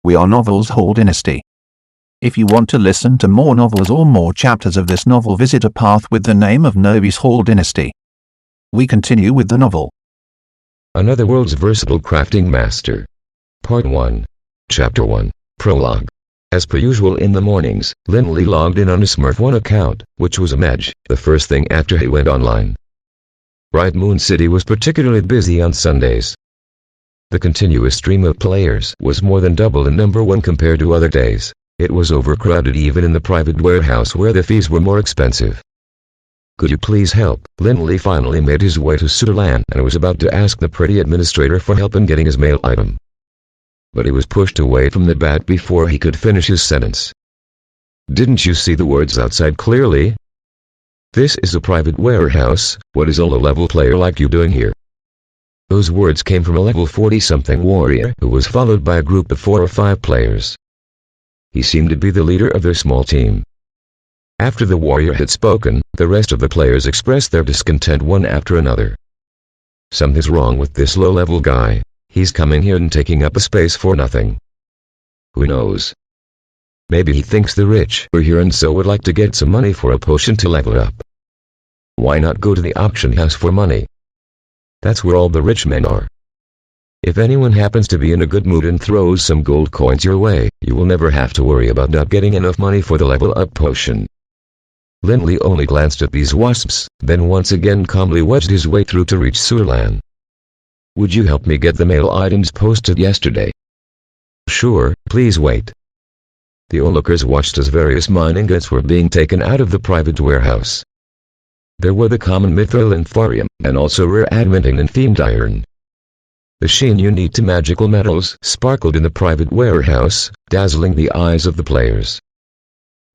We are Novels Hall Dynasty. If you want to listen to more novels or more chapters of this novel, visit a path with the name of Novice Hall Dynasty. We continue with the novel. Another World's Versatile Crafting Master. Part 1. Chapter 1. Prologue. As per usual in the mornings, Lindley logged in on his Smurf 1 account, which was a Medj, the first thing after he went online. Bright Moon City was particularly busy on Sundays. The continuous stream of players was more than double in number when compared to other days. It was overcrowded even in the private warehouse where the fees were more expensive. "Could you please help?" Lindley finally made his way to Sutherland and was about to ask the pretty administrator for help in getting his mail item. But he was pushed away from the bat before he could finish his sentence. "Didn't you see the words outside clearly? This is a private warehouse. What is a low-level player like you doing here?" Those words came from a level 40-something warrior who was followed by a group of 4 or 5 players. He seemed to be the leader of their small team. After the warrior had spoken, the rest of the players expressed their discontent one after another. "Something's wrong with this low-level guy. He's coming here and taking up a space for nothing. Who knows? Maybe he thinks the rich are here and so would like to get some money for a potion to level up. Why not go to the auction house for money? That's where all the rich men are. If anyone happens to be in a good mood and throws some gold coins your way, you will never have to worry about not getting enough money for the level up potion." Lindley only glanced at these wasps, then once again calmly wedged his way through to reach Sutherland. "Would you help me get the mail items posted yesterday?" "Sure, please wait." The onlookers watched as various mining goods were being taken out of the private warehouse. There were the common mithril and thorium, and also rare adamantine and themed iron. The sheen unique to magical metals sparkled in the private warehouse, dazzling the eyes of the players.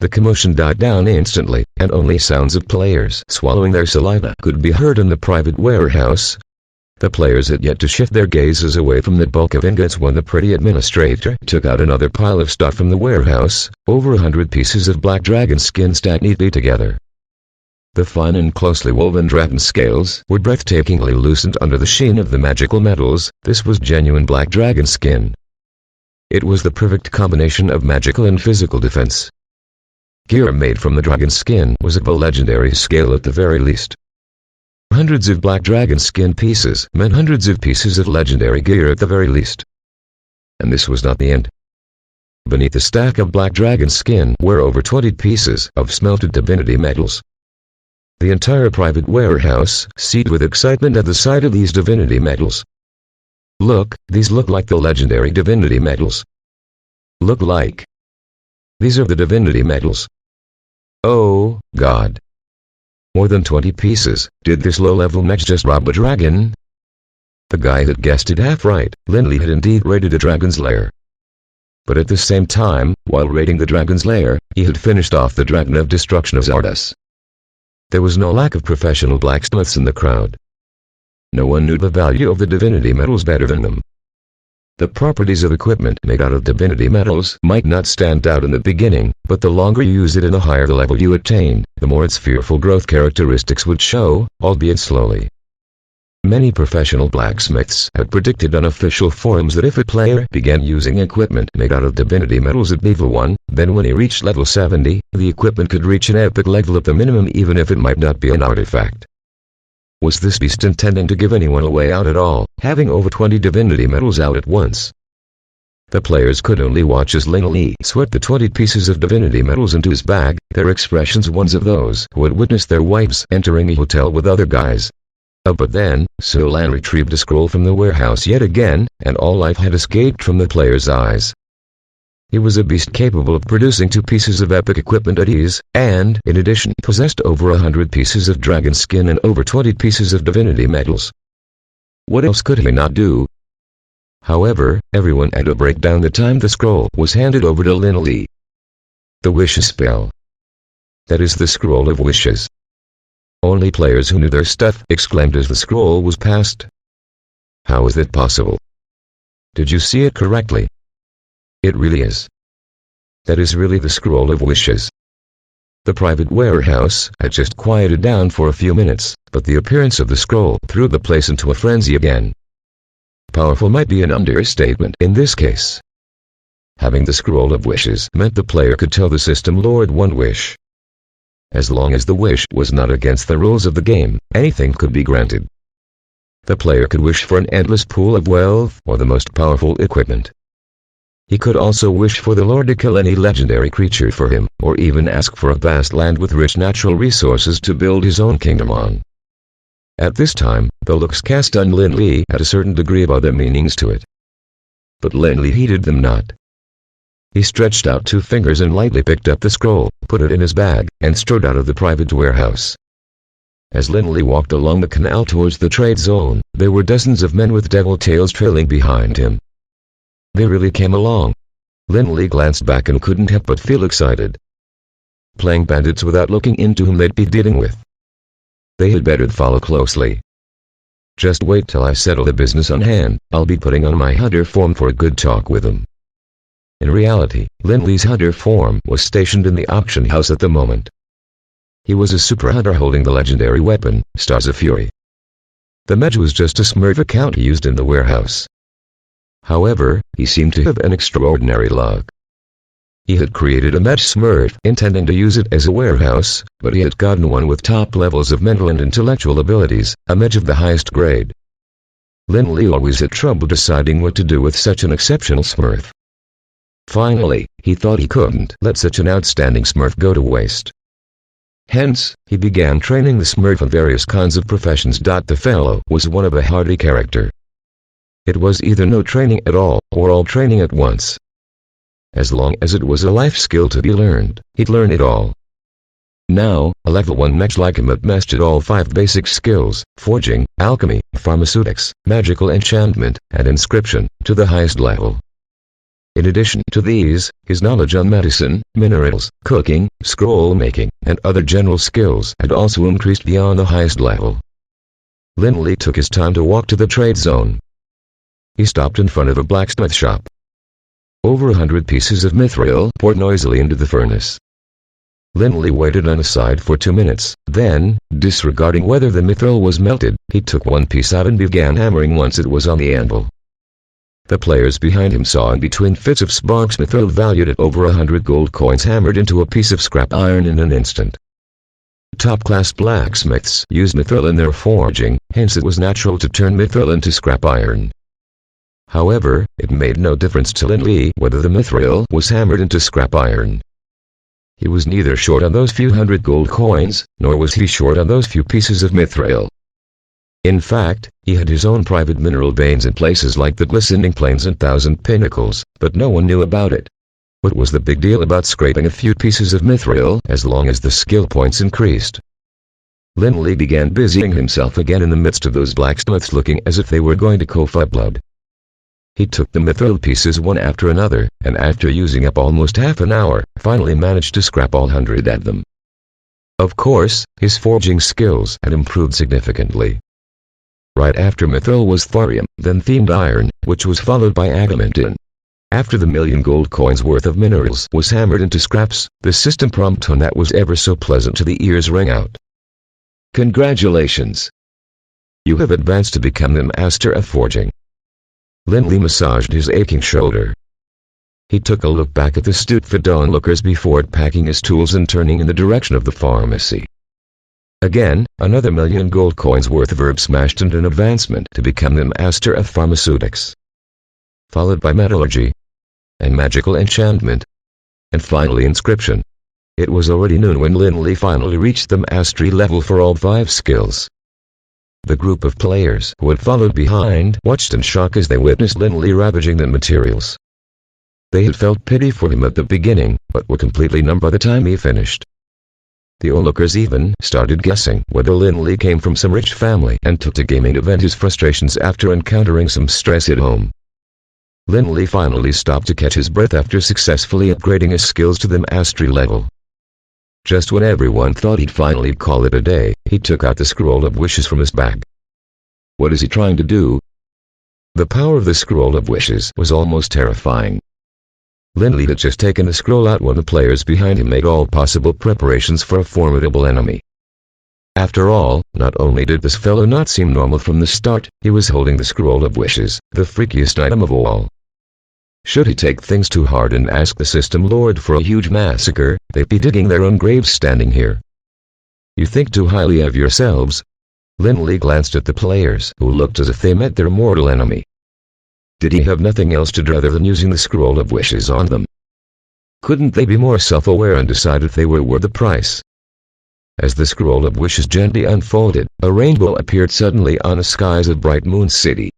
The commotion died down instantly, and only sounds of players swallowing their saliva could be heard in the private warehouse. The players had yet to shift their gazes away from the bulk of ingots when the pretty administrator took out another pile of stuff from the warehouse, over 100 pieces of black dragon skin stacked neatly together. The fine and closely woven dragon scales were breathtakingly lucent under the sheen of the magical metals. This was genuine black dragon skin. It was the perfect combination of magical and physical defense. Gear made from the dragon skin was of a legendary scale at the very least. Hundreds of black dragon skin pieces meant hundreds of pieces of legendary gear at the very least. And this was not the end. Beneath the stack of black dragon skin were over 20 pieces of smelted divinity metals. The entire private warehouse seethed with excitement at the sight of these divinity metals. "Look, these look like the legendary divinity metals." "Look like. These are the divinity metals." "Oh, God. More than 20 pieces. Did this low-level mech just rob a dragon?" The guy had guessed it half right. Lindley had indeed raided a dragon's lair. But at the same time, while raiding the dragon's lair, he had finished off the dragon of destruction of Zardas. There was no lack of professional blacksmiths in the crowd. No one knew the value of the divinity metals better than them. The properties of equipment made out of divinity metals might not stand out in the beginning, but the longer you use it and the higher the level you attained, the more its fearful growth characteristics would show, albeit slowly. Many professional blacksmiths had predicted on official forums that if a player began using equipment made out of divinity metals at level 1, then when he reached level 70, the equipment could reach an epic level at the minimum even if it might not be an artifact. Was this beast intending to give anyone a way out at all, having over 20 divinity metals out at once? The players could only watch as Lindley swept the 20 pieces of divinity metals into his bag, their expressions ones of those who had witnessed their wives entering a hotel with other guys. But then, Sutherland retrieved a scroll from the warehouse yet again, and all life had escaped from the player's eyes. He was a beast capable of producing 2 pieces of epic equipment at ease, and, in addition, possessed over 100 pieces of dragon skin and over 20 pieces of divinity metals. What else could he not do? However, everyone had to break down the time the scroll was handed over to Lindley. The wishes spell. That is the scroll of wishes. Only players who knew their stuff exclaimed as the scroll was passed. How is that possible? Did you see it correctly? It really is. That is really the scroll of wishes. The private warehouse had just quieted down for a few minutes, but the appearance of the scroll threw the place into a frenzy again. Powerful might be an understatement in this case. Having the Scroll of Wishes meant the player could tell the system Lord one wish. As long as the wish was not against the rules of the game, anything could be granted. The player could wish for an endless pool of wealth or the most powerful equipment. He could also wish for the Lord to kill any legendary creature for him, or even ask for a vast land with rich natural resources to build his own kingdom on. At this time, the looks cast on Lin Li had a certain degree of other meanings to it. But Lin Li heeded them not. He stretched out 2 fingers and lightly picked up the scroll, put it in his bag, and strode out of the private warehouse. As Lin Li walked along the canal towards the trade zone, there were dozens of men with devil tails trailing behind him. They really came along. Lin Li glanced back and couldn't help but feel excited. Playing bandits without looking into whom they'd be dealing with. They had better follow closely. Just wait till I settle the business on hand, I'll be putting on my hunter form for a good talk with them. In reality, Lin Li's hunter form was stationed in the auction house at the moment. He was a super hunter holding the legendary weapon, Stars of Fury. The mage was just a Smurf account used in the warehouse. However, he seemed to have an extraordinary luck. He had created a mage Smurf intending to use it as a warehouse, but he had gotten one with top levels of mental and intellectual abilities, a mage of the highest grade. Lin Li always had trouble deciding what to do with such an exceptional Smurf. Finally, he thought he couldn't let such an outstanding Smurf go to waste. Hence, he began training the Smurf on various kinds of professions. The fellow was one of a hardy character. It was either no training at all, or all training at once. As long as it was a life skill to be learned, he'd learn it all. Now, a level 1 mage like him had mastered all 5 basic skills: forging, alchemy, pharmaceutics, magical enchantment, and inscription, to the highest level. In addition to these, his knowledge on medicine, minerals, cooking, scroll making, and other general skills had also increased beyond the highest level. Lin Li took his time to walk to the trade zone. He stopped in front of a blacksmith shop. Over 100 pieces of mithril poured noisily into the furnace. Lin Li waited on the side for 2 minutes, then, disregarding whether the mithril was melted, he took one piece out and began hammering once it was on the anvil. The players behind him saw in between fits of sparks mithril valued at over 100 gold coins hammered into a piece of scrap iron in an instant. Top-class blacksmiths used mithril in their forging, hence it was natural to turn mithril into scrap iron. However, it made no difference to Lin Li whether the mithril was hammered into scrap iron. He was neither short on those few hundred gold coins, nor was he short on those few pieces of mithril. In fact, he had his own private mineral veins in places like the Glistening Plains and Thousand Pinnacles, but no one knew about it. What was the big deal about scraping a few pieces of mithril as long as the skill points increased? Lin Li began busying himself again in the midst of those blacksmiths looking as if they were going to cough up blood. He took the mithril pieces one after another, and after using up almost half an hour, finally managed to scrap all 100 of them. Of course, his forging skills had improved significantly. Right after mithril was thorium, then themed iron, which was followed by adamantine. After the 1,000,000 gold coins worth of minerals was hammered into scraps, the system prompt tone that was ever so pleasant to the ears rang out. Congratulations! You have advanced to become the master of forging. Lin Li massaged his aching shoulder. He took a look back at the stupid onlookers before packing his tools and turning in the direction of the pharmacy. Again, another 1,000,000 gold coins worth of herbs smashed and an advancement to become the master of pharmaceutics. Followed by metallurgy, and magical enchantment, and finally inscription. It was already noon when Lin Li finally reached the mastery level for all 5 skills. The group of players who had followed behind watched in shock as they witnessed Lin Li ravaging the materials. They had felt pity for him at the beginning, but were completely numb by the time he finished. The onlookers even started guessing whether Lin Li came from some rich family and took to gaming to vent his frustrations after encountering some stress at home. Lin Li finally stopped to catch his breath after successfully upgrading his skills to the mastery level. Just when everyone thought he'd finally call it a day, he took out the Scroll of Wishes from his bag. What is he trying to do? The power of the Scroll of Wishes was almost terrifying. Lin Li had just taken the scroll out when the players behind him made all possible preparations for a formidable enemy. After all, not only did this fellow not seem normal from the start, he was holding the Scroll of Wishes, the freakiest item of all. Should he take things too hard and ask the System Lord for a huge massacre, they'd be digging their own graves standing here. You think too highly of yourselves? Lindley glanced at the players, who looked as if they met their mortal enemy. Did he have nothing else to do other than using the Scroll of Wishes on them? Couldn't they be more self-aware and decide if they were worth the price? As the Scroll of Wishes gently unfolded, a rainbow appeared suddenly on the skies of Bright Moon City.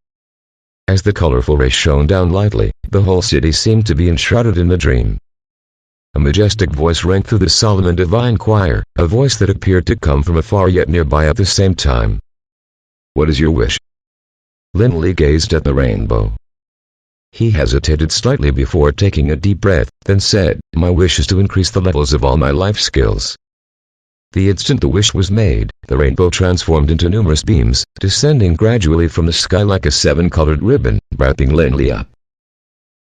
As the colorful rays shone down lightly, the whole city seemed to be enshrouded in a dream. A majestic voice rang through the solemn and divine choir, a voice that appeared to come from afar yet nearby at the same time. "What is your wish?" Lindley gazed at the rainbow. He hesitated slightly before taking a deep breath, then said, "My wish is to increase the levels of all my life skills." The instant the wish was made, the rainbow transformed into numerous beams, descending gradually from the sky like a seven-colored ribbon, wrapping Lindley up.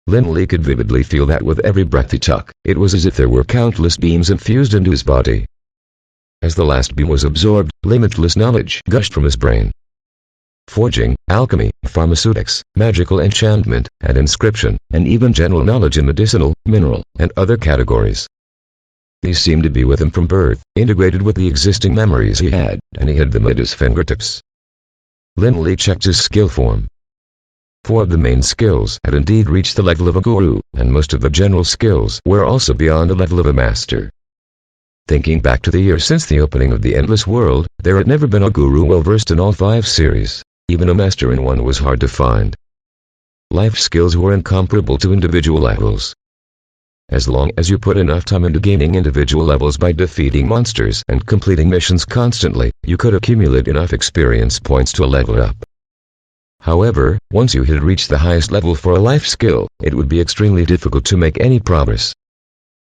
Lindley could vividly feel that with every breath he took, it was as if there were countless beams infused into his body. As the last beam was absorbed, limitless knowledge gushed from his brain. Forging, alchemy, pharmaceutics, magical enchantment, and inscription, and even general knowledge in medicinal, mineral, and other categories. These seemed to be with him from birth, integrated with the existing memories he had, and he had them at his fingertips. Lindley checked his skill form. 4 of the main skills had indeed reached the level of a guru, and most of the general skills were also beyond the level of a master. Thinking back to the years since the opening of the Endless World, there had never been a guru well versed in all 5 series. Even a master in one was hard to find. Life skills were incomparable to individual levels. As long as you put enough time into gaining individual levels by defeating monsters and completing missions constantly, you could accumulate enough experience points to level up. However, once you had reached the highest level for a life skill, it would be extremely difficult to make any progress.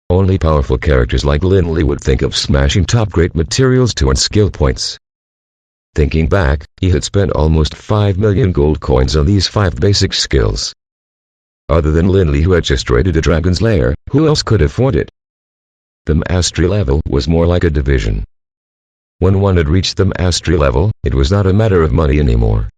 Only powerful characters like Lindley would think of smashing top-grade materials to earn skill points. Thinking back, he had spent almost 5 million gold coins on these 5 basic skills. Other than Lindley, who had just raided a dragon's lair, who else could afford it? The mastery level was more like a division. When one had reached the mastery level, it was not a matter of money anymore.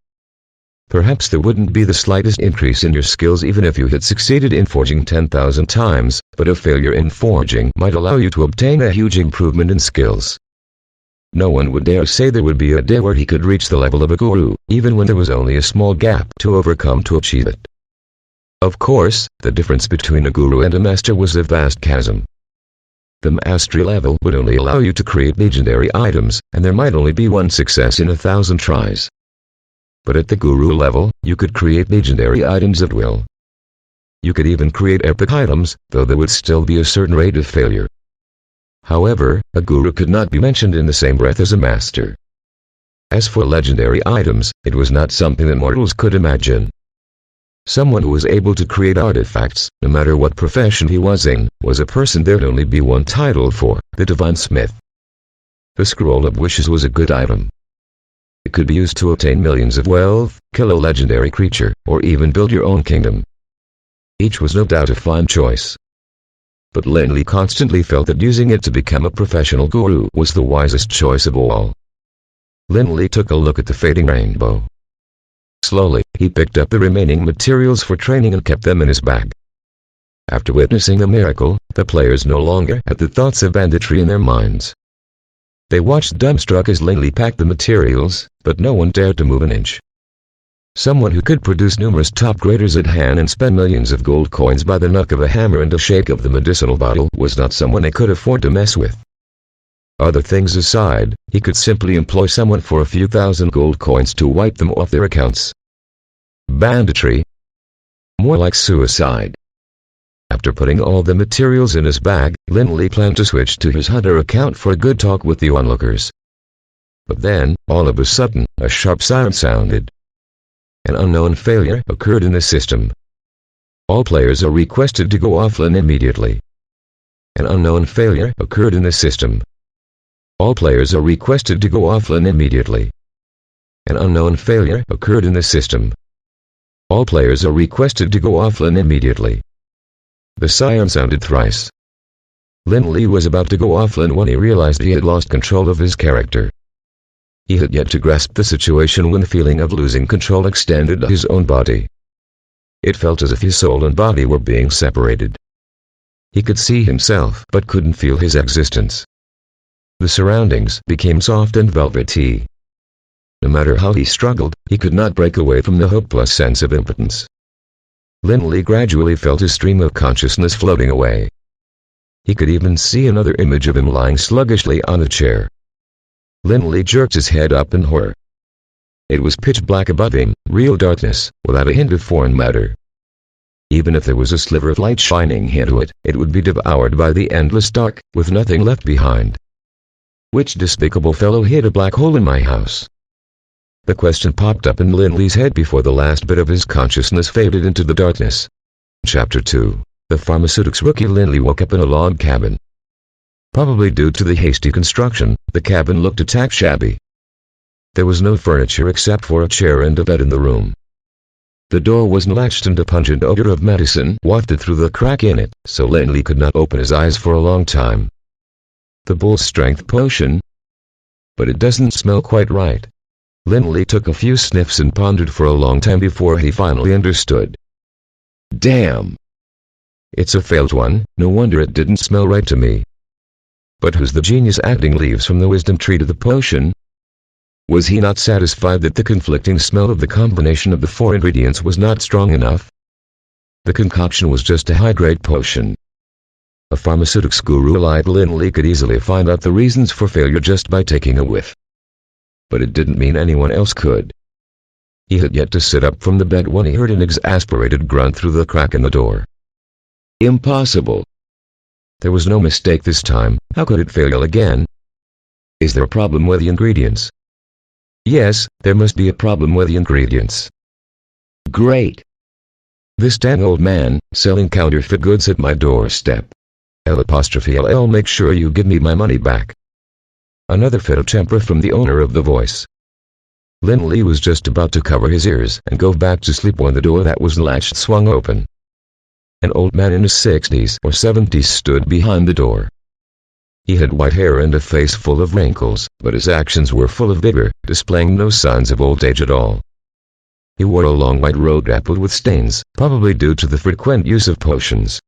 Perhaps there wouldn't be the slightest increase in your skills even if you had succeeded in forging 10,000 times, but a failure in forging might allow you to obtain a huge improvement in skills. No one would dare say there would be a day where he could reach the level of a guru, even when there was only a small gap to overcome to achieve it. Of course, the difference between a guru and a master was a vast chasm. The mastery level would only allow you to create legendary items, and there might only be one success in 1,000 tries. But at the guru level, you could create legendary items at will. You could even create epic items, though there would still be a certain rate of failure. However, a guru could not be mentioned in the same breath as a master. As for legendary items, it was not something that mortals could imagine. Someone who was able to create artifacts, no matter what profession he was in, was a person there'd only be one title for, the Divine Smith. The Scroll of Wishes was a good item. It could be used to obtain millions of wealth, kill a legendary creature, or even build your own kingdom. Each was no doubt a fine choice. But Lindley constantly felt that using it to become a professional guru was the wisest choice of all. Lindley took a look at the fading rainbow. Slowly, he picked up the remaining materials for training and kept them in his bag. After witnessing the miracle, the players no longer had the thoughts of banditry in their minds. They watched dumbstruck as Lindley packed the materials, but no one dared to move an inch. Someone who could produce numerous top graders at hand and spend millions of gold coins by the knock of a hammer and a shake of the medicinal bottle was not someone they could afford to mess with. Other things aside, he could simply employ someone for a few thousand gold coins to wipe them off their accounts. Banditry? More like suicide. After putting all the materials in his bag, Lindley planned to switch to his hunter account for a good talk with the onlookers. But then, all of a sudden, a sharp siren sounded. An unknown failure occurred in the system. All players are requested to go offline immediately. An unknown failure occurred in the system. All players are requested to go offline immediately. An unknown failure occurred in the system. All players are requested to go offline immediately. The siren sounded thrice. Lindley was about to go offline when he realized he had lost control of his character. He had yet to grasp the situation when the feeling of losing control extended to his own body. It felt as if his soul and body were being separated. He could see himself but couldn't feel his existence. The surroundings became soft and velvety. No matter how he struggled, he could not break away from the hopeless sense of impotence. Lindley gradually felt his stream of consciousness floating away. He could even see another image of him lying sluggishly on a chair. Lindley jerked his head up in horror. It was pitch black above him, real darkness, without a hint of foreign matter. Even if there was a sliver of light shining into it, it would be devoured by the endless dark, with nothing left behind. Which despicable fellow hid a black hole in my house? The question popped up in Lindley's head before the last bit of his consciousness faded into the darkness. Chapter 2. The pharmaceutics rookie. Lindley woke up in a log cabin. Probably due to the hasty construction, the cabin looked a tad shabby. There was no furniture except for a chair and a bed in the room. The door was latched and a pungent odor of medicine wafted through the crack in it, so Lindley could not open his eyes for a long time. The bull's strength potion? But it doesn't smell quite right. Lindley took a few sniffs and pondered for a long time before he finally understood. Damn! It's a failed one, no wonder it didn't smell right to me. But who's the genius adding leaves from the wisdom tree to the potion? Was he not satisfied that the conflicting smell of the combination of the 4 ingredients was not strong enough? The concoction was just a high-grade potion. A pharmaceutics guru like Lindley could easily find out the reasons for failure just by taking a whiff. But it didn't mean anyone else could. He had yet to sit up from the bed when he heard an exasperated grunt through the crack in the door. Impossible! There was no mistake this time. How could it fail again? Is there a problem with the ingredients? Yes, there must be a problem with the ingredients. Great! This dang old man, selling counterfeit goods at my doorstep. L''LL make sure you give me my money back. Another fit of temper from the owner of the voice. Lindley was just about to cover his ears and go back to sleep when the door that was latched swung open. An old man in his 60s or 70s stood behind the door. He had white hair and a face full of wrinkles, but his actions were full of vigor, displaying no signs of old age at all. He wore a long white robe dappled with stains, probably due to the frequent use of potions.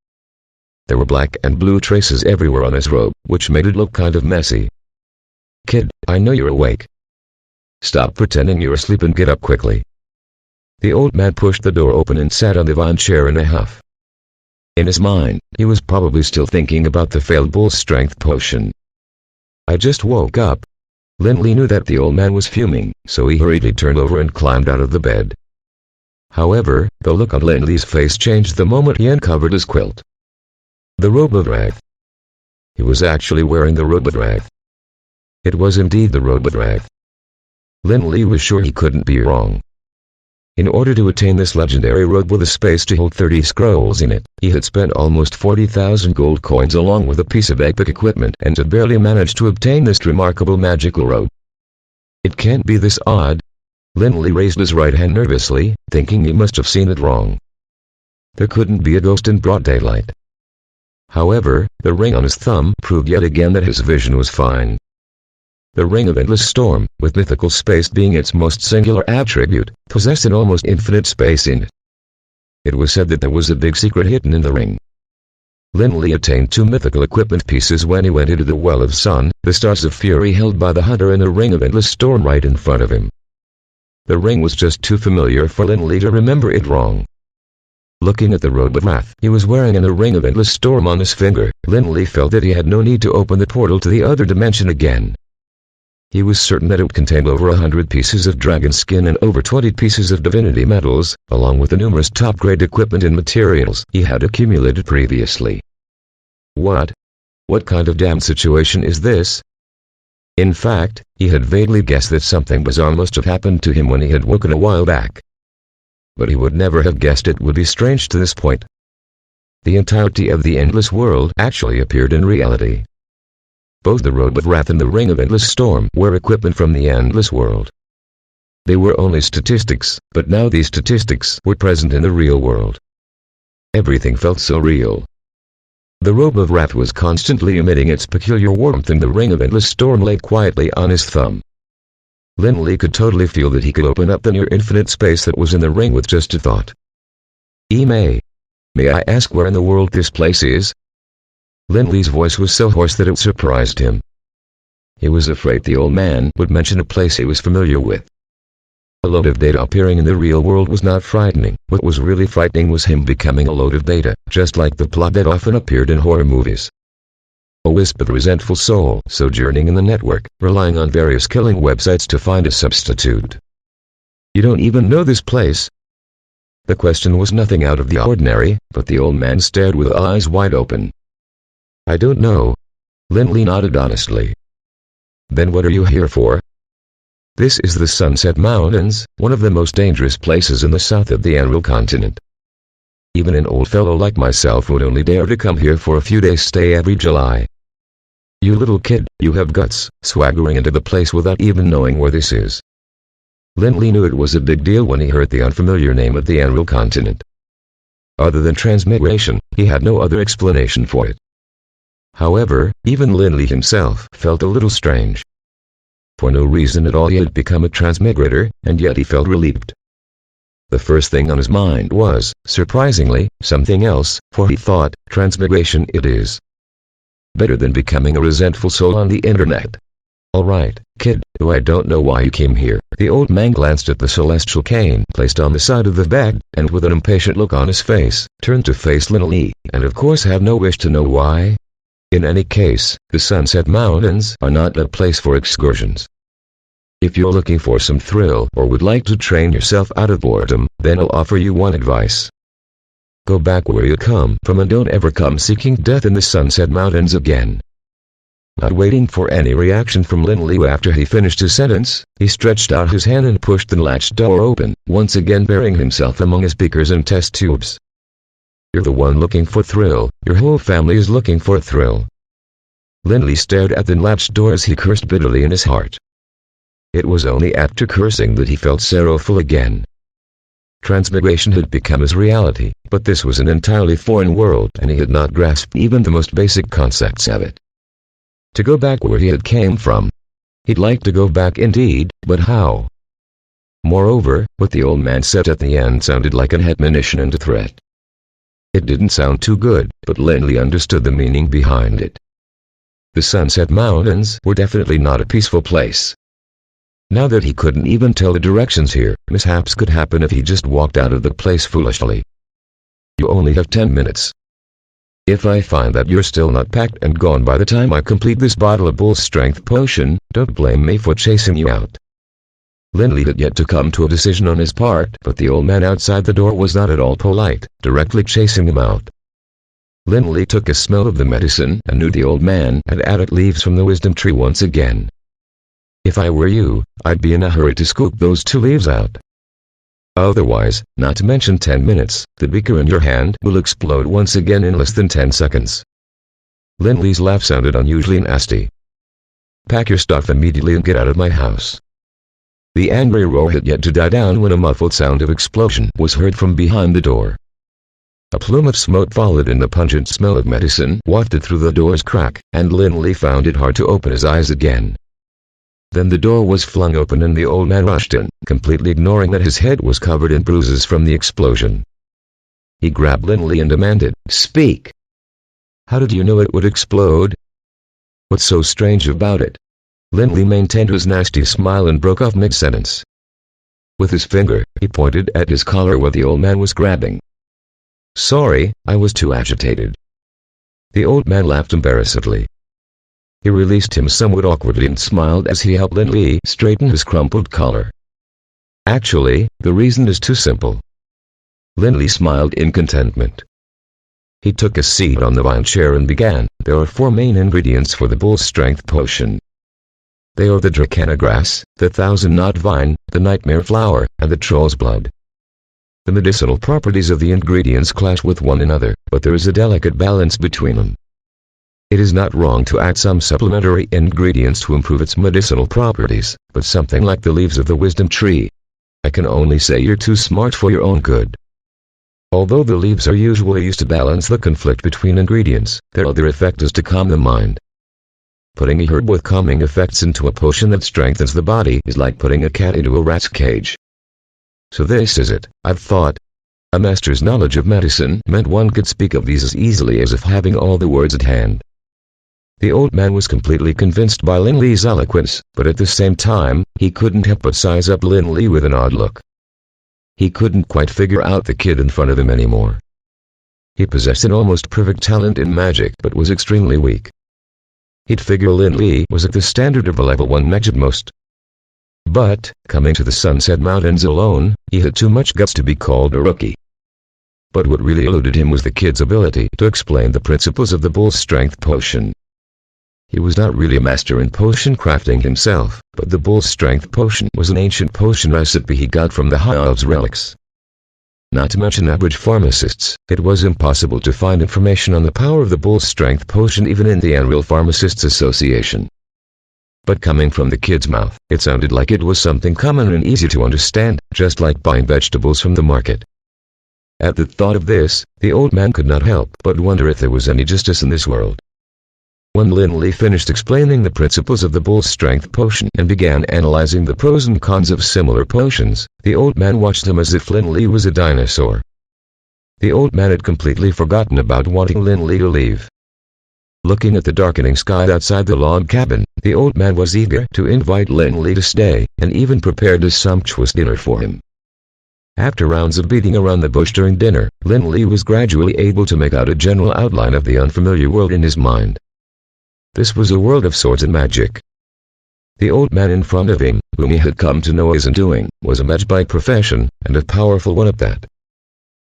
There were black and blue traces everywhere on his robe, which made it look kind of messy. Kid, I know you're awake. Stop pretending you're asleep and get up quickly. The old man pushed the door open and sat on the vine chair in a huff. In his mind, he was probably still thinking about the failed bull strength potion. I just woke up. Lindley knew that the old man was fuming, so he hurriedly turned over and climbed out of the bed. However, the look on Lindley's face changed the moment he uncovered his quilt. The robe of wrath. He was actually wearing the robe of wrath. It was indeed the robe of wrath. Lindley was sure he couldn't be wrong. In order to attain this legendary robe with a space to hold 30 scrolls in it, he had spent almost 40,000 gold coins along with a piece of epic equipment and had barely managed to obtain this remarkable magical robe. It can't be this odd. Lindley raised his right hand nervously, thinking he must have seen it wrong. There couldn't be a ghost in broad daylight. However, the ring on his thumb proved yet again that his vision was fine. The Ring of Endless Storm, with mythical space being its most singular attribute, possessed an almost infinite space in it. It was said that there was a big secret hidden in the ring. Lindley attained 2 mythical equipment pieces when he went into the Well of Sun, the Stars of Fury held by the Hunter and a Ring of Endless Storm right in front of him. The ring was just too familiar for Lindley to remember it wrong. Looking at the robe of wrath he was wearing and a Ring of Endless Storm on his finger, Lindley felt that he had no need to open the portal to the other dimension again. He was certain that it contained over 100 pieces of dragon skin and over 20 pieces of divinity metals, along with the numerous top-grade equipment and materials he had accumulated previously. What kind of damn situation is this? In fact, he had vaguely guessed that something bizarre must have happened to him when he had woken a while back. But he would never have guessed it would be strange to this point. The entirety of the Endless World actually appeared in reality. Both the Robe of Wrath and the Ring of Endless Storm were equipment from the Endless World. They were only statistics, but now these statistics were present in the real world. Everything felt so real. The Robe of Wrath was constantly emitting its peculiar warmth and the Ring of Endless Storm lay quietly on his thumb. Lindley could totally feel that he could open up the near-infinite space that was in the ring with just a thought. May I ask where in the world this place is? Lindley's voice was so hoarse that it surprised him. He was afraid the old man would mention a place he was familiar with. A load of data appearing in the real world was not frightening. What was really frightening was him becoming a load of data, just like the plot that often appeared in horror movies. A wisp of resentful soul sojourning in the network, relying on various killing websites to find a substitute. You don't even know this place? The question was nothing out of the ordinary, but the old man stared with eyes wide open. I don't know. Lindley nodded honestly. Then what are you here for? This is the Sunset Mountains, one of the most dangerous places in the south of the Anvil continent. Even an old fellow like myself would only dare to come here for a few days' stay every July. You little kid, you have guts, swaggering into the place without even knowing where this is. Lindley knew it was a big deal when he heard the unfamiliar name of the Anvil continent. Other than transmigration, he had no other explanation for it. However, even Lindley himself felt a little strange. For no reason at all he had become a transmigrator, and yet he felt relieved. The first thing on his mind was, surprisingly, something else, for he thought, transmigration it is. Better than becoming a resentful soul on the internet. Alright, kid, though I don't know why you came here. The old man glanced at the celestial cane placed on the side of the bed, and with an impatient look on his face, turned to face Lindley, and of course had no wish to know why. In any case, the Sunset Mountains are not a place for excursions. If you're looking for some thrill or would like to train yourself out of boredom, then I'll offer you one advice. Go back where you come from and don't ever come seeking death in the Sunset Mountains again. Not waiting for any reaction from Lindley after he finished his sentence, he stretched out his hand and pushed the latch door open, once again burying himself among his beakers and test tubes. You're the one looking for thrill, your whole family is looking for thrill. Lindley stared at the latched door as he cursed bitterly in his heart. It was only after cursing that he felt sorrowful again. Transmigration had become his reality, but this was an entirely foreign world and he had not grasped even the most basic concepts of it. To go back where he had came from. He'd like to go back indeed, but how? Moreover, what the old man said at the end sounded like an admonition and a threat. It didn't sound too good, but Lindley understood the meaning behind it. The Sunset Mountains were definitely not a peaceful place. Now that he couldn't even tell the directions here, mishaps could happen if he just walked out of the place foolishly. You only have 10 minutes. If I find that you're still not packed and gone by the time I complete this bottle of bull strength potion, don't blame me for chasing you out. Lindley had yet to come to a decision on his part, but the old man outside the door was not at all polite, directly chasing him out. Lindley took a smell of the medicine and knew the old man had added leaves from the wisdom tree once again. If I were you, I'd be in a hurry to scoop those 2 leaves out. Otherwise, not to mention 10 minutes, the beaker in your hand will explode once again in less than 10 seconds. Lindley's laugh sounded unusually nasty. Pack your stuff immediately and get out of my house. The angry roar had yet to die down when a muffled sound of explosion was heard from behind the door. A plume of smoke followed and the pungent smell of medicine wafted through the door's crack, and Lindley found it hard to open his eyes again. Then the door was flung open and the old man rushed in, completely ignoring that his head was covered in bruises from the explosion. He grabbed Lindley and demanded, "Speak! How did you know it would explode? What's so strange about it?" Lindley maintained his nasty smile and broke off mid-sentence. With his finger, he pointed at his collar where the old man was grabbing. "Sorry, I was too agitated." The old man laughed embarrassedly. He released him somewhat awkwardly and smiled as he helped Lindley straighten his crumpled collar. "Actually, the reason is too simple." Lindley smiled in contentment. He took a seat on the vine chair and began. There are 4 main ingredients for the bull strength potion. They are the Dracana grass, the 1000-knot vine, the nightmare flower, and the troll's blood. The medicinal properties of the ingredients clash with one another, but there is a delicate balance between them. It is not wrong to add some supplementary ingredients to improve its medicinal properties, but something like the leaves of the wisdom tree. I can only say you're too smart for your own good. Although the leaves are usually used to balance the conflict between ingredients, their other effect is to calm the mind. Putting a herb with calming effects into a potion that strengthens the body is like putting a cat into a rat's cage. So this is it, I've thought. A master's knowledge of medicine meant one could speak of these as easily as if having all the words at hand. The old man was completely convinced by Lin Li's eloquence, but at the same time, he couldn't help but size up Lin Li with an odd look. He couldn't quite figure out the kid in front of him anymore. He possessed an almost perfect talent in magic but was extremely weak. He'd figure Lin Li was at the standard of a level 1 mage at most. But, coming to the Sunset Mountains alone, he had too much guts to be called a rookie. But what really eluded him was the kid's ability to explain the principles of the bull's strength potion. He was not really a master in potion crafting himself, but the bull's strength potion was an ancient potion recipe he got from the High Elves' relics. Not to mention average pharmacists, it was impossible to find information on the power of the bull's strength potion even in the Unreal Pharmacists Association. But coming from the kid's mouth, it sounded like it was something common and easy to understand, just like buying vegetables from the market. At the thought of this, the old man could not help but wonder if there was any justice in this world. When Lin Li finished explaining the principles of the bull's strength potion and began analyzing the pros and cons of similar potions, the old man watched him as if Lin Li was a dinosaur. The old man had completely forgotten about wanting Lin Li to leave. Looking at the darkening sky outside the log cabin, the old man was eager to invite Lin Li to stay, and even prepared a sumptuous dinner for him. After rounds of beating around the bush during dinner, Lin Li was gradually able to make out a general outline of the unfamiliar world in his mind. This was a world of swords and magic. The old man in front of him, whom he had come to know as Undoing, was a mage by profession, and a powerful one at that.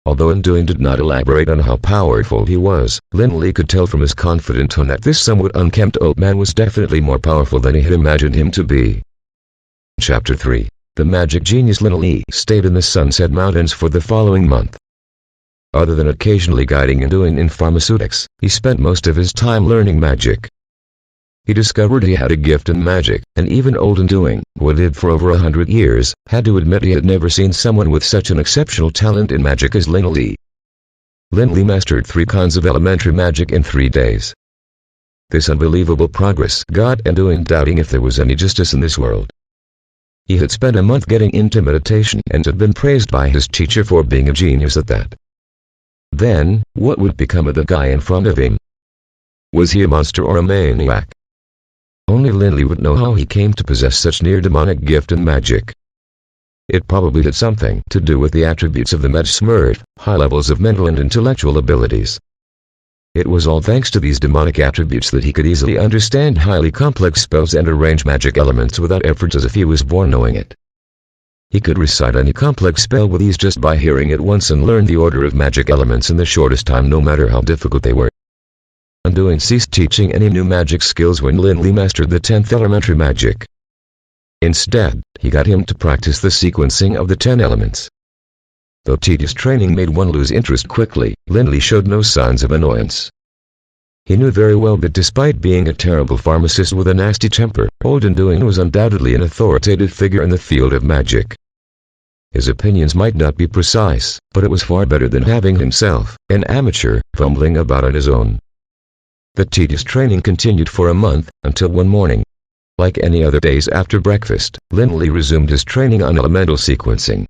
Although Undoing did not elaborate on how powerful he was, Lin Li could tell from his confident tone that this somewhat unkempt old man was definitely more powerful than he had imagined him to be. Chapter 3. The magic genius Lin Li stayed in the Sunset Mountains for the following month. Other than occasionally guiding Undoing in pharmaceutics, he spent most of his time learning magic. He discovered he had a gift in magic, and even old Undoing, who had lived for over 100 years, had to admit he had never seen someone with such an exceptional talent in magic as Lin Li. Lin Li mastered 3 kinds of elementary magic in 3 days. This unbelievable progress got Undoing doubting if there was any justice in this world. He had spent a month getting into meditation and had been praised by his teacher for being a genius at that. Then, what would become of the guy in front of him? Was he a monster or a maniac? Only Lin Li would know how he came to possess such near-demonic gift in magic. It probably had something to do with the attributes of the mage Smurf, high levels of mental and intellectual abilities. It was all thanks to these demonic attributes that he could easily understand highly complex spells and arrange magic elements without effort, as if he was born knowing it. He could recite any complex spell with ease just by hearing it once and learn the order of magic elements in the shortest time, no matter how difficult they were. Undoing ceased teaching any new magic skills when Lin Li mastered the 10th elementary magic. Instead, he got him to practice the sequencing of the 10 elements. Though tedious training made one lose interest quickly, Lin Li showed no signs of annoyance. He knew very well that despite being a terrible pharmacist with a nasty temper, old Undoing was undoubtedly an authoritative figure in the field of magic. His opinions might not be precise, but it was far better than having himself, an amateur, fumbling about on his own. The tedious training continued for a month, until one morning. Like any other days after breakfast, Lin Li resumed his training on elemental sequencing.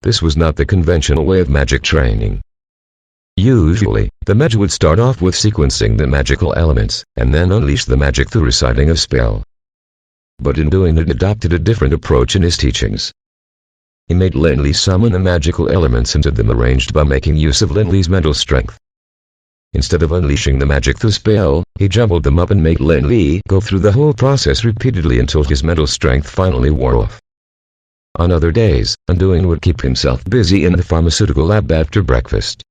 This was not the conventional way of magic training. Usually, the mage would start off with sequencing the magical elements, and then unleash the magic through reciting a spell. But Undoing had adopted a different approach in his teachings. He made Lin Li summon the magical elements and had them arranged by making use of Lin Li's mental strength. Instead of unleashing the magic through spell, he jumbled them up and made Lin Li go through the whole process repeatedly until his mental strength finally wore off. On other days, Undoing would keep himself busy in the pharmaceutical lab after breakfast.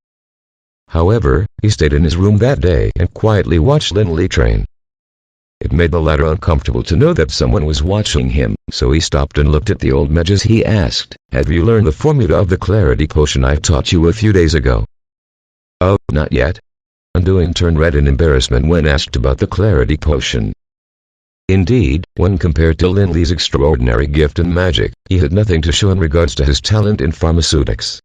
However, he stayed in his room that day and quietly watched Lin Li train. It made the latter uncomfortable to know that someone was watching him, so he stopped and looked at the old mage as he asked, "Have you learned the formula of the clarity potion I taught you a few days ago?" "Oh, not yet." Undoing turned red in embarrassment when asked about the clarity potion. Indeed, when compared to Lin Li's extraordinary gift in magic, he had nothing to show in regards to his talent in pharmaceutics.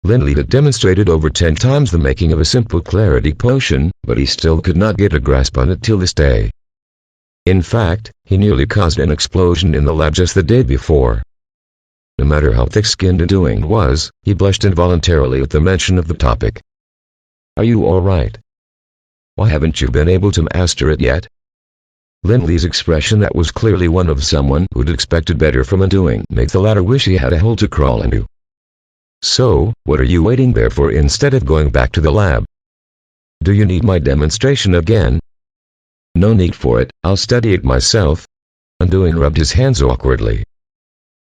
Lin Li had demonstrated over 10 times the making of a simple clarity potion, but he still could not get a grasp on it till this day. In fact, he nearly caused an explosion in the lab just the day before. No matter how thick-skinned Undoing was, he blushed involuntarily at the mention of the topic. "Are you all right? Why haven't you been able to master it yet?" Lindley's expression, that was clearly one of someone who'd expected better from Undoing, made the latter wish he had a hole to crawl into. "So, what are you waiting there for instead of going back to the lab? Do you need my demonstration again?" "No need for it, I'll study it myself." Undoing rubbed his hands awkwardly.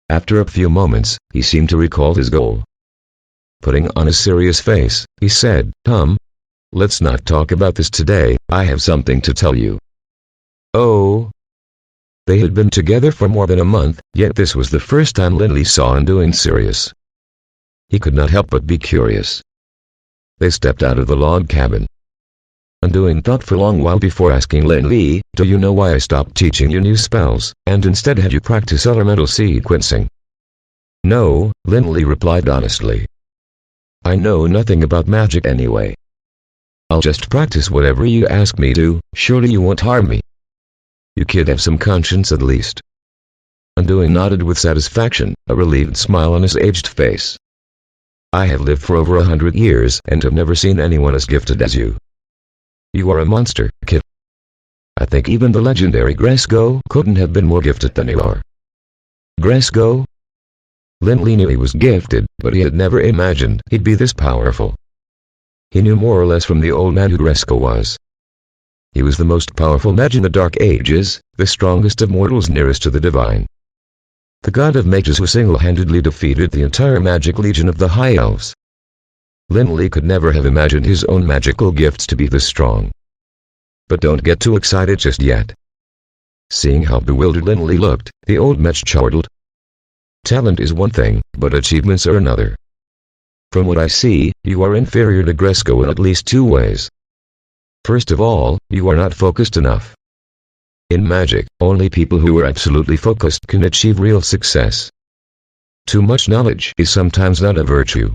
After a few moments, he seemed to recall his goal. Putting on a serious face, he said, "Let's not talk about this today, I have something to tell you." "Oh?" They had been together for more than a month, yet this was the first time Lindley saw Undoing serious. He could not help but be curious. They stepped out of the log cabin. Undoing thought for a long while before asking Lindley, "Do you know why I stopped teaching you new spells, and instead had you practice elemental sequencing?" "No," Lindley replied honestly. "I know nothing about magic anyway. I'll just practice whatever you ask me to, surely you won't harm me. You kid have some conscience at least." Undoing nodded with satisfaction, a relieved smile on his aged face. "I have lived for over 100 years and have never seen anyone as gifted as you. You are a monster, kid. I think even the legendary Gresco couldn't have been more gifted than you are." "Gresco?" Lindley knew he was gifted, but he had never imagined he'd be this powerful. He knew more or less from the old man who Gresco was. He was the most powerful mage in the Dark Ages, the strongest of mortals nearest to the divine. The god of mages who single-handedly defeated the entire magic legion of the High Elves. Lindley could never have imagined his own magical gifts to be this strong. But don't get too excited just yet. Seeing how bewildered Lindley looked, the old mage chortled. "Talent is one thing, but achievements are another. From what I see, you are inferior to Gresco in at least 2 ways. First of all, you are not focused enough. In magic, only people who are absolutely focused can achieve real success. Too much knowledge is sometimes not a virtue.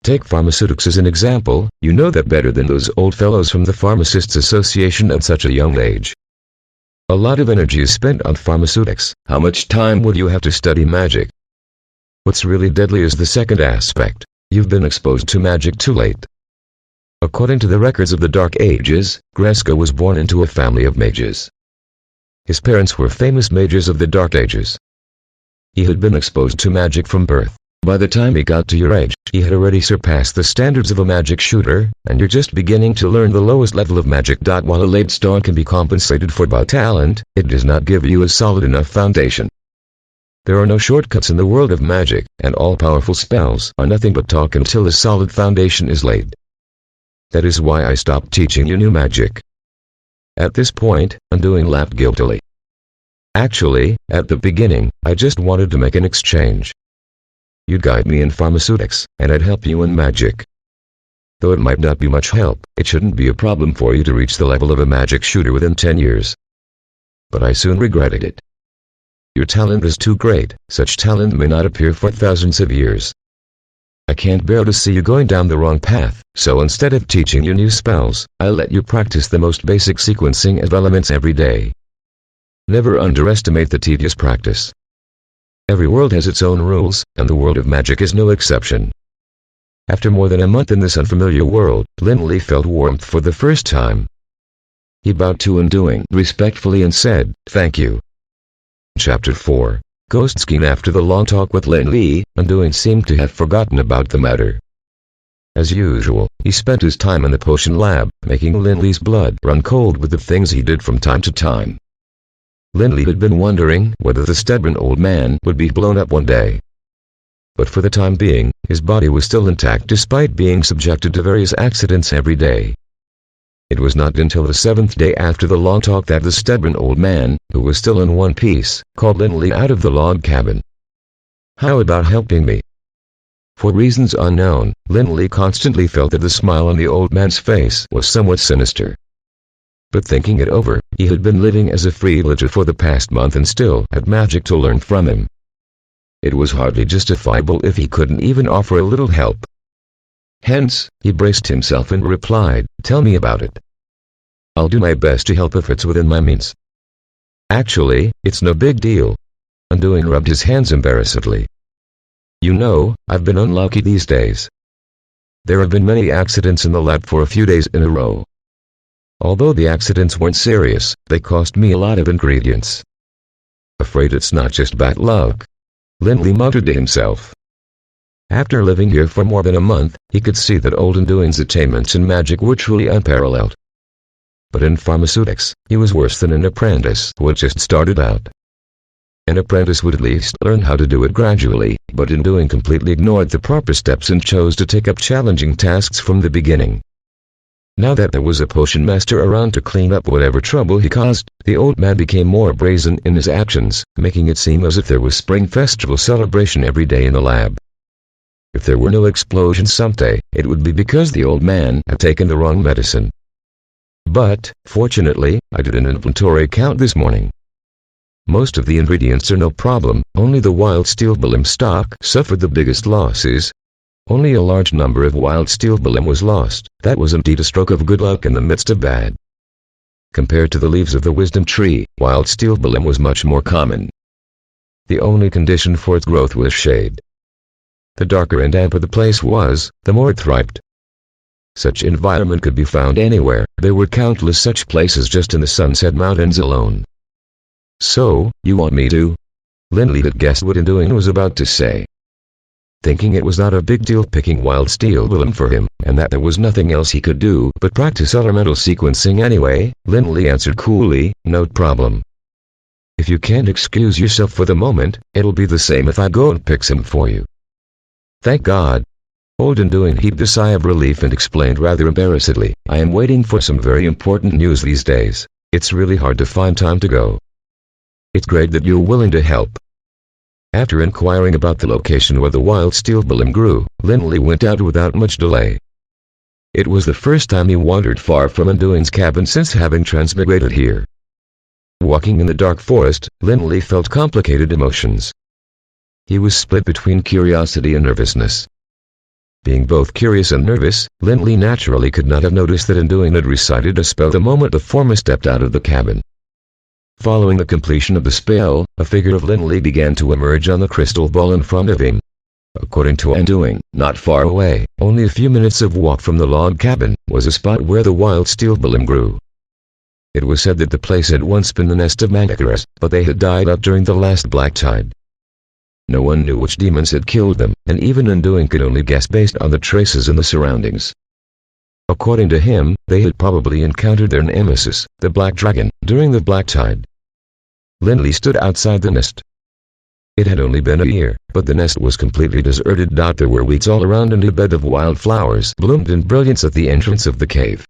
Take pharmaceutics as an example, you know that better than those old fellows from the Pharmacists Association at such a young age. A lot of energy is spent on pharmaceutics, how much time would you have to study magic? What's really deadly is the second aspect, you've been exposed to magic too late. According to the records of the Dark Ages, Gresco was born into a family of mages. His parents were famous mages of the Dark Ages. He had been exposed to magic from birth. By the time he got to your age, he had already surpassed the standards of a magic shooter, and you're just beginning to learn the lowest level of magic. While a late start can be compensated for by talent, it does not give you a solid enough foundation. There are no shortcuts in the world of magic, and all-powerful spells are nothing but talk until a solid foundation is laid. That is why I stopped teaching you new magic." At this point, Undoing laughed guiltily. "Actually, at the beginning, I just wanted to make an exchange. You'd guide me in pharmaceutics, and I'd help you in magic. Though it might not be much help, it shouldn't be a problem for you to reach the level of a magic shooter within 10 years. But I soon regretted it. Your talent is too great, such talent may not appear for thousands of years. I can't bear to see you going down the wrong path, so instead of teaching you new spells, I let you practice the most basic sequencing of elements every day. Never underestimate the tedious practice. Every world has its own rules, and the world of magic is no exception." After more than a month in this unfamiliar world, Lindley felt warmth for the first time. He bowed to Undoing respectfully and said, "Thank you." Chapter 4. Ghost Skiing. After the long talk with Lindley, Undoing seemed to have forgotten about the matter. As usual, he spent his time in the potion lab, making Lindley's blood run cold with the things he did from time to time. Lindley had been wondering whether the stubborn old man would be blown up one day. But for the time being, his body was still intact despite being subjected to various accidents every day. It was not until the 7th day after the long talk that the stubborn old man, who was still in one piece, called Lindley out of the log cabin. "How about helping me?" For reasons unknown, Lindley constantly felt that the smile on the old man's face was somewhat sinister. But thinking it over, he had been living as a freelancer for the past month and still had magic to learn from him. It was hardly justifiable if he couldn't even offer a little help. Hence, he braced himself and replied, "Tell me about it. I'll do my best to help if it's within my means." "Actually, it's no big deal." Undoing rubbed his hands embarrassedly. You know, I've been unlucky these days. There have been many accidents in the lab for a few days in a row. Although the accidents weren't serious, they cost me a lot of ingredients. Afraid it's not just bad luck. Lindley muttered to himself. After living here for more than a month, he could see that old Anduin's attainments in magic were truly unparalleled. But in pharmaceutics, he was worse than an apprentice who had just started out. An apprentice would at least learn how to do it gradually, but Anduin completely ignored the proper steps and chose to take up challenging tasks from the beginning. Now that there was a potion master around to clean up whatever trouble he caused, the old man became more brazen in his actions, making it seem as if there was spring festival celebration every day in the lab. If there were no explosions someday, it would be because the old man had taken the wrong medicine. But, fortunately, I did an inventory count this morning. Most of the ingredients are no problem, only the wild steel Balim stock suffered the biggest losses. Only a large number of wild steel Balim was lost. That was indeed a stroke of good luck in the midst of bad. Compared to the leaves of the wisdom tree, wild steel Balim was much more common. The only condition for its growth was shade. The darker and damper the place was, the more it thrived. Such environment could be found anywhere. There were countless such places just in the Sunset Mountains alone. So, you want me to? Lindley had guessed what Anduin was about to say. Thinking it was not a big deal picking wild steel Balim for him, and that there was nothing else he could do but practice elemental sequencing anyway, Lindley answered coolly, no problem. If you can't excuse yourself for the moment, it'll be the same if I go and pick some for you. Thank God. Old Anduin heaved a sigh of relief and explained rather embarrassedly, I am waiting for some very important news these days. It's really hard to find time to go. It's great that you're willing to help. After inquiring about the location where the wild steel Balim grew, Lindley went out without much delay. It was the first time he wandered far from Anduin's cabin since having transmigrated here. Walking in the dark forest, Lindley felt complicated emotions. He was split between curiosity and nervousness. Being both curious and nervous, Lindley naturally could not have noticed that Anduin had recited a spell the moment the former stepped out of the cabin. Following the completion of the spell, a figure of Lindley began to emerge on the crystal ball in front of him. According to Anduin, not far away, only a few minutes of walk from the log cabin, was a spot where the wild steel Balim grew. It was said that the place had once been the nest of Manticoras, but they had died out during the last black tide. No one knew which demons had killed them, and even Anduin could only guess based on the traces in the surroundings. According to him, they had probably encountered their nemesis, the Black Dragon, during the black tide. Lindley stood outside the nest. It had only been a year, but the nest was completely deserted. There were weeds all around and a bed of wildflowers bloomed in brilliance at the entrance of the cave.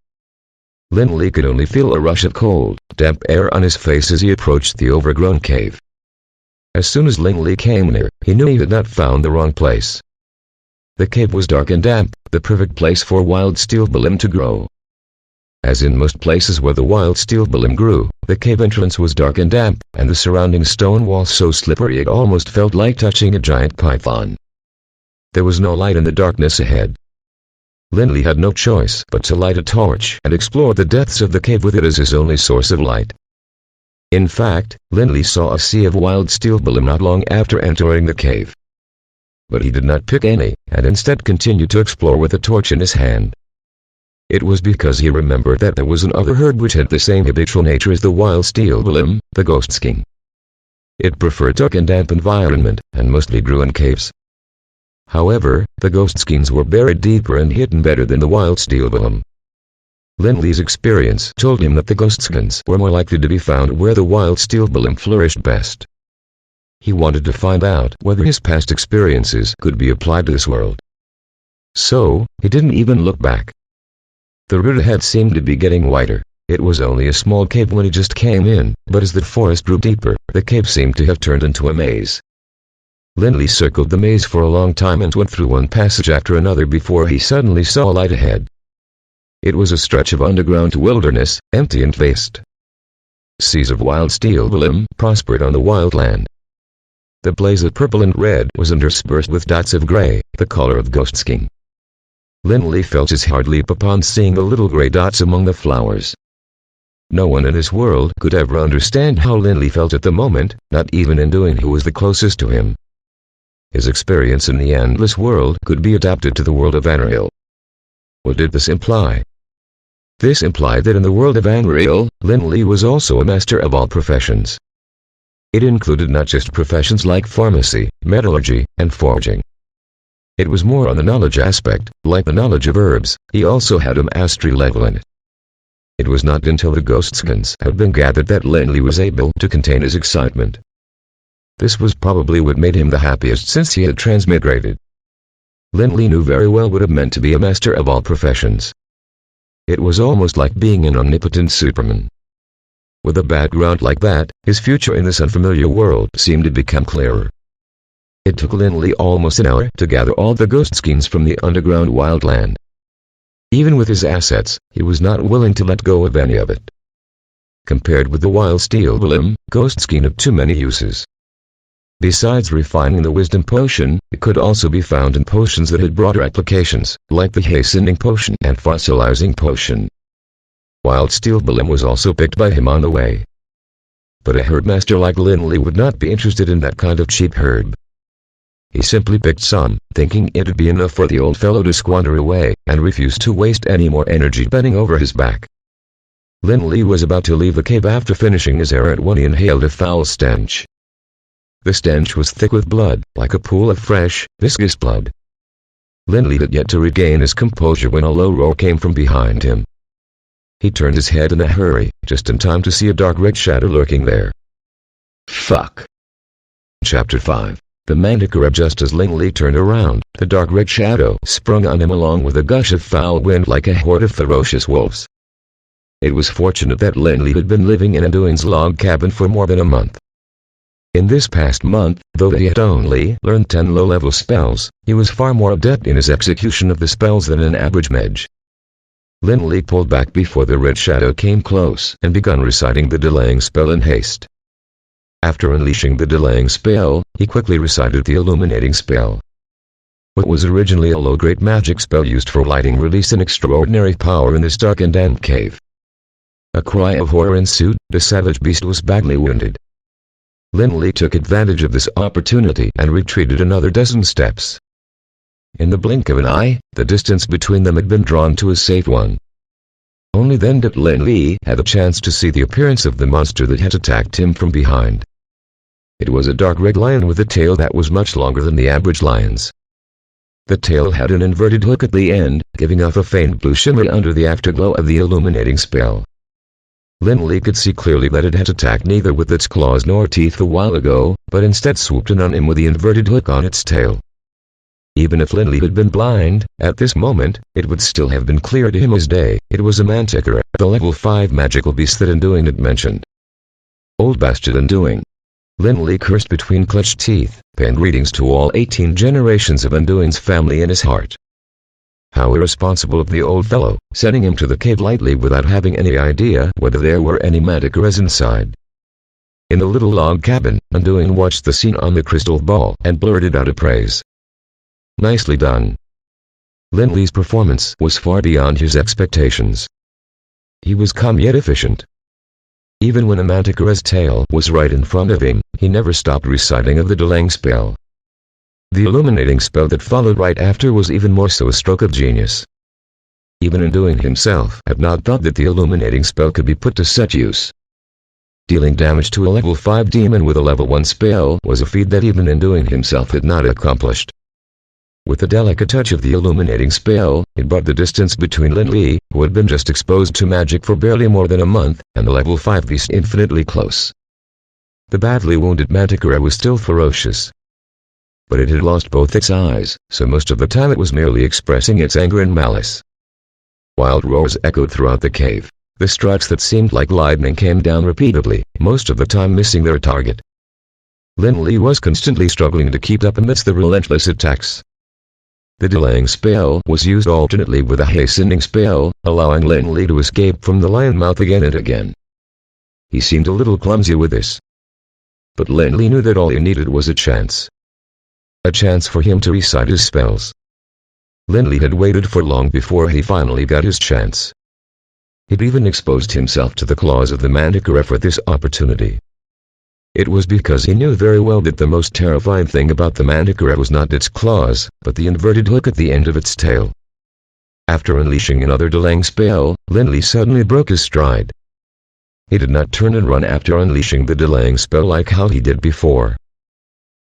Lindley could only feel a rush of cold, damp air on his face as he approached the overgrown cave. As soon as Lindley came near, he knew he had not found the wrong place. The cave was dark and damp, the perfect place for wild steel Balim to grow. As in most places where the wild steel Balim grew, the cave entrance was dark and damp, and the surrounding stone wall so slippery it almost felt like touching a giant python. There was no light in the darkness ahead. Lindley had no choice but to light a torch and explore the depths of the cave with it as his only source of light. In fact, Lindley saw a sea of wild steel Balim not long after entering the cave. But he did not pick any, and instead continued to explore with a torch in his hand. It was because he remembered that there was another herd which had the same habitual nature as the wild steel Balim, the ghost skink. It preferred dark and damp environment, and mostly grew in caves. However, the ghost skinks were buried deeper and hidden better than the wild steel Balim. Lindley's experience told him that the ghost skins were more likely to be found where the wild steel Balim flourished best. He wanted to find out whether his past experiences could be applied to this world. So, he didn't even look back. The route ahead seemed to be getting wider. It was only a small cave when he just came in, but as the forest grew deeper, the cave seemed to have turned into a maze. Lindley circled the maze for a long time and went through one passage after another before he suddenly saw a light ahead. It was a stretch of underground wilderness, empty and vast. Seas of wild steel Balim prospered on the wild land. The blaze of purple and red was interspersed with dots of gray, the color of ghost skink. Lindley felt his heart leap upon seeing the little gray dots among the flowers. No one in his world could ever understand how Lindley felt at the moment, not even Anduin who was the closest to him. His experience in the endless world could be adapted to the world of unreal. What did this imply? This implied that in the world of unreal, Lin-Li was also a master of all professions. It included not just professions like pharmacy, metallurgy, and forging. It was more on the knowledge aspect, like the knowledge of herbs. He also had a mastery level in it. It was not until the ghost skins had been gathered that Lin-Li was able to contain his excitement. This was probably what made him the happiest since he had transmigrated. Lin-Li knew very well what it meant to be a master of all professions. It was almost like being an omnipotent Superman. With a background like that, his future in this unfamiliar world seemed to become clearer. It took Lin-Li almost an hour to gather all the ghost skins from the underground wildland. Even with his assets, he was not willing to let go of any of it. Compared with the wild steel golem, ghost skin had too many uses. Besides refining the wisdom potion, it could also be found in potions that had broader applications, like the hastening potion and fossilizing potion. Wild steel golem was also picked by him on the way. But a herb master like Lin-Li would not be interested in that kind of cheap herb. He simply picked some, thinking it'd be enough for the old fellow to squander away, and refused to waste any more energy bending over his back. Lin-Li was about to leave the cave after finishing his errand when he inhaled a foul stench. The stench was thick with blood, like a pool of fresh, viscous blood. Lin-Li had yet to regain his composure when a low roar came from behind him. He turned his head in a hurry, just in time to see a dark red shadow lurking there. Fuck. Chapter 5. The Manticore. Just as Lin-Li turned around, the dark red shadow sprung on him along with a gush of foul wind like a horde of ferocious wolves. It was fortunate that Lin-Li had been living in Anduin's log cabin for more than a month. In this past month, though he had only learned 10 low-level spells, he was far more adept in his execution of the spells than an average mage. Lin-Li pulled back before the red shadow came close and began reciting the delaying spell in haste. After unleashing the delaying spell, he quickly recited the illuminating spell. What was originally a low-grade magic spell used for lighting released an extraordinary power in this dark and damp cave. A cry of horror ensued. The savage beast was badly wounded. Lin-Li took advantage of this opportunity and retreated another dozen steps. In the blink of an eye, the distance between them had been drawn to a safe one. Only then did Lin-Li have a chance to see the appearance of the monster that had attacked him from behind. It was a dark red lion with a tail that was much longer than the average lion's. The tail had an inverted hook at the end, giving off a faint blue shimmer under the afterglow of the illuminating spell. Lin-Li could see clearly that it had attacked neither with its claws nor teeth a while ago, but instead swooped in on him with the inverted hook on its tail. Even if Lin-Li had been blind, at this moment, it would still have been clear to him as day. It was a Manticore, the level 5 magical beast that Anduin had mentioned. Old bastard Anduin. Lin-Li cursed between clenched teeth, penned greetings to all 18 generations of Anduin's family in his heart. How irresponsible of the old fellow, sending him to the cave lightly without having any idea whether there were any Manticores inside. In the little log cabin, Anduin watched the scene on the crystal ball and blurted out a praise. Nicely done. Lin-Li's performance was far beyond his expectations. He was calm yet efficient. Even when a Manticore's tail was right in front of him, he never stopped reciting of the delaying spell. The illuminating spell that followed right after was even more so a stroke of genius. Even Anduin himself had not thought that the illuminating spell could be put to such use. Dealing damage to a level 5 demon with a level 1 spell was a feat that even Anduin himself had not accomplished. With the delicate touch of the illuminating spell, it brought the distance between Lin-Li, who had been just exposed to magic for barely more than a month, and the level 5 beast infinitely close. The badly wounded Manticore was still ferocious. But it had lost both its eyes, so most of the time it was merely expressing its anger and malice. Wild roars echoed throughout the cave. The strikes that seemed like lightning came down repeatedly, most of the time missing their target. Lin-Li was constantly struggling to keep up amidst the relentless attacks. The delaying spell was used alternately with a hastening spell, allowing Lin-Li to escape from the lion mouth again and again. He seemed a little clumsy with this. But Lin-Li knew that all he needed was a chance. A chance for him to recite his spells. Lin-Li had waited for long before he finally got his chance. He'd even exposed himself to the claws of the Manticore for this opportunity. It was because he knew very well that the most terrifying thing about the manticore was not its claws, but the inverted hook at the end of its tail. After unleashing another delaying spell, Lindley suddenly broke his stride. He did not turn and run after unleashing the delaying spell like how he did before.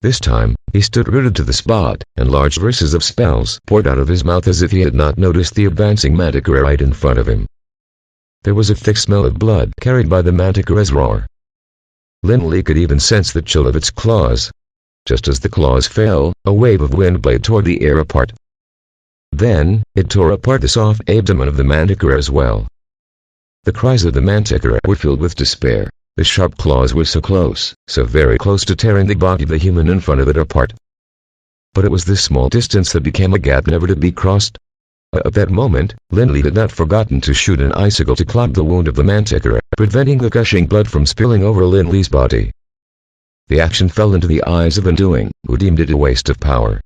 This time, he stood rooted to the spot, and large verses of spells poured out of his mouth as if he had not noticed the advancing manticore right in front of him. There was a thick smell of blood carried by the manticore's roar. Lindley could even sense the chill of its claws. Just as the claws fell, a wave of wind blade tore the air apart. Then, it tore apart the soft abdomen of the manticore as well. The cries of the manticore were filled with despair. The sharp claws were so close, so very close to tearing the body of the human in front of it apart. But it was this small distance that became a gap never to be crossed. At that moment, Lindley had not forgotten to shoot an icicle to clog the wound of the manticore, preventing the gushing blood from spilling over Lindley's body. The action fell into the eyes of Undoing, who deemed it a waste of power.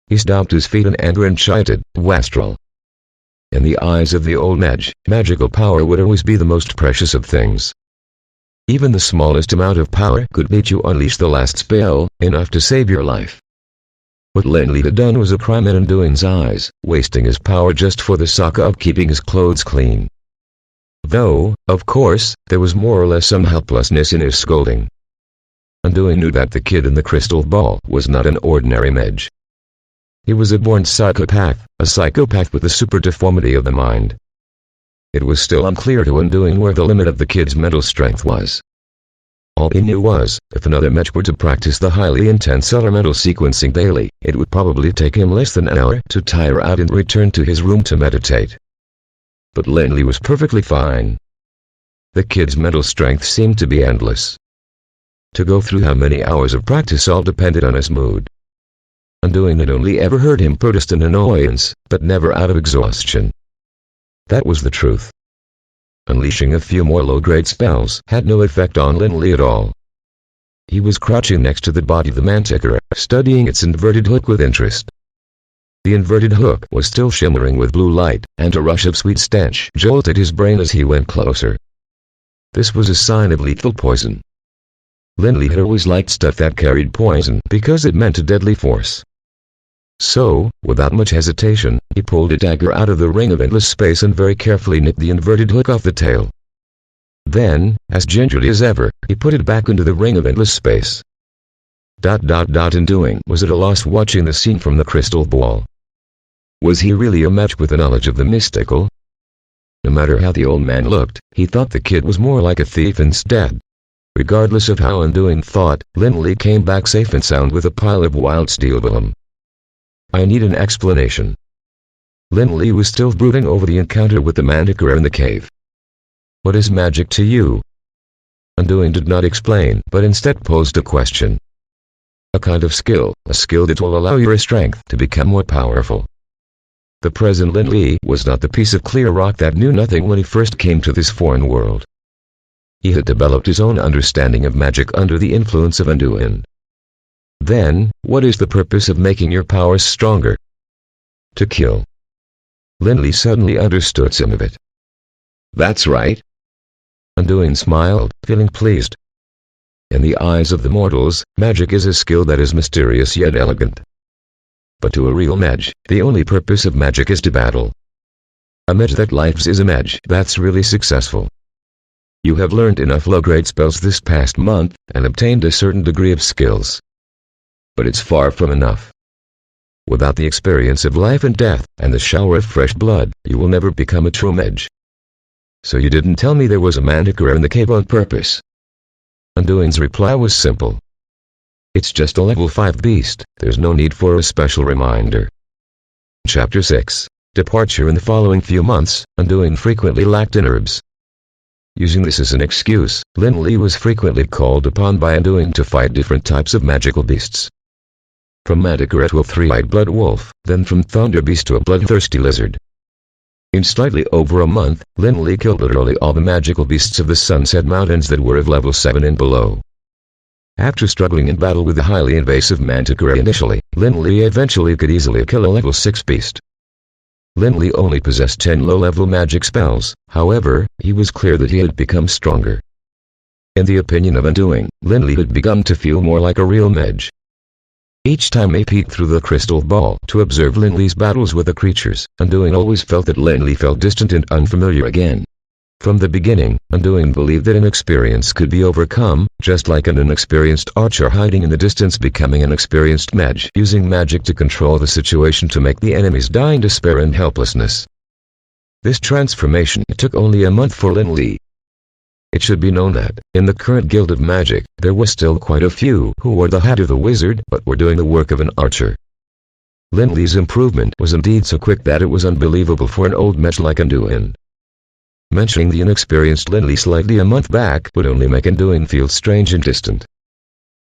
He stomped his feet in anger and shouted, "Wastrel!" In the eyes of the old mage, magical power would always be the most precious of things. Even the smallest amount of power could make you unleash the last spell, enough to save your life. What Lindley had done was a crime in Undoing's eyes, wasting his power just for the sake of keeping his clothes clean. Though, of course, there was more or less some helplessness in his scolding. Undoing knew that the kid in the crystal ball was not an ordinary mage. He was a born psychopath, a psychopath with the super deformity of the mind. It was still unclear to Undoing where the limit of the kid's mental strength was. All he knew was, if another mage were to practice the highly intense elemental sequencing daily, it would probably take him less than an hour to tire out and return to his room to meditate. But Lindley was perfectly fine. The kid's mental strength seemed to be endless. To go through how many hours of practice all depended on his mood. Undoing had only ever heard him protest in annoyance, but never out of exhaustion. That was the truth. Unleashing a few more low-grade spells had no effect on Lindley at all. He was crouching next to the body of the manticore, studying its inverted hook with interest. The inverted hook was still shimmering with blue light, and a rush of sweet stench jolted his brain as he went closer. This was a sign of lethal poison. Lindley had always liked stuff that carried poison because it meant a deadly force. So, without much hesitation, he pulled a dagger out of the ring of endless space and very carefully nipped the inverted hook off the tail. Then, as gingerly as ever, he put it back into the ring of endless space. Undoing was at a loss watching the scene from the crystal ball. Was he really a match with the knowledge of the mystical? No matter how the old man looked, he thought the kid was more like a thief instead. Regardless of how Undoing thought, Lindley came back safe and sound with a pile of wild steel below him. I need an explanation. Lindley was still brooding over the encounter with the manticore in the cave. What is magic to you? Undoing did not explain, but instead posed a question. A kind of skill, a skill that will allow your strength to become more powerful. The present Lindley was not the piece of clear rock that knew nothing when he first came to this foreign world. He had developed his own understanding of magic under the influence of Undoing. Then, what is the purpose of making your powers stronger? To kill. Lindley suddenly understood some of it. That's right. Undoing smiled, feeling pleased. In the eyes of the mortals, magic is a skill that is mysterious yet elegant. But to a real mage, the only purpose of magic is to battle. A mage that lives is a mage that's really successful. You have learned enough low-grade spells this past month, and obtained a certain degree of skills. But it's far from enough. Without the experience of life and death, and the shower of fresh blood, you will never become a true mage. So you didn't tell me there was a manticore in the cave on purpose. Undoing's reply was simple. It's just a level 5 beast, there's no need for a special reminder. Chapter 6. Departure. In the following few months, Undoing frequently lacked in herbs. Using this as an excuse, Lindley was frequently called upon by Undoing to fight different types of magical beasts. From manticore to a three-eyed blood wolf, then from thunder beast to a bloodthirsty lizard. In slightly over a month, Lindley killed literally all the magical beasts of the Sunset Mountains that were of level 7 and below. After struggling in battle with the highly invasive manticore initially, Lindley eventually could easily kill a level 6 beast. Lindley only possessed 10 low-level magic spells, however, he was clear that he had become stronger. In the opinion of Undoing, Lindley had begun to feel more like a real mage. Each time he peeked through the crystal ball to observe Lindley's battles with the creatures, Undoing always felt that Lindley felt distant and unfamiliar again. From the beginning, Undoing believed that inexperience could be overcome, just like an inexperienced archer hiding in the distance becoming an experienced mage using magic to control the situation to make the enemies die in despair and helplessness. This transformation took only a month for Lindley. It should be known that, in the current Guild of Magic, there were still quite a few who wore the hat of the wizard but were doing the work of an archer. Lindley's improvement was indeed so quick that it was unbelievable for an old mage like Undoing. Mentioning the inexperienced Lindley slightly a month back would only make Undoing feel strange and distant.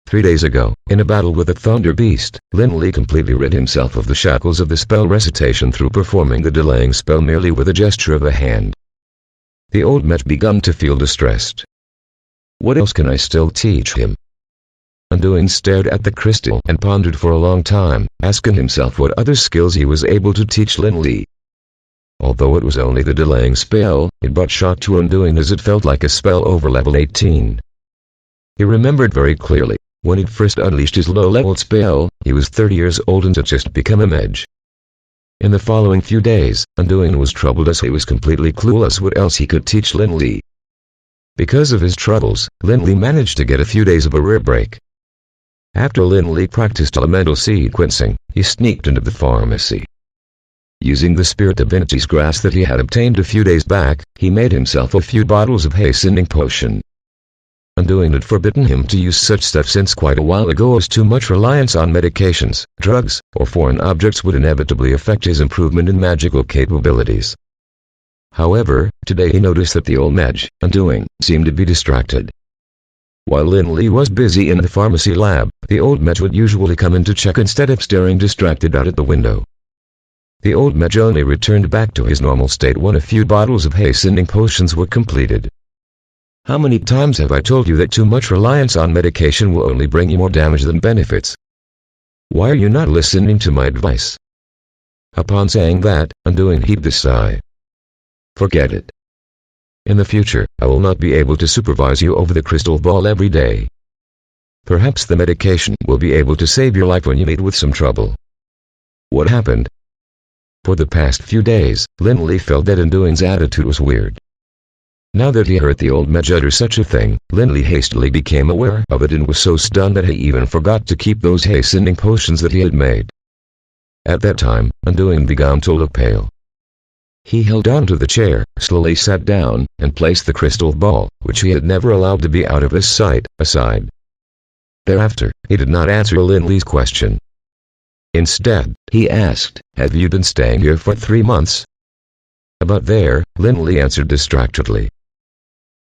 3 days ago, in a battle with a thunder beast, Lindley completely rid himself of the shackles of the spell recitation through performing the delaying spell merely with a gesture of the hand. The old mage began to feel distressed. What else can I still teach him? Undoing stared at the crystal and pondered for a long time, asking himself what other skills he was able to teach Lindley. Although it was only the delaying spell, it brought shock to Undoing as it felt like a spell over level 18. He remembered very clearly, when he'd first unleashed his low-level spell, he was 30 years old and had just become a mage. In the following few days, Undoing was troubled as he was completely clueless what else he could teach Lindley. Because of his troubles, Lindley managed to get a few days of a rare break. After Lindley practiced elemental sequencing, he sneaked into the pharmacy. Using the spirit divinity's grass that he had obtained a few days back, he made himself a few bottles of hastening potion. Undoing had forbidden him to use such stuff since quite a while ago, as too much reliance on medications, drugs, or foreign objects would inevitably affect his improvement in magical capabilities. However, today he noticed that the old mage, Undoing, seemed to be distracted. While Lindley was busy in the pharmacy lab, the old mage would usually come in to check instead of staring distracted out at the window. The old mage only returned back to his normal state when a few bottles of hastening potions were completed. How many times have I told you that too much reliance on medication will only bring you more damage than benefits? Why are you not listening to my advice? Upon saying that, Undoing heaved a sigh. Forget it. In the future, I will not be able to supervise you over the crystal ball every day. Perhaps the medication will be able to save your life when you meet with some trouble. What happened? For the past few days, Lindley felt that Undoing's attitude was weird. Now that he heard the old mage utter such a thing, Lindley hastily became aware of it and was so stunned that he even forgot to keep those hastening potions that he had made. At that time, Undoing began to look pale. He held on to the chair, slowly sat down, and placed the crystal ball, which he had never allowed to be out of his sight, aside. Thereafter, he did not answer Lindley's question. Instead, he asked, "Have you been staying here for 3 months?" "About there," Lindley answered distractedly.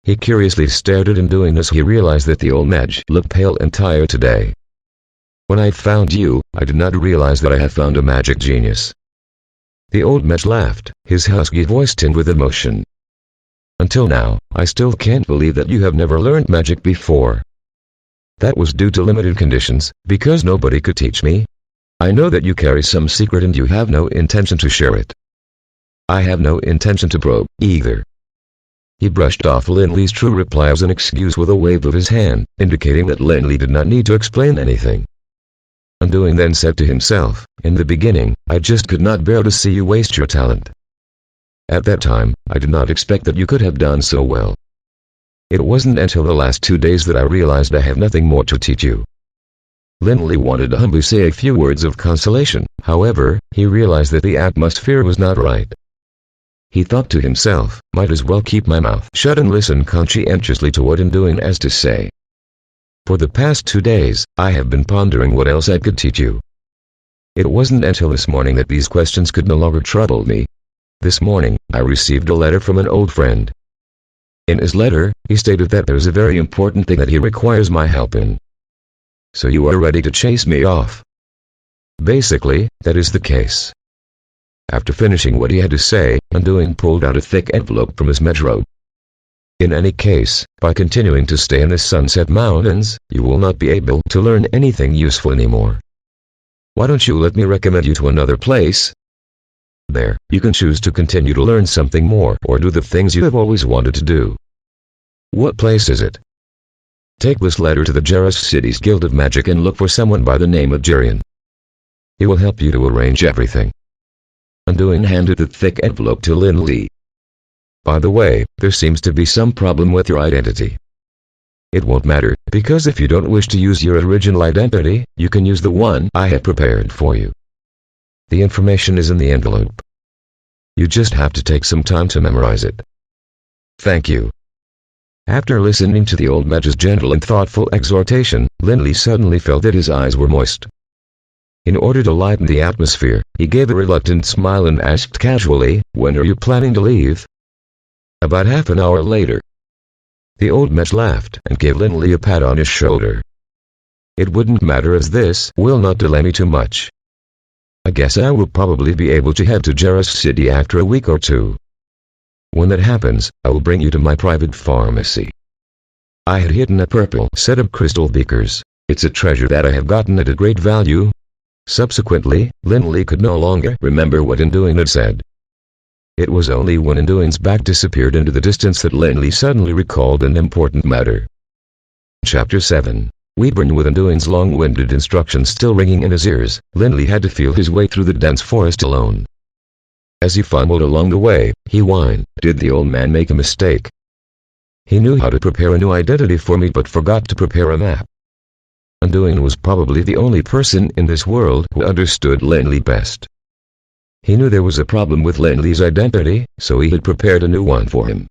He curiously stared at Undoing as he realized that the old mage looked pale and tired today. "When I found you, I did not realize that I had found a magic genius." The old mage laughed, his husky voice tinged with emotion. "Until now, I still can't believe that you have never learned magic before. That was due to limited conditions, because nobody could teach me. I know that you carry some secret and you have no intention to share it. I have no intention to probe, either." He brushed off Lindley's true reply as an excuse with a wave of his hand, indicating that Lindley did not need to explain anything. Undoing then said to himself, "In the beginning, I just could not bear to see you waste your talent. At that time, I did not expect that you could have done so well. It wasn't until the last 2 days that I realized I have nothing more to teach you." Lindley wanted to humbly say a few words of consolation, however, he realized that the atmosphere was not right. He thought to himself, might as well keep my mouth shut and listen conscientiously to what Undoing has to say. "For the past 2 days, I have been pondering what else I could teach you. It wasn't until this morning that these questions could no longer trouble me. This morning, I received a letter from an old friend. In his letter, he stated that there is a very important thing that he requires my help in. So you are ready to chase me off?" Basically, that is the case. After finishing what he had to say, Undoing pulled out a thick envelope from his mage robe. "In any case, by continuing to stay in the Sunset Mountains, you will not be able to learn anything useful anymore. Why don't you let me recommend you to another place? There, you can choose to continue to learn something more or do the things you have always wanted to do." "What place is it?" Take this letter to the Jarrus City's Guild of Magic and look for someone by the name of Jirian. He will help you to arrange everything. Undoing handed the thick envelope to Lin Li. By the way, there seems to be some problem with your identity. It won't matter, because if you don't wish to use your original identity, you can use the one I have prepared for you. The information is in the envelope. You just have to take some time to memorize it. Thank you. After listening to the old mage's gentle and thoughtful exhortation, Lin Li suddenly felt that his eyes were moist. In order to lighten the atmosphere, he gave a reluctant smile and asked casually, "When are you planning to leave?" About half an hour later. The old mage laughed and gave Lin Li a pat on his shoulder. "It wouldn't matter as this will not delay me too much. I guess I will probably be able to head to Jarrus City after a week or two. When that happens, I will bring you to my private pharmacy. I had hidden a purple set of crystal beakers. It's a treasure that I have gotten at a great value." Subsequently, Lin Li could no longer remember what Undoing had said. It was only when Undoing's back disappeared into the distance that Lin Li suddenly recalled an important matter. Chapter 7. Wyvern. With Undoing's long-winded instructions still ringing in his ears, Lin Li had to feel his way through the dense forest alone. As he fumbled along the way, he whined, "Did the old man make a mistake? He knew how to prepare a new identity for me but forgot to prepare a map." Undoing was probably the only person in this world who understood Lin Li best. He knew there was a problem with Lin Li's identity, so he had prepared a new one for him.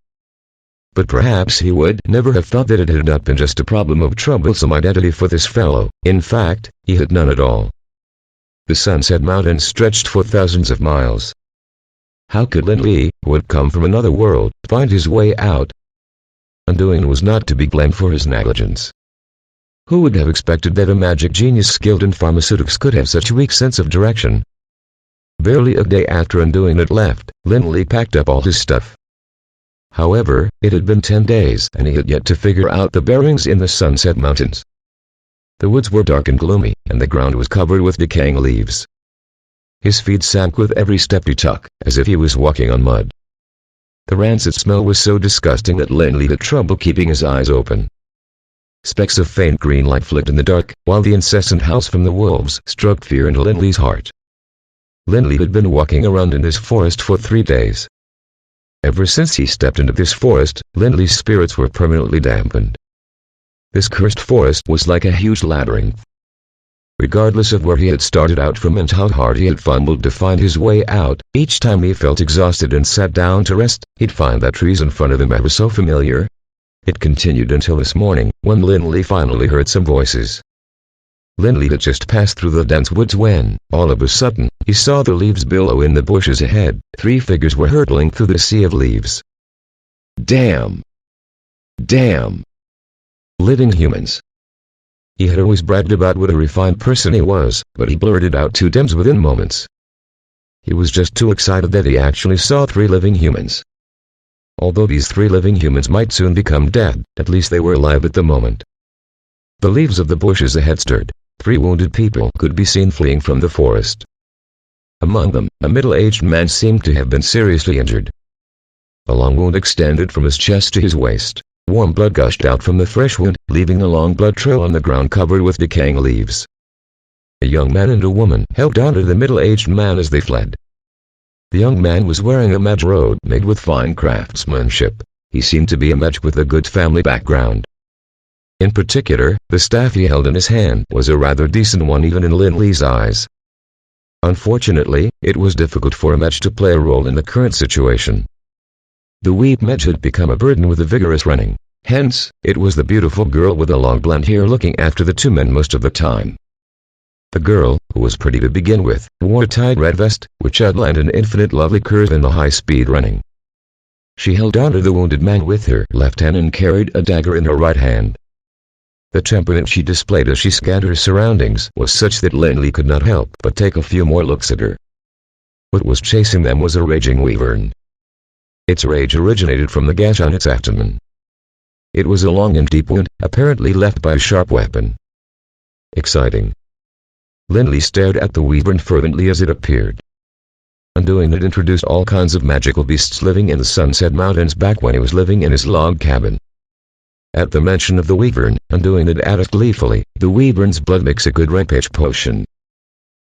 But perhaps he would never have thought that it had not been just a problem of troublesome identity for this fellow. In fact, he had none at all. The Sunset Mountains stretched for thousands of miles. How could Lin Li, who had come from another world, find his way out? Undoing was not to be blamed for his negligence. Who would have expected that a magic genius skilled in pharmaceutics could have such a weak sense of direction? Barely a day after Undoing had left, Lin Li packed up all his stuff. However, it had been 10 days and he had yet to figure out the bearings in the Sunset Mountains. The woods were dark and gloomy, and the ground was covered with decaying leaves. His feet sank with every step he took, as if he was walking on mud. The rancid smell was so disgusting that Lin Li had trouble keeping his eyes open. Specks of faint green light flicked in the dark, while the incessant howls from the wolves struck fear into Lin Li's heart. Lin Li had been walking around in this forest for 3 days. Ever since he stepped into this forest, Lin Li's spirits were permanently dampened. This cursed forest was like a huge labyrinth. Regardless of where he had started out from and how hard he had fumbled to find his way out, each time he felt exhausted and sat down to rest, he'd find that trees in front of him ever so familiar. It continued until this morning, when Lin Li finally heard some voices. Lin Li had just passed through the dense woods when, all of a sudden, he saw the leaves billow in the bushes ahead. 3 figures were hurtling through the sea of leaves. Damn! Damn! Living humans. He had always bragged about what a refined person he was, but he blurted out 2 gems within moments. He was just too excited that he actually saw 3 living humans. Although these 3 living humans might soon become dead, at least they were alive at the moment. The leaves of the bushes ahead stirred. 3 wounded people could be seen fleeing from the forest. Among them, a middle-aged man seemed to have been seriously injured. A long wound extended from his chest to his waist. Warm blood gushed out from the fresh wound, leaving a long blood trail on the ground covered with decaying leaves. A young man and a woman held onto the middle-aged man as they fled. The young man was wearing a mage robe made with fine craftsmanship. He seemed to be a mage with a good family background. In particular, the staff he held in his hand was a rather decent one even in Lin Li's eyes. Unfortunately, it was difficult for a mage to play a role in the current situation. The weak mage had become a burden with the vigorous running. Hence, it was the beautiful girl with the long blonde hair looking after the 2 men most of the time. The girl, who was pretty to begin with, wore a tight red vest, which outlined an infinite lovely curve in the high-speed running. She held onto the wounded man with her left hand and carried a dagger in her right hand. The temperament she displayed as she scanned her surroundings was such that Lin Li could not help but take a few more looks at her. What was chasing them was a raging wyvern. Its rage originated from the gash on its abdomen. It was a long and deep wound, apparently left by a sharp weapon. Exciting. Lin Li stared at the wyvern fervently as it appeared. Undoing had introduced all kinds of magical beasts living in the Sunset Mountains back when he was living in his log cabin. At the mention of the wyvern, undoing it added gleefully, "The wyvern's blood makes a good rampage potion."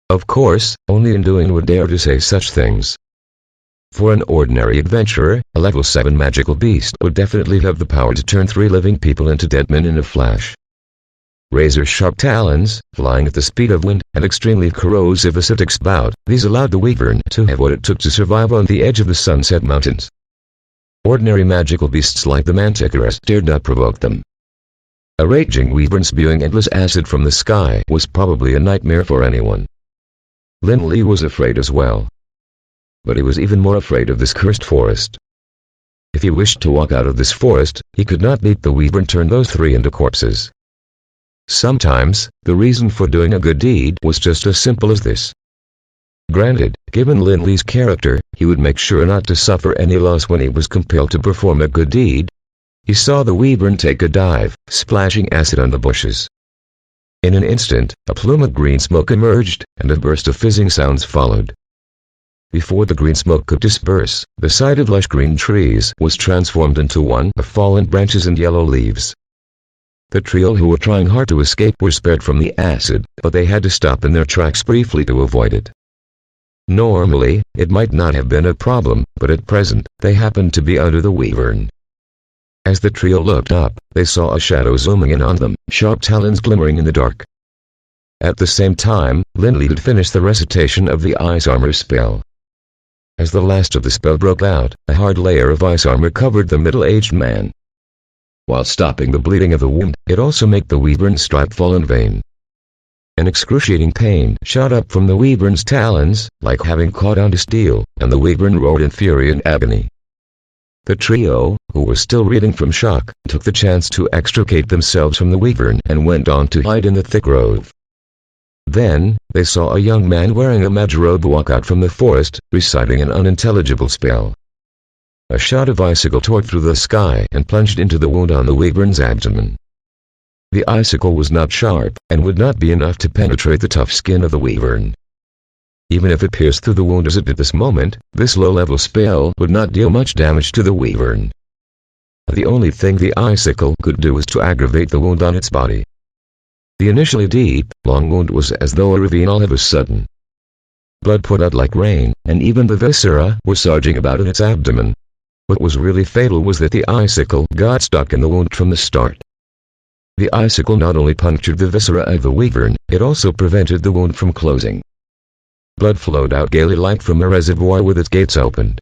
Of course, only Undoing would dare to say such things. For an ordinary adventurer, a level 7 magical beast would definitely have the power to turn 3 living people into dead men in a flash. Razor-sharp talons, flying at the speed of wind, and extremely corrosive acidic spout, these allowed the wyvern to have what it took to survive on the edge of the Sunset Mountains. Ordinary magical beasts like the manticoras dared not provoke them. A raging wyvern spewing endless acid from the sky was probably a nightmare for anyone. Lindley was afraid as well. But he was even more afraid of this cursed forest. If he wished to walk out of this forest, he could not beat the wyvern turn those 3 into corpses. Sometimes, the reason for doing a good deed was just as simple as this. Granted, given Lindley's character, he would make sure not to suffer any loss when he was compelled to perform a good deed. He saw the wyvern take a dive, splashing acid on the bushes. In an instant, a plume of green smoke emerged, and a burst of fizzing sounds followed. Before the green smoke could disperse, the side of lush green trees was transformed into one of fallen branches and yellow leaves. The trio who were trying hard to escape were spared from the acid, but they had to stop in their tracks briefly to avoid it. Normally, it might not have been a problem, but at present, they happened to be under the wyvern. As the trio looked up, they saw a shadow zooming in on them, sharp talons glimmering in the dark. At the same time, Lindley had finished the recitation of the ice armor spell. As the last of the spell broke out, a hard layer of ice armor covered the middle-aged man. While stopping the bleeding of the wound, it also made the wyvern's strike fall in vain. An excruciating pain shot up from the wyvern's talons, like having caught onto steel, and the wyvern roared in fury and agony. The trio, who were still reeling from shock, took the chance to extricate themselves from the wyvern and went on to hide in the thick growth. Then, they saw a young man wearing a mage robe walk out from the forest, reciting an unintelligible spell. A shot of icicle tore through the sky and plunged into the wound on the wyvern's abdomen. The icicle was not sharp, and would not be enough to penetrate the tough skin of the wyvern. Even if it pierced through the wound as it did this moment, this low-level spell would not deal much damage to the wyvern. The only thing the icicle could do was to aggravate the wound on its body. The initially deep, long wound was as though a ravine all of a sudden. Blood poured out like rain, and even the viscera were surging about in its abdomen. What was really fatal was that the icicle got stuck in the wound from the start. The icicle not only punctured the viscera of the wyvern, it also prevented the wound from closing. Blood flowed out gaily like from a reservoir with its gates opened.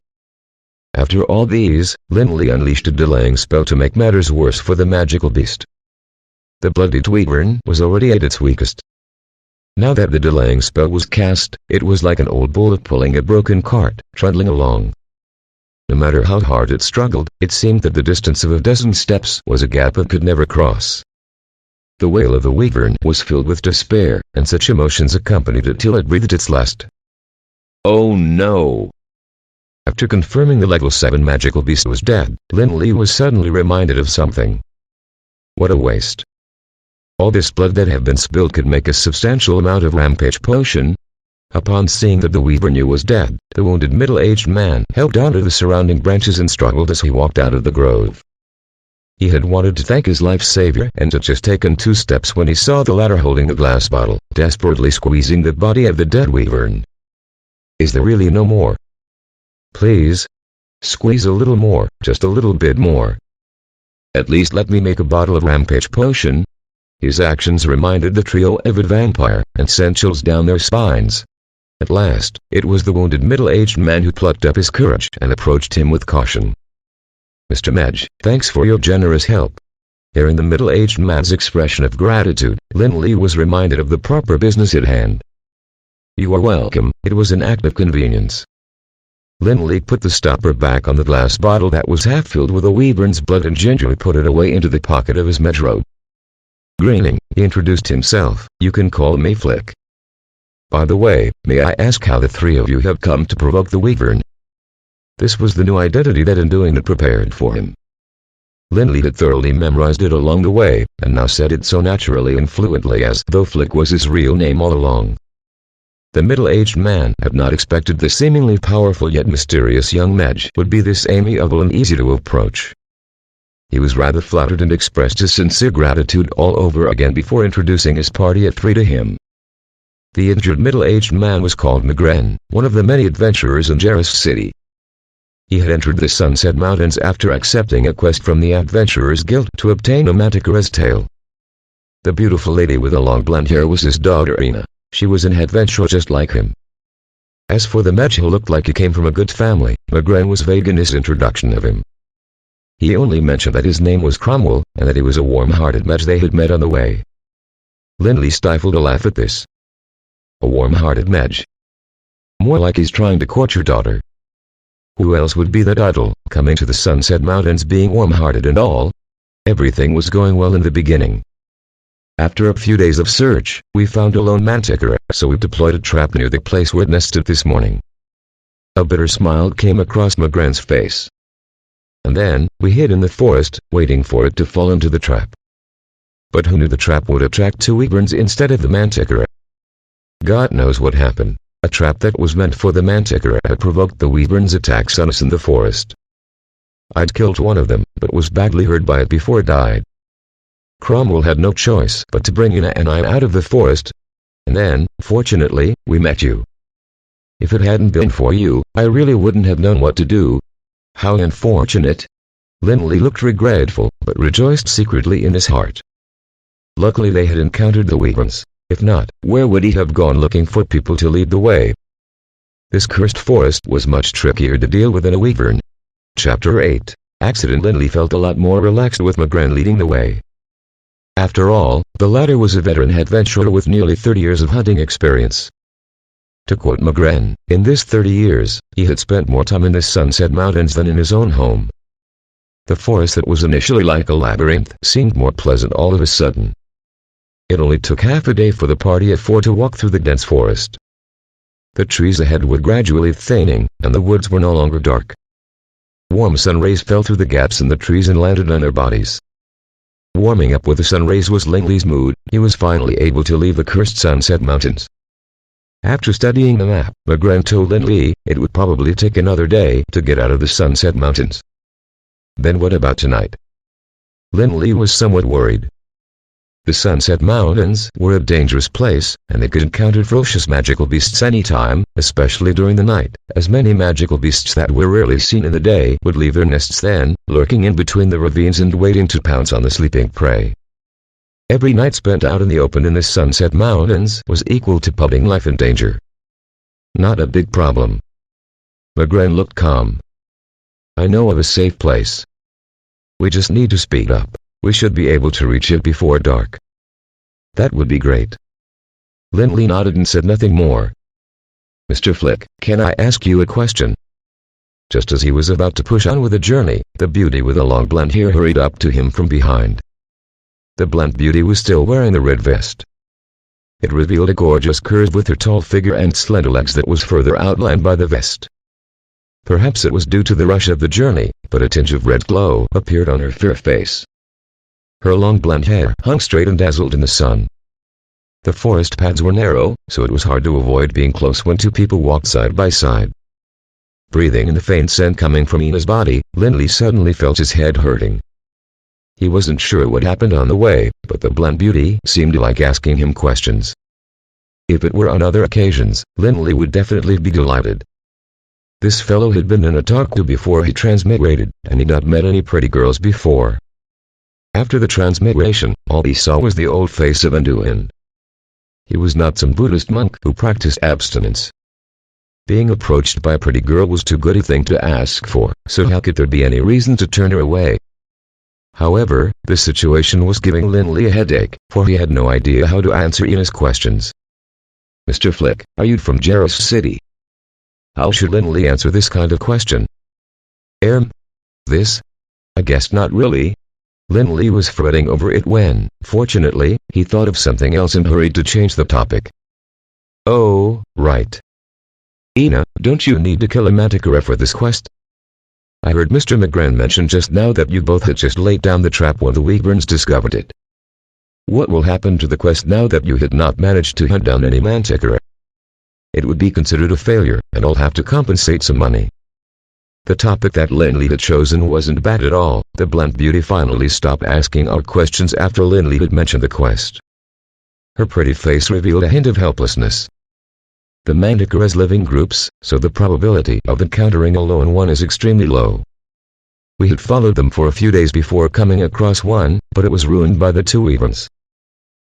After all these, Lindley unleashed a delaying spell to make matters worse for the magical beast. The bloodied wyvern was already at its weakest. Now that the delaying spell was cast, it was like an old bull pulling a broken cart, trundling along. No matter how hard it struggled, it seemed that the distance of a dozen steps was a gap it could never cross. The wail of the wyvern was filled with despair, and such emotions accompanied it till it breathed its last. Oh no! After confirming the level 7 magical beast was dead, Lindley was suddenly reminded of something. What a waste. All this blood that had been spilled could make a substantial amount of rampage potion. Upon seeing that the wyvern was dead, the wounded middle-aged man held onto the surrounding branches and struggled as he walked out of the grove. He had wanted to thank his life savior and had just taken 2 steps when he saw the latter holding the glass bottle, desperately squeezing the body of the dead wyvern. Is there really no more? Please? Squeeze a little more, just a little bit more. At least let me make a bottle of rampage potion. His actions reminded the trio of a vampire, and sent chills down their spines. At last, it was the wounded middle-aged man who plucked up his courage and approached him with caution. Mr. Madge, thanks for your generous help. Hearing the middle-aged man's expression of gratitude, Lindley was reminded of the proper business at hand. You are welcome, it was an act of convenience. Lindley put the stopper back on the glass bottle that was half filled with a wyvern's blood and gingerly put it away into the pocket of his mage robe. Grinning, he introduced himself. You can call me Flick. By the way, may I ask how the 3 of you have come to provoke the wyvern? This was the new identity that Undoing had prepared for him. Lindley had thoroughly memorized it along the way, and now said it so naturally and fluently as though Flick was his real name all along. The middle-aged man had not expected the seemingly powerful yet mysterious young mage would be this amiable and easy to approach. He was rather flattered and expressed his sincere gratitude all over again before introducing his party at 3 to him. The injured middle-aged man was called Magren, one of the many adventurers in Jarrus City. He had entered the Sunset Mountains after accepting a quest from the Adventurers Guild to obtain a manticora's tail. The beautiful lady with the long blonde hair was his daughter Ina. She was an adventurer just like him. As for the mage who looked like he came from a good family, Magren was vague in his introduction of him. He only mentioned that his name was Cromwell, and that he was a warm-hearted mage they had met on the way. Lindley stifled a laugh at this. A warm-hearted mage? More like he's trying to court your daughter. Who else would be that idle, coming to the Sunset Mountains being warm-hearted and all? Everything was going well in the beginning. After a few days of search, we found a lone manticora, so we deployed a trap near the place where it nested this morning. A bitter smile came across Magren's face. And then, we hid in the forest, waiting for it to fall into the trap. But who knew the trap would attract 2 wyverns instead of the manticora? God knows what happened. A trap that was meant for the manticora had provoked the wyverns' attacks on us in the forest. I'd killed one of them, but was badly hurt by it before it died. Cromwell had no choice but to bring Ina and I out of the forest. And then, fortunately, we met you. If it hadn't been for you, I really wouldn't have known what to do. How unfortunate. Lindley looked regretful, but rejoiced secretly in his heart. Luckily they had encountered the wyverns. If not, where would he have gone looking for people to lead the way? This cursed forest was much trickier to deal with than a wyvern. Chapter 8. Accident. Lindley felt a lot more relaxed with Magren leading the way. After all, the latter was a veteran adventurer with nearly 30 years of hunting experience. To quote Magren, in this 30 years, he had spent more time in the Sunset Mountains than in his own home. The forest that was initially like a labyrinth seemed more pleasant all of a sudden. It only took half a day for the party of 4 to walk through the dense forest. The trees ahead were gradually thinning, and the woods were no longer dark. Warm sun rays fell through the gaps in the trees and landed on their bodies. Warming up with the sun rays was Lindley's mood. He was finally able to leave the cursed Sunset Mountains. After studying the map, Magren told Lindley it would probably take another day to get out of the Sunset Mountains. Then what about tonight? Lindley was somewhat worried. The Sunset Mountains were a dangerous place, and they could encounter ferocious magical beasts anytime, especially during the night, as many magical beasts that were rarely seen in the day would leave their nests then, lurking in between the ravines and waiting to pounce on the sleeping prey. Every night spent out in the open in the Sunset Mountains was equal to putting life in danger. Not a big problem. Magren looked calm. I know of a safe place. We just need to speed up. We should be able to reach it before dark. That would be great. Lindley nodded and said nothing more. Mr. Flick, can I ask you a question? Just as he was about to push on with the journey, the beauty with the long blonde hair hurried up to him from behind. The blonde beauty was still wearing the red vest. It revealed a gorgeous curve with her tall figure and slender legs that was further outlined by the vest. Perhaps it was due to the rush of the journey, but a tinge of red glow appeared on her fair face. Her long blonde hair hung straight and dazzled in the sun. The forest paths were narrow, so it was hard to avoid being close when 2 people walked side by side. Breathing in the faint scent coming from Ina's body, Lindley suddenly felt his head hurting. He wasn't sure what happened on the way, but the blonde beauty seemed to like asking him questions. If it were on other occasions, Lindley would definitely be delighted. This fellow had been in a talk to before he transmigrated, and he'd not met any pretty girls before. After the transmigration, all he saw was the old face of Anduin. He was not some Buddhist monk who practiced abstinence. Being approached by a pretty girl was too good a thing to ask for, so how could there be any reason to turn her away? However, the situation was giving Lindley a headache, for he had no idea how to answer Ina's questions. Mr. Flick, are you from Jarrus City? How should Lindley answer this kind of question? This? I guess not really. Lindley was fretting over it when, fortunately, he thought of something else and hurried to change the topic. Oh, right. Ina, don't you need to kill a manticora for this quest? I heard Mr. Magren mention just now that you both had just laid down the trap when the wyverns discovered it. What will happen to the quest now that you had not managed to hunt down any manticora? It would be considered a failure, and I'll have to compensate some money. The topic that Linley had chosen wasn't bad at all. The blunt beauty finally stopped asking our questions after Linley had mentioned the quest. Her pretty face revealed a hint of helplessness. The Manticore has living groups, so the probability of encountering a lone one is extremely low. We had followed them for a few days before coming across one, but it was ruined by the two Weaverns.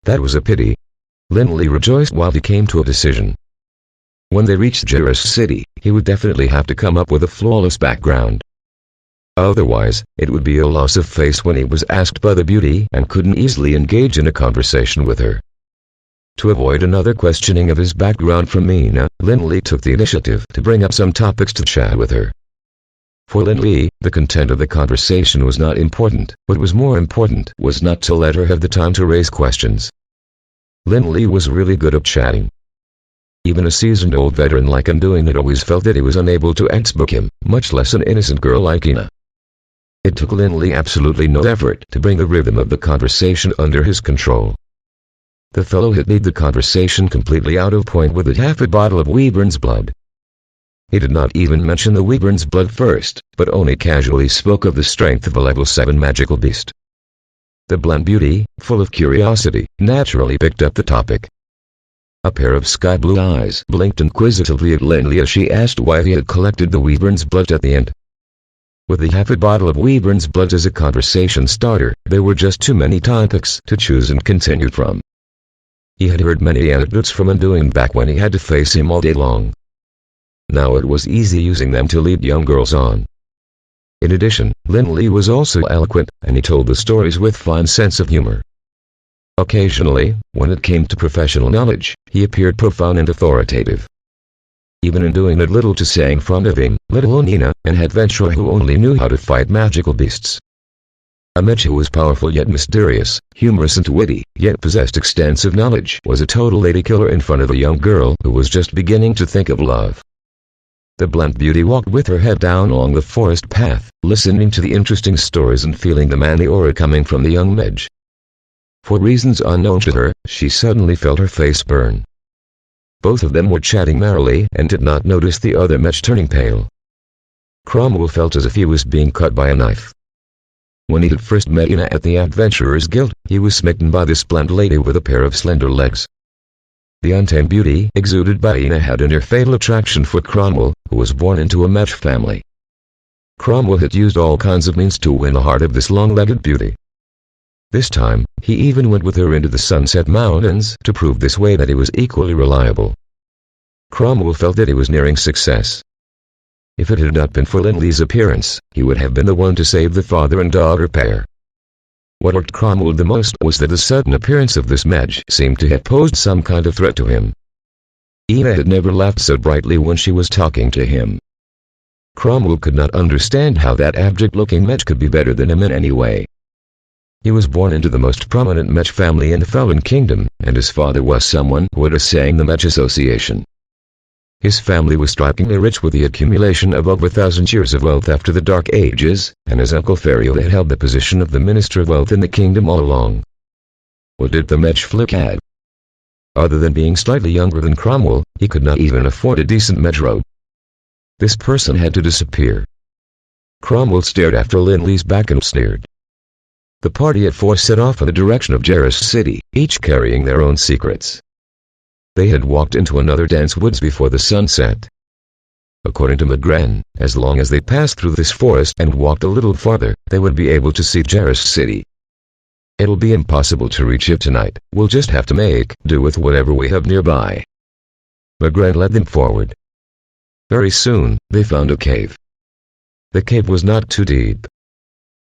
That was a pity. Linley rejoiced while he came to a decision. When they reached Jarrus City, he would definitely have to come up with a flawless background. Otherwise, it would be a loss of face when he was asked by the beauty and couldn't easily engage in a conversation with her. To avoid another questioning of his background from Ina, Linley took the initiative to bring up some topics to chat with her. For Linley, the content of the conversation was not important. What was more important was not to let her have the time to raise questions. Linley was really good at chatting. Even a seasoned old veteran like Undoing had always felt that he was unable to FACEBOKK him, much less an innocent girl like Ina. It took Linley absolutely no effort to bring the rhythm of the conversation under his control. The fellow had made the conversation completely out of point with half a bottle of Wyvern's blood. He did not even mention the Wyvern's blood first, but only casually spoke of the strength of a level 7 magical beast. The blunt beauty, full of curiosity, naturally picked up the topic. A pair of sky-blue eyes blinked inquisitively at Linley as she asked why he had collected the Wyvern's blood at the end. With the half a bottle of Wyvern's blood as a conversation starter, there were just too many topics to choose and continue from. He had heard many anecdotes from Undoing back when he had to face him all day long. Now it was easy using them to lead young girls on. In addition, Linley was also eloquent, and he told the stories with fine sense of humor. Occasionally, when it came to professional knowledge, he appeared profound and authoritative. Even Undoing had little to say in front of him, let alone Ina, an adventurer who only knew how to fight magical beasts. A mage who was powerful yet mysterious, humorous and witty, yet possessed extensive knowledge, was a total lady killer in front of a young girl who was just beginning to think of love. The blunt beauty walked with her head down along the forest path, listening to the interesting stories and feeling the manly aura coming from the young mage. For reasons unknown to her, she suddenly felt her face burn. Both of them were chatting merrily and did not notice the other mage turning pale. Cromwell felt as if he was being cut by a knife. When he had first met Ina at the Adventurers Guild, he was smitten by this blunt lady with a pair of slender legs. The untamed beauty exuded by Ina had a near-fatal attraction for Cromwell, who was born into a mage family. Cromwell had used all kinds of means to win the heart of this long-legged beauty. This time, he even went with her into the Sunset Mountains to prove this way that he was equally reliable. Cromwell felt that he was nearing success. If it had not been for Linley's appearance, he would have been the one to save the father and daughter pair. What irked Cromwell the most was that the sudden appearance of this mage seemed to have posed some kind of threat to him. Ina had never laughed so brightly when she was talking to him. Cromwell could not understand how that abject-looking mage could be better than him in any way. He was born into the most prominent mage family in the Felon Kingdom, and his father was someone who had a say in the Mage Association. His family was strikingly rich with the accumulation of over 1,000 years of wealth after the Dark Ages, and his uncle Fario had held the position of the Minister of Wealth in the kingdom all along. What did the mage flick add? Other than being slightly younger than Cromwell, he could not even afford a decent mage robe. This person had to disappear. Cromwell stared after Linley's back and sneered. The party at four set off in the direction of Jarrus City, each carrying their own secrets. They had walked into another dense woods before the sunset. According to Magren, as long as they passed through this forest and walked a little farther, they would be able to see Jarrus City. It'll be impossible to reach it tonight, we'll just have to make do with whatever we have nearby. Magren led them forward. Very soon, they found a cave. The cave was not too deep.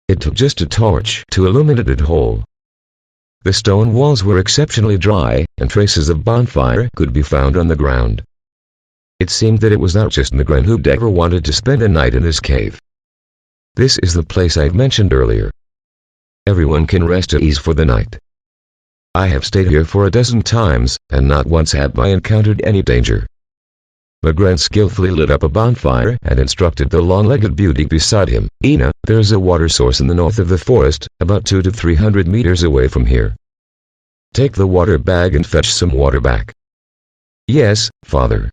It took just a torch to illuminate it whole. The stone walls were exceptionally dry, and traces of bonfire could be found on the ground. It seemed that it was not just Magren who'd ever wanted to spend a night in this cave. This is the place I've mentioned earlier. Everyone can rest at ease for the night. I have stayed here for a dozen times, and not once have I encountered any danger. Magren skillfully lit up a bonfire and instructed the long-legged beauty beside him, Ina, there's a water source in the north of the forest, about 200 to 300 meters away from here. Take the water bag and fetch some water back. Yes, father.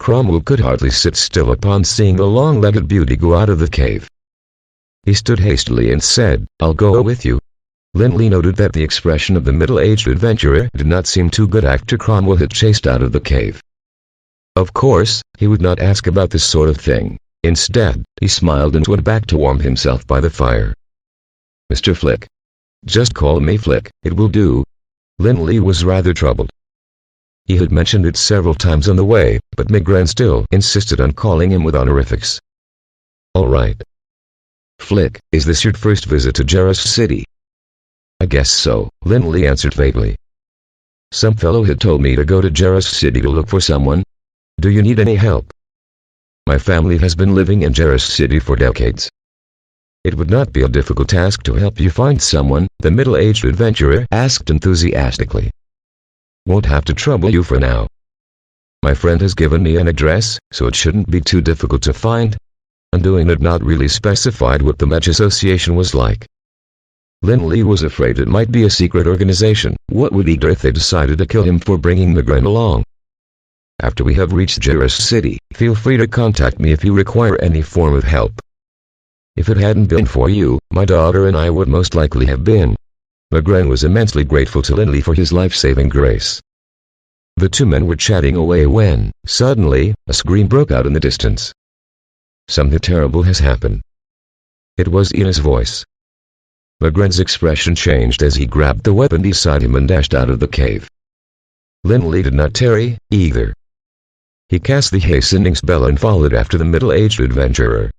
Cromwell could hardly sit still upon seeing the long-legged beauty go out of the cave. He stood hastily and said, "I'll go with you." Lindley noted that the expression of the middle-aged adventurer did not seem too good after Cromwell had chased out of the cave. Of course, he would not ask about this sort of thing. Instead, he smiled and went back to warm himself by the fire. "Mr. Flick." "Just call me Flick, it will do." Lindley was rather troubled. He had mentioned it several times on the way, but Maigret still insisted on calling him with honorifics. "All right." "Flick, is this your first visit to Jarrus City?" "I guess so," Lindley answered vaguely. "Some fellow had told me to go to Jarrus City to look for someone. Do you need any help?" "My family has been living in Jarrus City for decades." "It would not be a difficult task to help you find someone," the middle-aged adventurer asked enthusiastically. "Won't have to trouble you for now. My friend has given me an address, so it shouldn't be too difficult to find." Undoing had not really specified what the Mage Association was like. Lindley was afraid it might be a secret organization. What would he do if they decided to kill him for bringing Maigret along? "After we have reached Jarrus City, feel free to contact me if you require any form of help." "If it hadn't been for you, my daughter and I would most likely have been." Maigret was immensely grateful to Lindley for his life-saving grace. The two men were chatting away when, suddenly, a scream broke out in the distance. "Something terrible has happened." It was Ina's voice. Maigret's expression changed as he grabbed the weapon beside him and dashed out of the cave. Lindley did not tarry, either. He cast the hastening spell and followed after the middle-aged adventurer.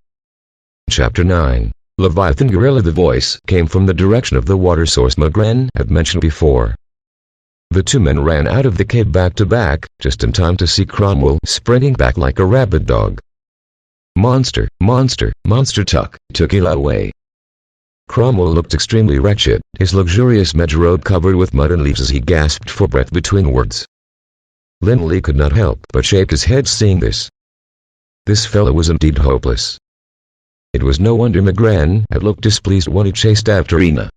Chapter 9. Leviathan Gorilla. The voice came from the direction of the water source Maigret had mentioned before. The two men ran out of the cave back to back, just in time to see Cromwell sprinting back like a rabid dog. "Monster, monster, monster took Ila away." Cromwell looked extremely wretched, his luxurious mage robe covered with mud and leaves as he gasped for breath between words. Lindley could not help but shake his head seeing this. This fellow was indeed hopeless. It was no wonder Maigret had looked displeased when he chased after Ina.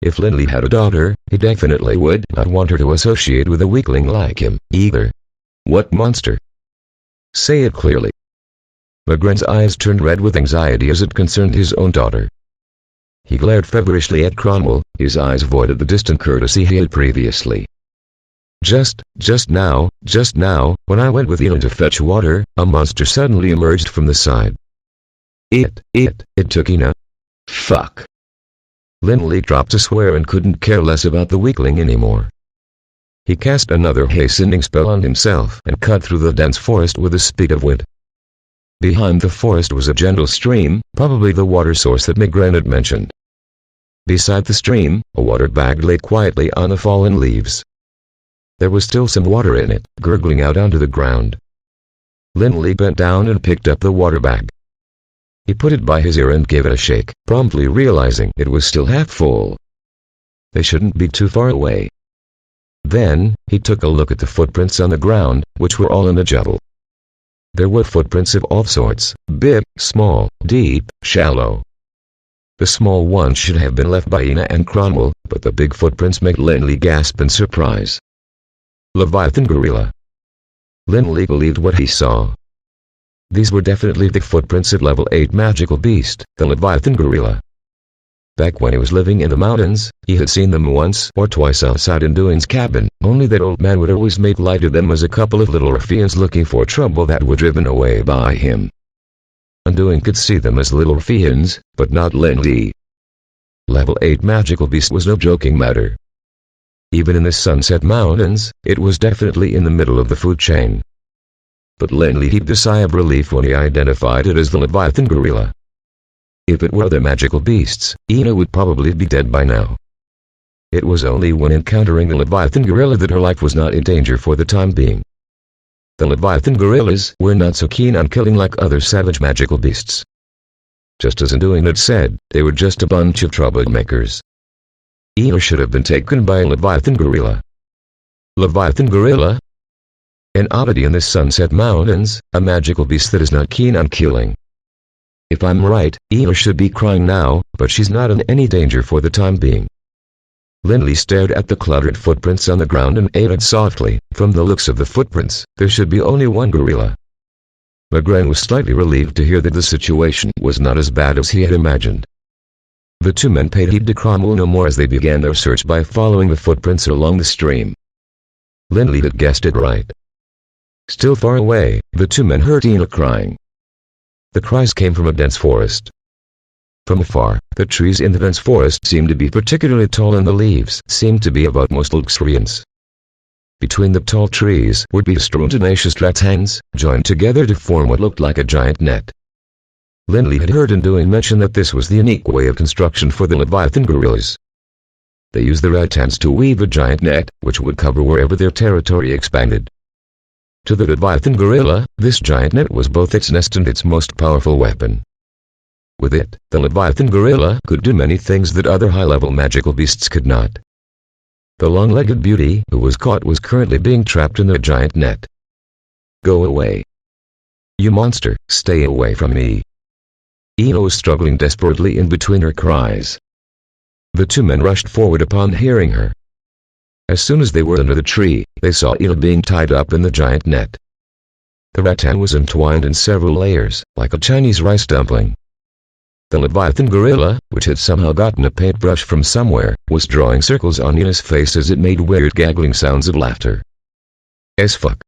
If Lindley had a daughter, he definitely would not want her to associate with a weakling like him, either. "What monster?" "Say it clearly." Maigret's eyes turned red with anxiety as it concerned his own daughter. He glared feverishly at Cromwell, his eyes void of the distant courtesy he had previously. Just now, when I went with Ina to fetch water, a monster suddenly emerged from the side. It took Ina. Fuck." Lindley dropped a swear and couldn't care less about the weakling anymore. He cast another hastening spell on himself and cut through the dense forest with the speed of wind. Behind the forest was a gentle stream, probably the water source that Maigret had mentioned. Beside the stream, a water bag lay quietly on the fallen leaves. There was still some water in it, gurgling out onto the ground. Lindley bent down and picked up the water bag. He put it by his ear and gave it a shake, promptly realizing it was still half full. They shouldn't be too far away. Then, he took a look at the footprints on the ground, which were all in a jumble. There were footprints of all sorts, big, small, deep, shallow. The small ones should have been left by Ina and Cromwell, but the big footprints made Lindley gasp in surprise. Leviathan Gorilla. Lindley believed what he saw. These were definitely the footprints of level 8 magical beast, the Leviathan Gorilla. Back when he was living in the mountains, he had seen them once or twice outside Undoing's cabin, only that old man would always make light of them as a couple of little ruffians looking for trouble that were driven away by him. Undoing could see them as little ruffians, but not Lindley. Level 8 magical beast was no joking matter. Even in the Sunset Mountains, it was definitely in the middle of the food chain. But Lindley heaved a sigh of relief when he identified it as the Leviathan Gorilla. If it were other magical beasts, Ina would probably be dead by now. It was only when encountering the Leviathan Gorilla that her life was not in danger for the time being. The Leviathan Gorillas were not so keen on killing like other savage magical beasts. Just as Undoing had said, they were just a bunch of troublemakers. Ina should have been taken by a Leviathan Gorilla. Leviathan Gorilla? An oddity in the Sunset Mountains, a magical beast that is not keen on killing. If I'm right, Ina should be crying now, but she's not in any danger for the time being. Lindley stared at the cluttered footprints on the ground and added softly, "From the looks of the footprints, there should be only one gorilla." McGren was slightly relieved to hear that the situation was not as bad as he had imagined. The two men paid heed to Cromwell no more as they began their search by following the footprints along the stream. Lindley had guessed it right. Still far away, the two men heard Ina crying. The cries came from a dense forest. From afar, the trees in the dense forest seemed to be particularly tall and the leaves seemed to be of utmost luxuriance. Between the tall trees would be strewn tenacious rattans, joined together to form what looked like a giant net. Lindley had heard Undoing mention that this was the unique way of construction for the Leviathan gorillas. They used the rattans to weave a giant net, which would cover wherever their territory expanded. To the Leviathan gorilla, this giant net was both its nest and its most powerful weapon. With it, the Leviathan gorilla could do many things that other high-level magical beasts could not. The long-legged beauty who was caught was currently being trapped in the giant net. "Go away. You monster, stay away from me." Ina was struggling desperately in between her cries. The two men rushed forward upon hearing her. As soon as they were under the tree, they saw Ina being tied up in the giant net. The rattan was entwined in several layers, like a Chinese rice dumpling. The Leviathan gorilla, which had somehow gotten a paintbrush from somewhere, was drawing circles on Ina's face as it made weird gaggling sounds of laughter. As fuck.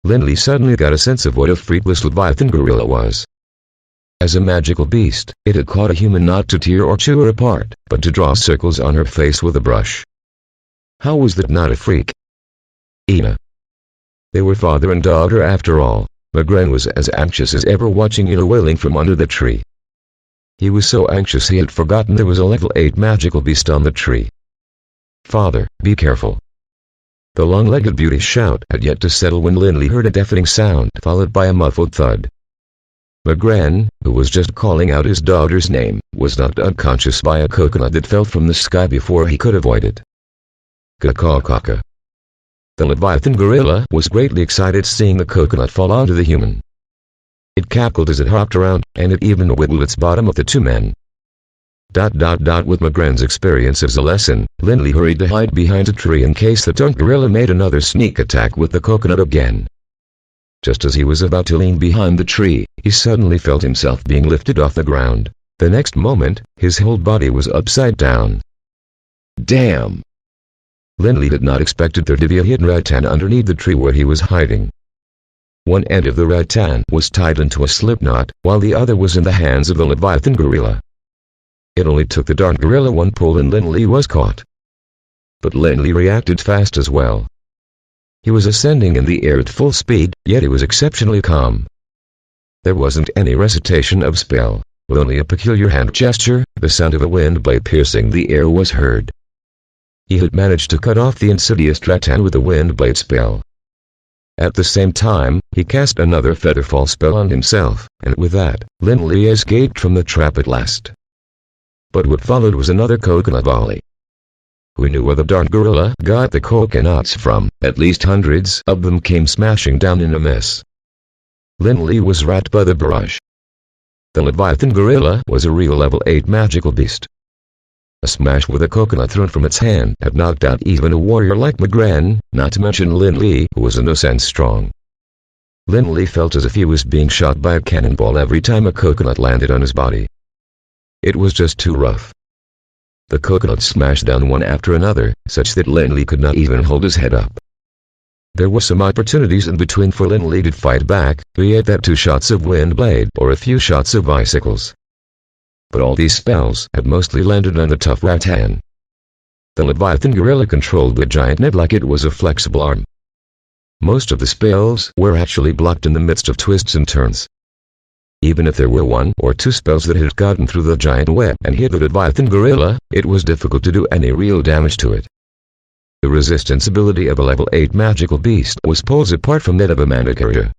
Lindley suddenly got a sense of what a freak this Leviathan gorilla was. As a magical beast, it had caught a human not to tear or chew her apart, but to draw circles on her face with a brush. How was that not a freak? Ina. They were father and daughter after all. McGren was as anxious as ever watching Ina wailing from under the tree. He was so anxious he had forgotten there was a level 8 magical beast on the tree. "Father, be careful." The long-legged beauty's shout had yet to settle when Lindley heard a deafening sound followed by a muffled thud. McGren, who was just calling out his daughter's name, was knocked unconscious by a coconut that fell from the sky before he could avoid it. Ka-ka-ka-ka. The Leviathan gorilla was greatly excited seeing the coconut fall onto the human. It cackled as it hopped around, and it even wiggled its bottom at the two men. With McGren's experience as a lesson, Lindley hurried to hide behind a tree in case the drunk gorilla made another sneak attack with the coconut again. Just as he was about to lean behind the tree, he suddenly felt himself being lifted off the ground. The next moment, his whole body was upside down. Damn! Lindley had not expected there to be a hidden rattan underneath the tree where he was hiding. One end of the rattan was tied into a slipknot, while the other was in the hands of the Leviathan gorilla. It only took the dark gorilla one pull and Lindley was caught. But Lindley reacted fast as well. He was ascending in the air at full speed, yet he was exceptionally calm. There wasn't any recitation of spell, with only a peculiar hand gesture. The sound of a wind blade piercing the air was heard. He had managed to cut off the insidious rattan with a wind blade spell. At the same time, he cast another featherfall spell on himself, and with that, Lindley escaped from the trap at last. But what followed was another coconut volley. Who knew where the dark gorilla got the coconuts from? At least hundreds of them came smashing down in a mess. Lindley was racked by the barrage. The Leviathan gorilla was a real level 8 magical beast. A smash with a coconut thrown from its hand had knocked out even a warrior like McGren, not to mention Lindley, who was in no sense strong. Lindley felt as if he was being shot by a cannonball every time a coconut landed on his body. It was just too rough. The coconuts smashed down one after another, such that Lindley could not even hold his head up. There were some opportunities in between for Lindley to fight back, be it that 2 shots of wind blade or a few shots of icicles. But all these spells had mostly landed on the tough rattan. The Leviathan gorilla controlled the giant net like it was a flexible arm. Most of the spells were actually blocked in the midst of twists and turns. Even if there were 1 or 2 spells that had gotten through the giant web and hit the Leviathan gorilla, it was difficult to do any real damage to it. The resistance ability of a level 8 magical beast was poles apart from that of a mana carrier.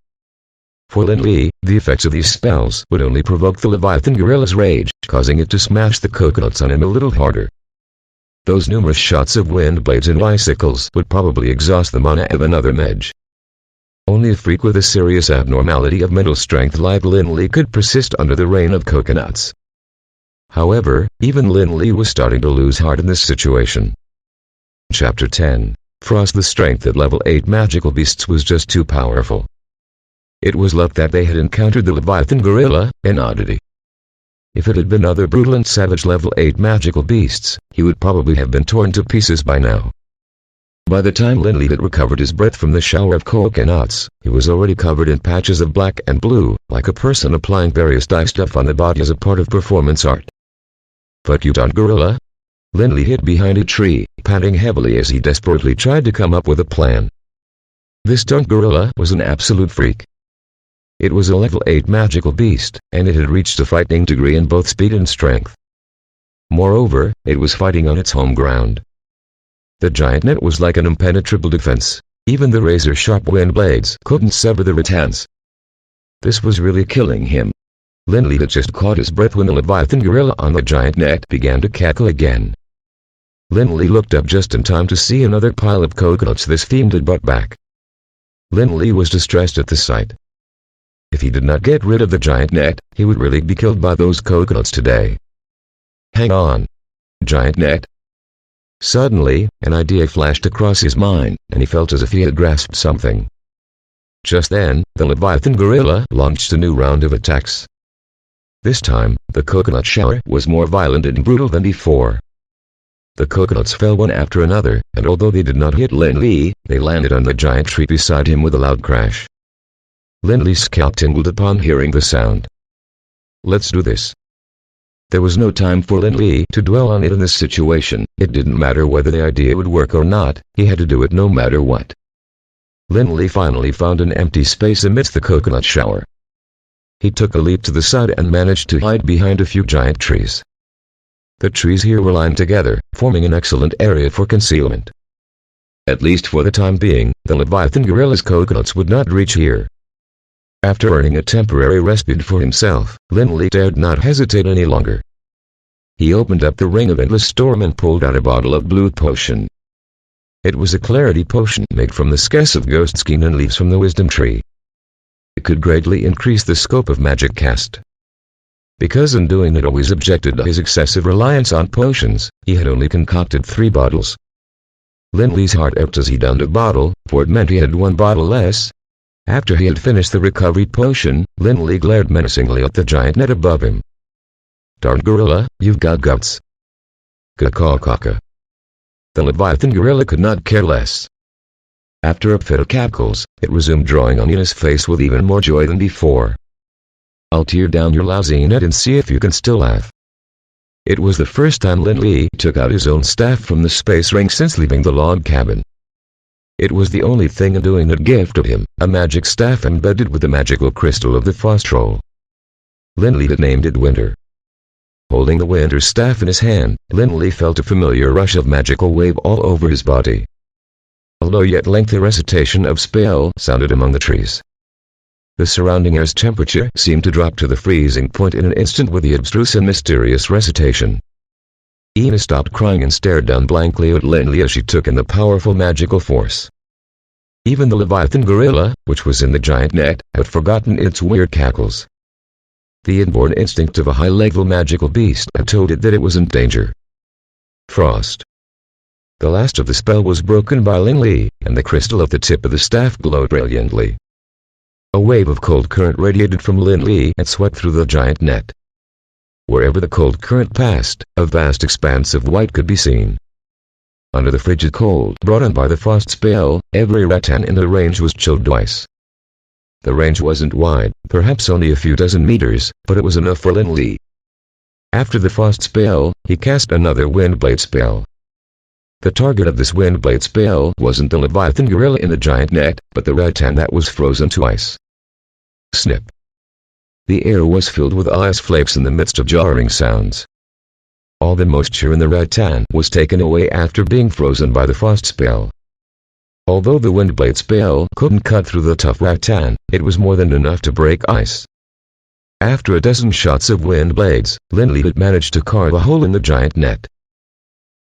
For Lindley, the effects of these spells would only provoke the Leviathan gorilla's rage, causing it to smash the coconuts on him a little harder. Those numerous shots of wind blades and icicles would probably exhaust the mana of another mage. Only a freak with a serious abnormality of mental strength like Lindley could persist under the rain of coconuts. However, even Lin Li was starting to lose heart in this situation. Chapter 10. Frost. The strength at level 8 magical beasts was just too powerful. It was luck that they had encountered the Leviathan gorilla, an oddity. If it had been other brutal and savage level 8 magical beasts, he would probably have been torn to pieces by now. By the time Lin Li had recovered his breath from the shower of coconuts, he was already covered in patches of black and blue, like a person applying various dye stuff on the body as a part of performance art. "Fuck you, darn gorilla." Lin Li hid behind a tree, panting heavily as he desperately tried to come up with a plan. This darn gorilla was an absolute freak. It was a level 8 magical beast, and it had reached a frightening degree in both speed and strength. Moreover, it was fighting on its home ground. The giant net was like an impenetrable defense. Even the razor-sharp wind blades couldn't sever the rattans. This was really killing him. Lin Li had just caught his breath when the Leviathan gorilla on the giant net began to cackle again. Lin Li looked up just in time to see another pile of coconuts this fiend had brought back. Lin Li was distressed at the sight. If he did not get rid of the giant net, he would really be killed by those coconuts today. Hang on. Giant net. Suddenly, an idea flashed across his mind, and he felt as if he had grasped something. Just then, the Leviathan gorilla launched a new round of attacks. This time, the coconut shower was more violent and brutal than before. The coconuts fell one after another, and although they did not hit Lin Li, they landed on the giant tree beside him with a loud crash. Lin Li's scalp tingled upon hearing the sound. "Let's do this." There was no time for Lin Li to dwell on it in this situation. It didn't matter whether the idea would work or not, he had to do it no matter what. Lin Li finally found an empty space amidst the coconut shower. He took a leap to the side and managed to hide behind a few giant trees. The trees here were lined together, forming an excellent area for concealment. At least for the time being, the Leviathan gorilla's coconuts would not reach here. After earning a temporary respite for himself, Lin Li dared not hesitate any longer. He opened up the Ring of Endless Storm and pulled out a bottle of blue potion. It was a clarity potion made from the skess of ghost skin and leaves from the wisdom tree. It could greatly increase the scope of magic cast. Because in doing it always objected to his excessive reliance on potions, he had only concocted 3 bottles. Lin Li's heart ached as he downed a bottle, for it meant he had 1 bottle less. After he had finished the recovery potion, Lin Li glared menacingly at the giant net above him. "Darn gorilla, you've got guts." "Caw-caw-caw." The Leviathan gorilla could not care less. After a fit of cackles, it resumed drawing on his face with even more joy than before. "I'll tear down your lousy net and see if you can still laugh." It was the first time Lin Li took out his own staff from the space ring since leaving the log cabin. It was the only thing in doing it gifted him, a magic staff embedded with the magical crystal of the frost troll. Lin Li had named it Winter. Holding the winter staff in his hand, Lin Li felt a familiar rush of magical wave all over his body. A low yet lengthy recitation of spell sounded among the trees. The surrounding air's temperature seemed to drop to the freezing point in an instant with the abstruse and mysterious recitation. Ina stopped crying and stared down blankly at Lin Li as she took in the powerful magical force. Even the Leviathan gorilla, which was in the giant net, had forgotten its weird cackles. The inborn instinct of a high-level magical beast had told it that it was in danger. Frost. The last of the spell was broken by Lin Li, and the crystal at the tip of the staff glowed brilliantly. A wave of cold current radiated from Lin Li and swept through the giant net. Wherever the cold current passed, a vast expanse of white could be seen. Under the frigid cold brought on by the frost spell, every rattan in the range was chilled to ice. The range wasn't wide, perhaps only a few dozen meters, but it was enough for Lin Li. After the frost spell, he cast another windblade spell. The target of this windblade spell wasn't the Leviathan gorilla in the giant net, but the rattan that was frozen to ice. Snip. The air was filled with ice flakes in the midst of jarring sounds. All the moisture in the rattan was taken away after being frozen by the frost spell. Although the windblade spell couldn't cut through the tough rattan, it was more than enough to break ice. After a dozen shots of wind blades, Lin Li had managed to carve a hole in the giant net.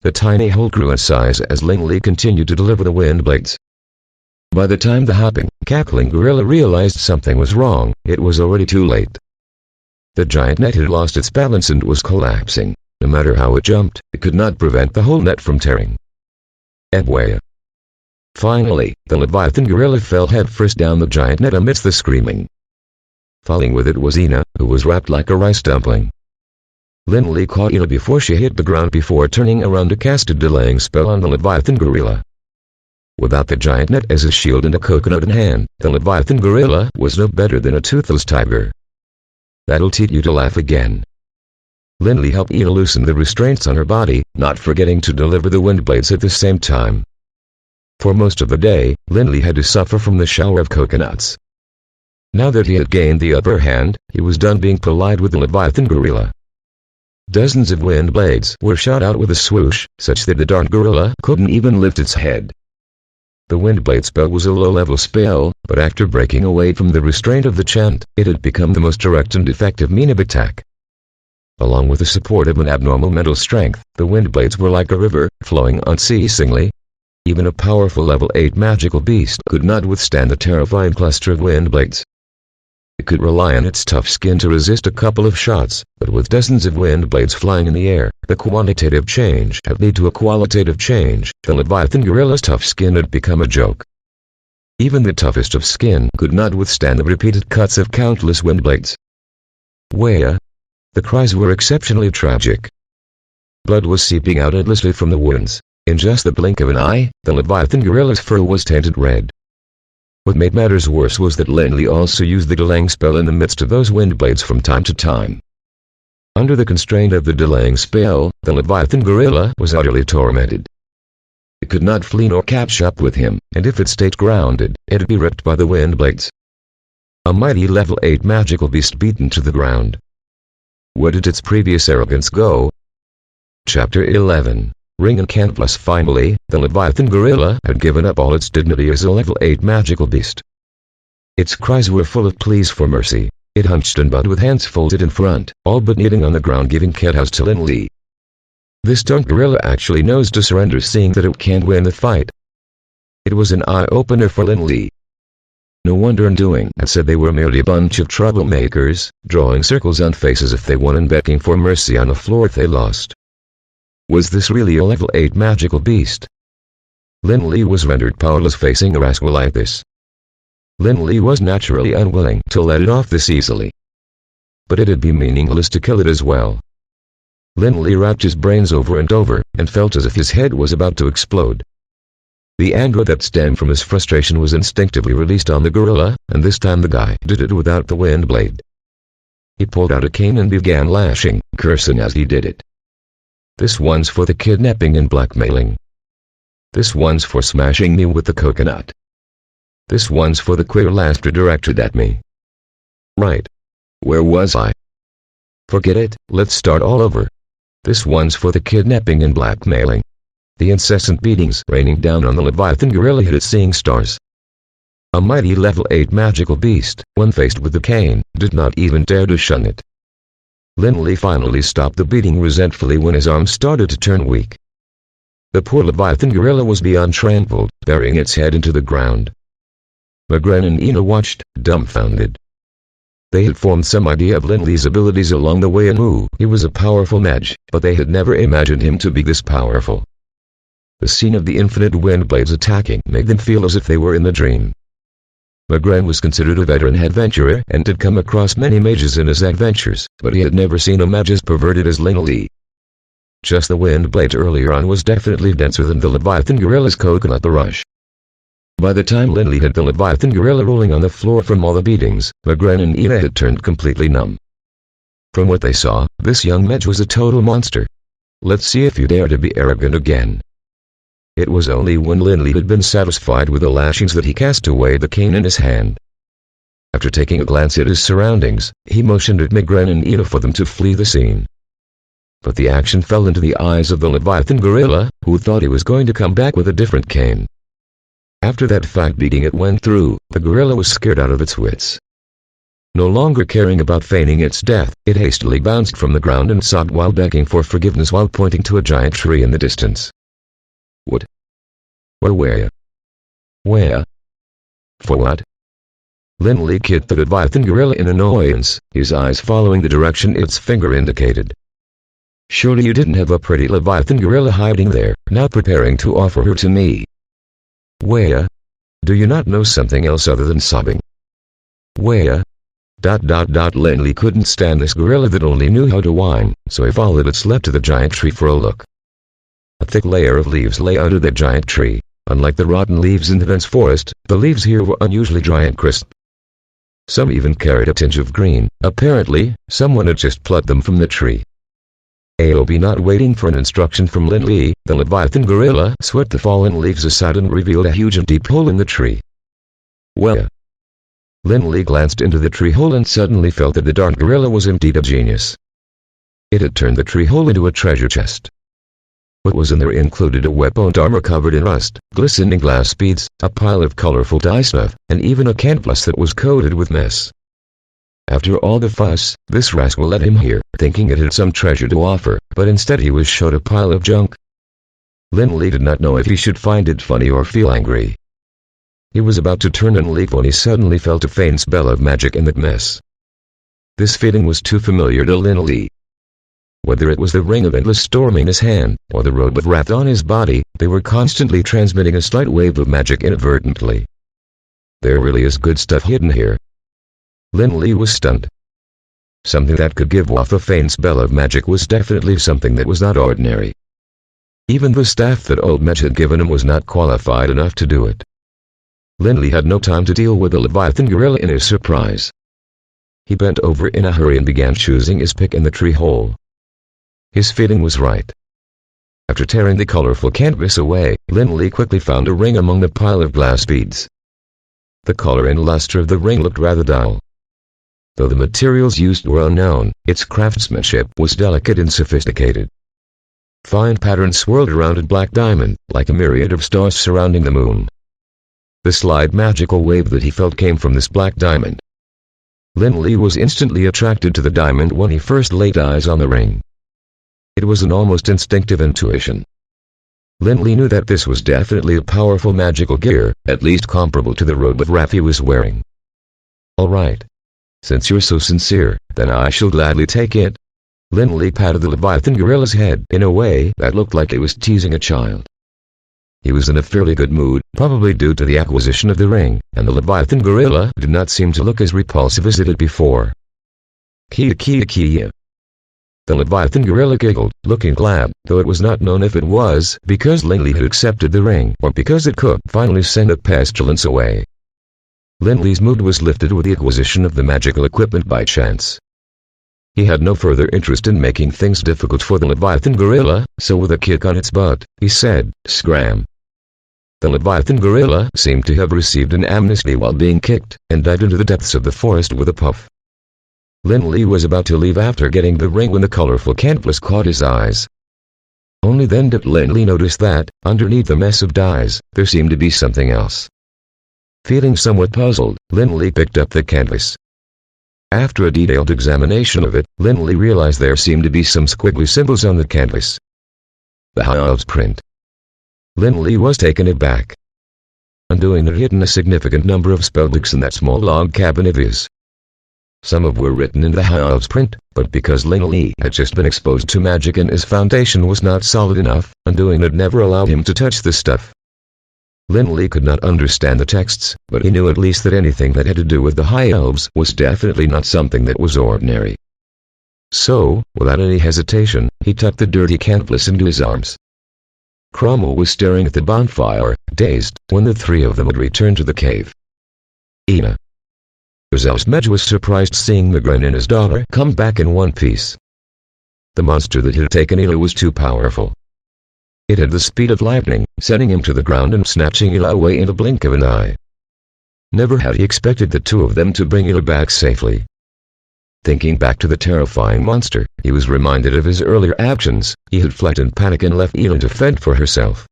The tiny hole grew in size as Lin Li continued to deliver the wind blades. By the time the hopping, cackling gorilla realized something was wrong, it was already too late. The giant net had lost its balance and was collapsing. No matter how it jumped, it could not prevent the whole net from tearing. Ebwaya. Finally, the Leviathan gorilla fell headfirst down the giant net amidst the screaming. Falling with it was Ina, who was wrapped like a rice dumpling. Lindley caught Ina before she hit the ground before turning around to cast a delaying spell on the Leviathan gorilla. Without the giant net as a shield and a coconut in hand, the Leviathan gorilla was no better than a toothless tiger. That'll teach you to laugh again. Lindley helped Ina loosen the restraints on her body, not forgetting to deliver the wind blades at the same time. For most of the day, Lindley had to suffer from the shower of coconuts. Now that he had gained the upper hand, he was done being polite with the Leviathan gorilla. Dozens of wind blades were shot out with a swoosh, such that the darn gorilla couldn't even lift its head. The wind blade spell was a low-level spell, but after breaking away from the restraint of the chant, it had become the most direct and effective mean of attack. Along with the support of an abnormal mental strength, the wind blades were like a river, flowing unceasingly. Even a powerful level 8 magical beast could not withstand the terrifying cluster of wind blades. It could rely on its tough skin to resist a couple of shots, but with dozens of wind blades flying in the air, the quantitative change had led to a qualitative change. The Leviathan gorilla's tough skin had become a joke. Even the toughest of skin could not withstand the repeated cuts of countless wind blades. Waya. The cries were exceptionally tragic. Blood was seeping out endlessly from the wounds. In just the blink of an eye, the Leviathan gorilla's fur was tainted red. What made matters worse was that Lindley also used the delaying spell in the midst of those wind blades from time to time. Under the constraint of the delaying spell, the Leviathan gorilla was utterly tormented. It could not flee nor catch up with him, and if it stayed grounded, it'd be ripped by the wind blades. A mighty level 8 magical beast beaten to the ground. Where did its previous arrogance go? Chapter 11. Ring and Canvas. Finally, the Leviathan gorilla had given up all its dignity as a level 8 magical beast. Its cries were full of pleas for mercy. It hunched and bowed with hands folded in front, all but kneeling on the ground giving cathouse to Lindley. This darn gorilla actually knows to surrender, seeing that it can't win the fight. It was an eye-opener for Lindley. No wonder Undoing had said they were merely a bunch of troublemakers, drawing circles on faces if they won and begging for mercy on the floor if they lost. Was this really a level 8 magical beast? Lindley was rendered powerless facing a rascal like this. Lindley was naturally unwilling to let it off this easily. But it'd be meaningless to kill it as well. Lindley racked his brains over and over, and felt as if his head was about to explode. The anger that stemmed from his frustration was instinctively released on the gorilla, and this time the guy did it without the wind blade. He pulled out a cane and began lashing, cursing as he did it. This one's for the kidnapping and blackmailing. This one's for smashing me with the coconut. This one's for the queer laughter directed at me. Right. Where was I? Forget it, let's start all over. This one's for the kidnapping and blackmailing. The incessant beatings raining down on the Leviathan gorilla hit it seeing stars. A mighty level 8 magical beast, when faced with the cane, did not even dare to shun it. Lindley finally stopped the beating resentfully when his arms started to turn weak. The poor Leviathan gorilla was beyond trampled, burying its head into the ground. Magren and Ina watched, dumbfounded. They had formed some idea of Lindley's abilities along the way and knew he was a powerful mage, but they had never imagined him to be this powerful. The scene of the infinite wind blades attacking made them feel as if they were in a dream. Magren was considered a veteran adventurer and had come across many mages in his adventures, but he had never seen a mage as perverted as Lindley. Just the wind blade earlier on was definitely denser than the Leviathan gorilla's coconut the rush. By the time Lindley had the Leviathan gorilla rolling on the floor from all the beatings, Magren and Ina had turned completely numb. From what they saw, this young mage was a total monster. Let's see if you dare to be arrogant again. It was only when Lindley had been satisfied with the lashings that he cast away the cane in his hand. After taking a glance at his surroundings, he motioned at Magren and Ina for them to flee the scene. But the action fell into the eyes of the Leviathan gorilla, who thought he was going to come back with a different cane. After that fat beating it went through, the gorilla was scared out of its wits. No longer caring about feigning its death, it hastily bounced from the ground and sobbed while begging for forgiveness while pointing to a giant tree in the distance. What? Where? For what? Lindley kicked the Leviathan gorilla in annoyance, his eyes following the direction its finger indicated. Surely you didn't have a pretty Leviathan gorilla hiding there, now preparing to offer her to me. Wea? Do you not know something else other than sobbing? Wea? Lindley couldn't stand this gorilla that only knew how to whine, so he followed its lip to the giant tree for a look. A thick layer of leaves lay under the giant tree. Unlike the rotten leaves in the dense forest, the leaves here were unusually dry and crisp. Some even carried a tinge of green. Apparently, someone had just plucked them from the tree. AOB not waiting for an instruction from Lindley, the Leviathan gorilla swept the fallen leaves aside and revealed a huge and deep hole in the tree. Well. Lindley glanced into the tree hole and suddenly felt that the dark gorilla was indeed a genius. It had turned the tree hole into a treasure chest. What was in there included a weaponed armor covered in rust, glistening glass beads, a pile of colorful dye stuff, and even a canvas that was coated with mess. After all the fuss, this rascal led him here, thinking it had some treasure to offer, but instead he was showed a pile of junk. Lindley did not know if he should find it funny or feel angry. He was about to turn and leave when he suddenly felt a faint spell of magic in that mess. This feeling was too familiar to Lindley. Whether it was the ring of endless storm in his hand, or the robe of wrath on his body, they were constantly transmitting a slight wave of magic inadvertently. There really is good stuff hidden here. Lindley was stunned. Something that could give off a faint spell of magic was definitely something that was not ordinary. Even the staff that old Medj had given him was not qualified enough to do it. Lindley had no time to deal with the Leviathan gorilla in his surprise. He bent over in a hurry and began choosing his pick in the tree hole. His feeling was right. After tearing the colorful canvas away, Lindley quickly found a ring among the pile of glass beads. The color and luster of the ring looked rather dull. Though the materials used were unknown, its craftsmanship was delicate and sophisticated. Fine patterns swirled around a black diamond, like a myriad of stars surrounding the moon. The slight magical wave that he felt came from this black diamond. Lindley was instantly attracted to the diamond when he first laid eyes on the ring. It was an almost instinctive intuition. Lindley knew that this was definitely a powerful magical gear, at least comparable to the robe of wrath he was wearing. All right. Since you're so sincere, then I shall gladly take it. Lindley patted the Leviathan gorilla's head in a way that looked like it was teasing a child. He was in a fairly good mood, probably due to the acquisition of the ring, and the Leviathan gorilla did not seem to look as repulsive as it had before. Kia. The Leviathan gorilla giggled, looking glad, though it was not known if it was because Lindley had accepted the ring or because it could finally send the pestilence away. Lindley's mood was lifted with the acquisition of the magical equipment by chance. He had no further interest in making things difficult for the Leviathan gorilla, so with a kick on its butt, he said, "Scram." The Leviathan gorilla seemed to have received an amnesty while being kicked, and dived into the depths of the forest with a puff. Lindley was about to leave after getting the ring when the colorful canvas caught his eyes. Only then did Lindley notice that, underneath the mess of dyes, there seemed to be something else. Feeling somewhat puzzled, Lindley picked up the canvas. After a detailed examination of it, Lindley realized there seemed to be some squiggly symbols on the canvas. The High Elves print. Lindley was taken aback. Undoing had hidden a significant number of spellbooks in that small log cabin of his. Some of were written in the High Elves print, but because Lindley had just been exposed to magic and his foundation was not solid enough, undoing had never allowed him to touch the stuff. Lindley could not understand the texts, but he knew at least that anything that had to do with the High Elves was definitely not something that was ordinary. So, without any hesitation, he tucked the dirty canvas into his arms. Cromwell was staring at the bonfire, dazed, when the three of them had returned to the cave. Ina. Medj was surprised seeing Migren and his daughter come back in one piece. The monster that had taken Ila was too powerful. It had the speed of lightning, sending him to the ground and snatching Ila away in a blink of an eye. Never had he expected the two of them to bring Ila back safely. Thinking back to the terrifying monster, he was reminded of his earlier actions. He had fled in panic and left Ila to fend for herself.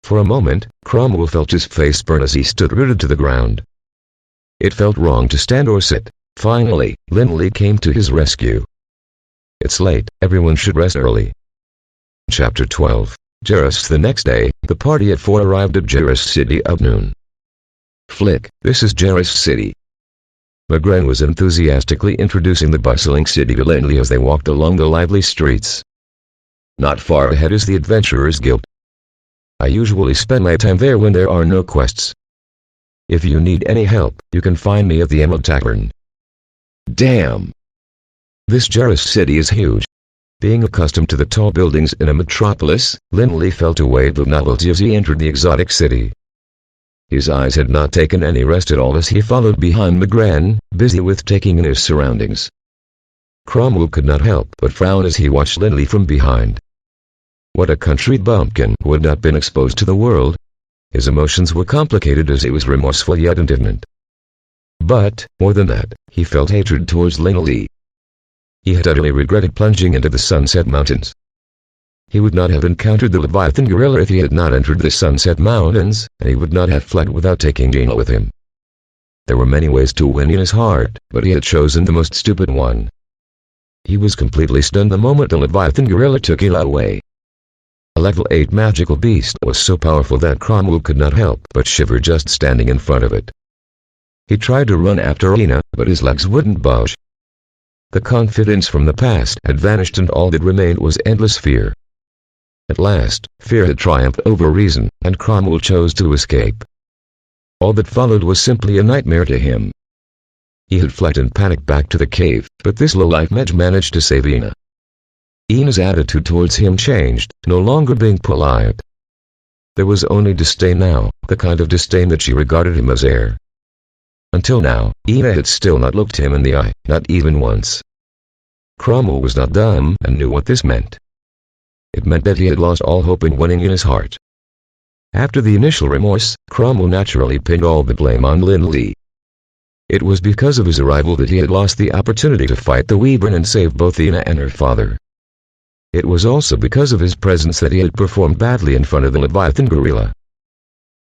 For a moment, Cromwell felt his face burn as he stood rooted to the ground. It felt wrong to stand or sit. Finally, Lindley came to his rescue. It's late, everyone should rest early. Chapter 12. Jarrus. The next day, the party at 4 arrived at Jarrus City at noon. Flick, this is Jarrus City. Magren was enthusiastically introducing the bustling city to Linley as they walked along the lively streets. Not far ahead is the Adventurers Guild. I usually spend my time there when there are no quests. If you need any help, you can find me at the Emerald Tavern. Damn! This Jarrus city is huge. Being accustomed to the tall buildings in a metropolis, Linley felt a wave of novelty as he entered the exotic city. His eyes had not taken any rest at all as he followed behind Magren, busy with taking in his surroundings. Cromwell could not help but frown as he watched Linley from behind. What a country bumpkin who had not been exposed to the world. His emotions were complicated as he was remorseful yet indignant. But, more than that, he felt hatred towards Linley. He had utterly regretted plunging into the Sunset Mountains. He would not have encountered the Leviathan gorilla if he had not entered the Sunset Mountains, and he would not have fled without taking Gina with him. There were many ways to win in his heart, but he had chosen the most stupid one. He was completely stunned the moment the Leviathan gorilla took Ina away. A level 8 magical beast was so powerful that Cromwell could not help but shiver just standing in front of it. He tried to run after Ina, but his legs wouldn't budge. The confidence from the past had vanished and all that remained was endless fear. At last, fear had triumphed over reason, and Cromwell chose to escape. All that followed was simply a nightmare to him. He had fled in panic back to the cave, but this low-life mage managed to save Ina. Ina's attitude towards him changed, no longer being polite. There was only disdain now, the kind of disdain that she regarded him as heir. Until now, Ina had still not looked him in the eye, not even once. Cromwell was not dumb and knew what this meant. It meant that he had lost all hope in winning Ina's heart. After the initial remorse, Cromwell naturally pinned all the blame on Linley. It was because of his arrival that he had lost the opportunity to fight the Wyvern and save both Ina and her father. It was also because of his presence that he had performed badly in front of the Leviathan gorilla.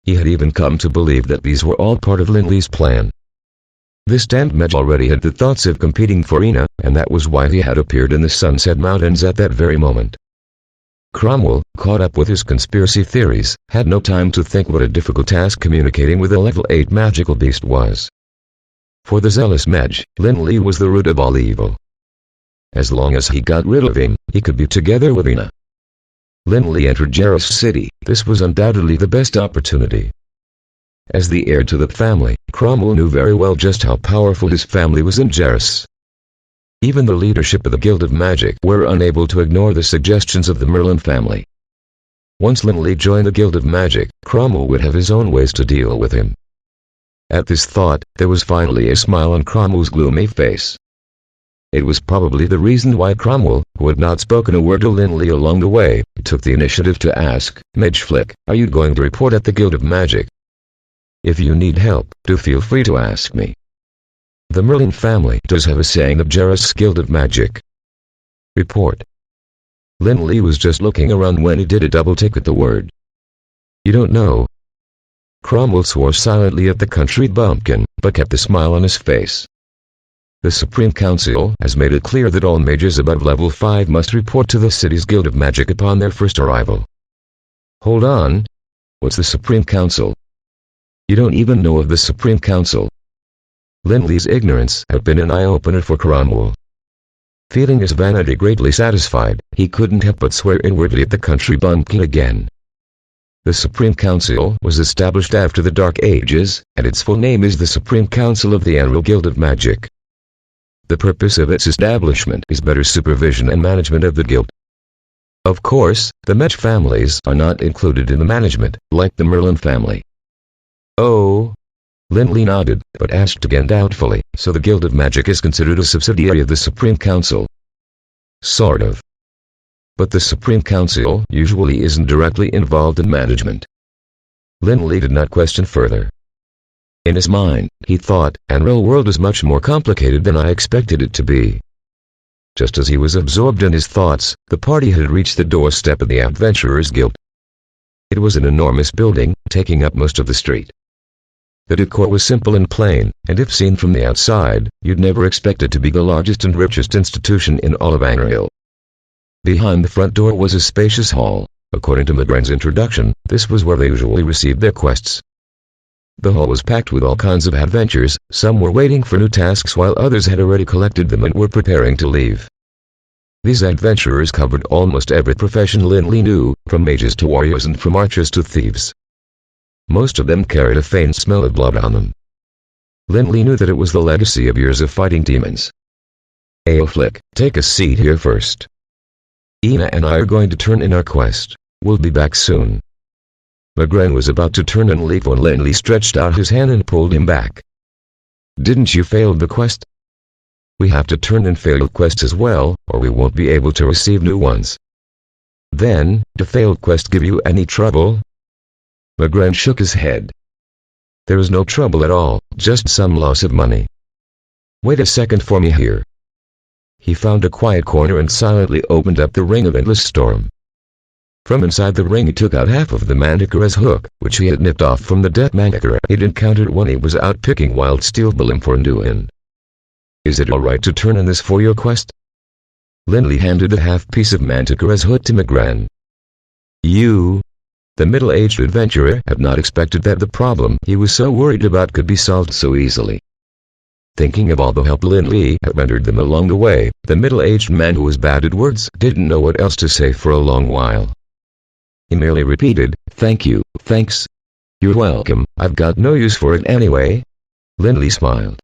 He had even come to believe that these were all part of Linley's plan. This damned mage already had the thoughts of competing for Ina, and that was why he had appeared in the Sunset Mountains at that very moment. Cromwell, caught up with his conspiracy theories, had no time to think what a difficult task communicating with a level 8 magical beast was. For the zealous mage, Linley was the root of all evil. As long as he got rid of him, he could be together with Ina. Linley entered Jarrus City. This was undoubtedly the best opportunity. As the heir to the family, Cromwell knew very well just how powerful his family was in Jarrus. Even the leadership of the Guild of Magic were unable to ignore the suggestions of the Merlin family. Once Linley joined the Guild of Magic, Cromwell would have his own ways to deal with him. At this thought, there was finally a smile on Cromwell's gloomy face. It was probably the reason why Cromwell, who had not spoken a word to Linley along the way, took the initiative to ask, "Mage Flick, are you going to report at the Guild of Magic? If you need help, do feel free to ask me. The Merlin family does have a saying of Jarrus Guild of Magic. Report." Linley was just looking around when he did a double take at the word. "You don't know." Cromwell swore silently at the country bumpkin, but kept a smile on his face. "The Supreme Council has made it clear that all mages above level 5 must report to the city's Guild of Magic upon their first arrival." "Hold on. What's the Supreme Council?" "You don't even know of the Supreme Council." Linley's ignorance had been an eye-opener for Cromwell. Feeling his vanity greatly satisfied, he couldn't help but swear inwardly at the country bumpkin again. The Supreme Council was established after the Dark Ages, and its full name is the Supreme Council of the Annual Guild of Magic. The purpose of its establishment is better supervision and management of the guild. Of course, the mage families are not included in the management, like the Merlin family. "Oh?" Linley nodded, but asked again doubtfully, "So the Guild of Magic is considered a subsidiary of the Supreme Council?" "Sort of. But the Supreme Council usually isn't directly involved in management." Linley did not question further. In his mind, he thought, "And real world is much more complicated than I expected it to be." Just as he was absorbed in his thoughts, the party had reached the doorstep of the Adventurers Guild. It was an enormous building, taking up most of the street. The decor was simple and plain, and if seen from the outside, you'd never expect it to be the largest and richest institution in all of Angriel. Behind the front door was a spacious hall. According to Magren's introduction, this was where they usually received their quests. The hall was packed with all kinds of adventurers. Some were waiting for new tasks while others had already collected them and were preparing to leave. These adventurers covered almost every profession Lindley knew, from mages to warriors and from archers to thieves. Most of them carried a faint smell of blood on them. Lindley knew that it was the legacy of years of fighting demons. Flick, take a seat here first. Ina and I are going to turn in our quest. We'll be back soon. McGren was about to turn and leave when Lindley stretched out his hand and pulled him back. Didn't you fail the quest? We have to turn in failed quests as well, or we won't be able to receive new ones. Then, do failed quests give you any trouble? McGren shook his head. There is no trouble at all, just some loss of money. Wait a second for me here. He found a quiet corner and silently opened up the ring of endless storm. From inside the ring he took out half of the Manticora's hook, which he had nipped off from the dead Manticora he'd encountered when he was out picking wild steel balloon for Nduin. Is it alright to turn in this for your quest? Lindley handed the half piece of Manticora's hood to McGren. You? The middle-aged adventurer had not expected that the problem he was so worried about could be solved so easily. Thinking of all the help Lindley had rendered them along the way, the middle-aged man who was bad at words didn't know what else to say for a long while. He merely repeated, "Thank you, thanks. You're welcome, I've got no use for it anyway." Lindley smiled.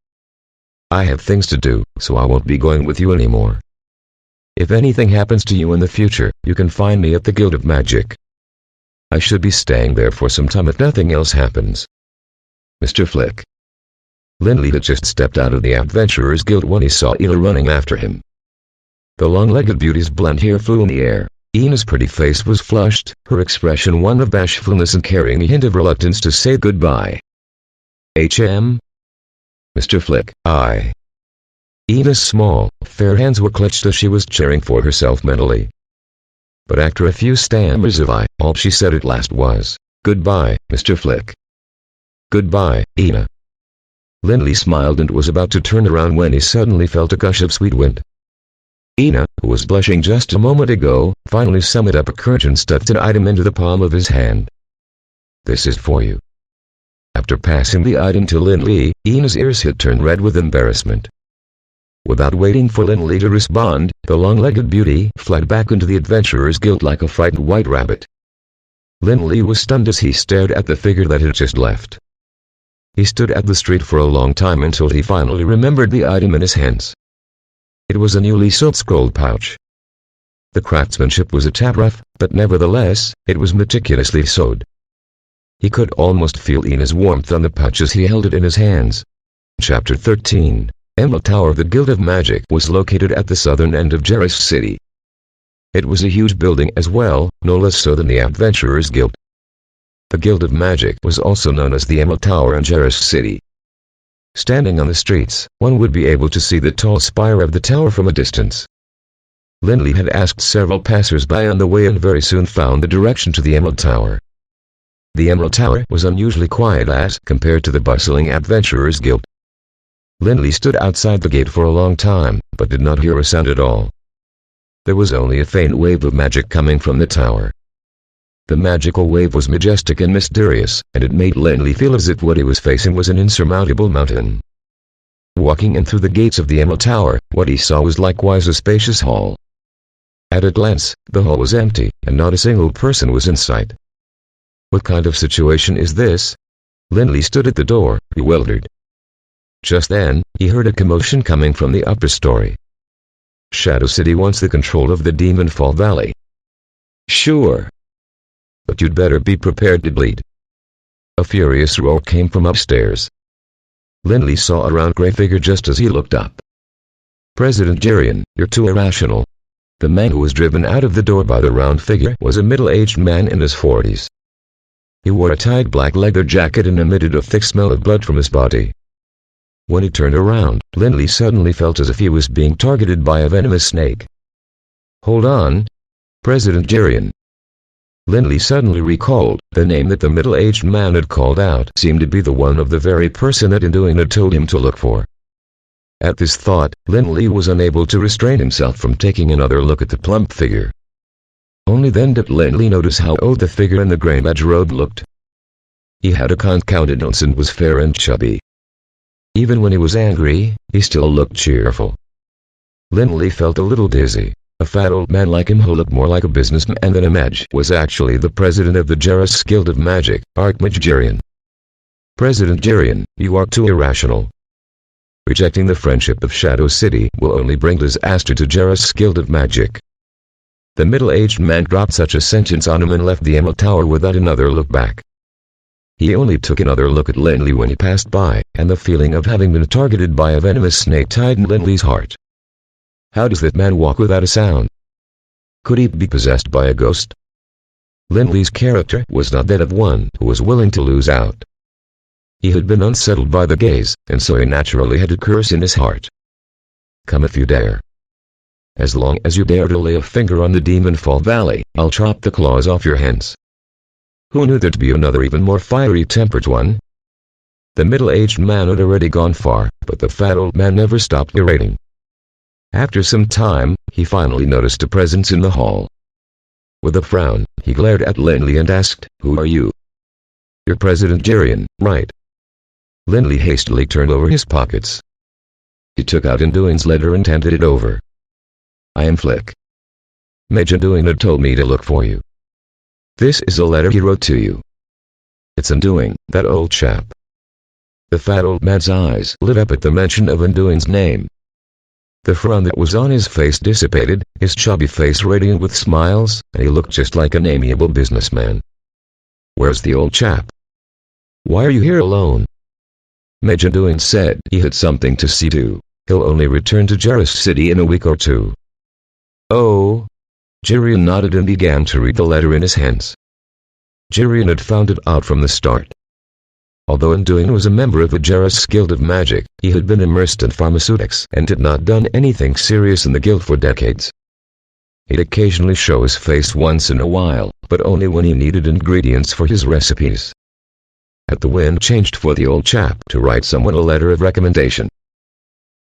"I have things to do, so I won't be going with you anymore. If anything happens to you in the future, you can find me at the Guild of Magic. I should be staying there for some time if nothing else happens. Mr. Flick." Lindley had just stepped out of the Adventurers Guild when he saw Ina running after him. The long-legged beauty's blonde hair flew in the air. Ina's pretty face was flushed, her expression one of bashfulness and carrying a hint of reluctance to say goodbye. "Mr. Flick, I." Ina's small, fair hands were clenched as she was cheering for herself mentally. But after a few stammers of "I," all she said at last was, "Goodbye, Mr. Flick." "Goodbye, Ina." Lindley smiled and was about to turn around when he suddenly felt a gush of sweet wind. Ina, who was blushing just a moment ago, finally summoned up a courage and stuffed an item into the palm of his hand. "This is for you." After passing the item to Lindley, Ina's ears had turned red with embarrassment. Without waiting for Lindley to respond, the long-legged beauty fled back into the Adventurers Guild like a frightened white rabbit. Lindley was stunned as he stared at the figure that had just left. He stood at the street for a long time until he finally remembered the item in his hands. It was a newly sewed scroll pouch. The craftsmanship was a tad rough, but nevertheless, it was meticulously sewed. He could almost feel Ina's warmth on the pouch as he held it in his hands. Chapter 13. Emerald Tower. The Guild of Magic was located at the southern end of Jarrus City. It was a huge building as well, no less so than the Adventurers Guild. The Guild of Magic was also known as the Emerald Tower in Jarrus City. Standing on the streets, one would be able to see the tall spire of the tower from a distance. Lindley had asked several passers-by on the way and very soon found the direction to the Emerald Tower. The Emerald Tower was unusually quiet as compared to the bustling Adventurers Guild. Lindley stood outside the gate for a long time, but did not hear a sound at all. There was only a faint wave of magic coming from the tower. The magical wave was majestic and mysterious, and it made Lindley feel as if what he was facing was an insurmountable mountain. Walking in through the gates of the Emerald Tower, what he saw was likewise a spacious hall. At a glance, the hall was empty, and not a single person was in sight. What kind of situation is this? Lindley stood at the door, bewildered. Just then, he heard a commotion coming from the upper story. Shadow City wants the control of the Demon Fall Valley. Sure. But you'd better be prepared to bleed. A furious roar came from upstairs. Lindley saw a round gray figure just as he looked up. "President Jerian, you're too irrational." The man who was driven out of the door by the round figure was a middle-aged man in his 40s. He wore a tight black leather jacket and emitted a thick smell of blood from his body. When he turned around, Lindley suddenly felt as if he was being targeted by a venomous snake. "Hold on. President Jerian." Lindley suddenly recalled the name that the middle-aged man had called out seemed to be the one of the very person that Nduin had told him to look for. At this thought, Lindley was unable to restrain himself from taking another look at the plump figure. Only then did Lindley notice how old the figure in the grey badge robe looked. He had a kind countenance and was fair and chubby. Even when he was angry, he still looked cheerful. Lindley felt a little dizzy. A fat old man like him who looked more like a businessman than a mage was actually the president of the Jarrus Guild of Magic, Archmage Jirian. President Jirian, you are too irrational. Rejecting the friendship of Shadow City will only bring disaster to Jarrus Guild of Magic. The middle-aged man dropped such a sentence on him and left the Emerald Tower without another look back. He only took another look at Lindley when he passed by, and the feeling of having been targeted by a venomous snake tightened Lindley's heart. How does that man walk without a sound? Could he be possessed by a ghost? Lindley's character was not that of one who was willing to lose out. He had been unsettled by the gaze, and so he naturally had a curse in his heart. Come if you dare. As long as you dare to lay a finger on the Demon Fall Valley, I'll chop the claws off your hands. Who knew there'd be another even more fiery-tempered one? The middle-aged man had already gone far, but the fat old man never stopped berating. After some time, he finally noticed a presence in the hall. With a frown, he glared at Lindley and asked, "Who are you?" "You're President Jirian, right?" Lindley hastily turned over his pockets. He took out Anduin's letter and handed it over. "I am Flick. Mage Anduin had told me to look for you. This is a letter he wrote to you. It's Anduin, that old chap." The fat old man's eyes lit up at the mention of Anduin's name. The frown that was on his face dissipated, his chubby face radiant with smiles, and he looked just like an amiable businessman. "Where's the old chap? Why are you here alone?" Mage Anduin said he had something to see to. He'll only return to Jarrus City in a week or two. "Oh?" Jirian nodded and began to read the letter in his hands. Jirian had found it out from the start. Although Anduin was a member of the Jarrus Guild of Magic, he had been immersed in pharmaceutics and had not done anything serious in the guild for decades. He'd occasionally show his face once in a while, but only when he needed ingredients for his recipes. Had the wind changed for the old chap to write someone a letter of recommendation?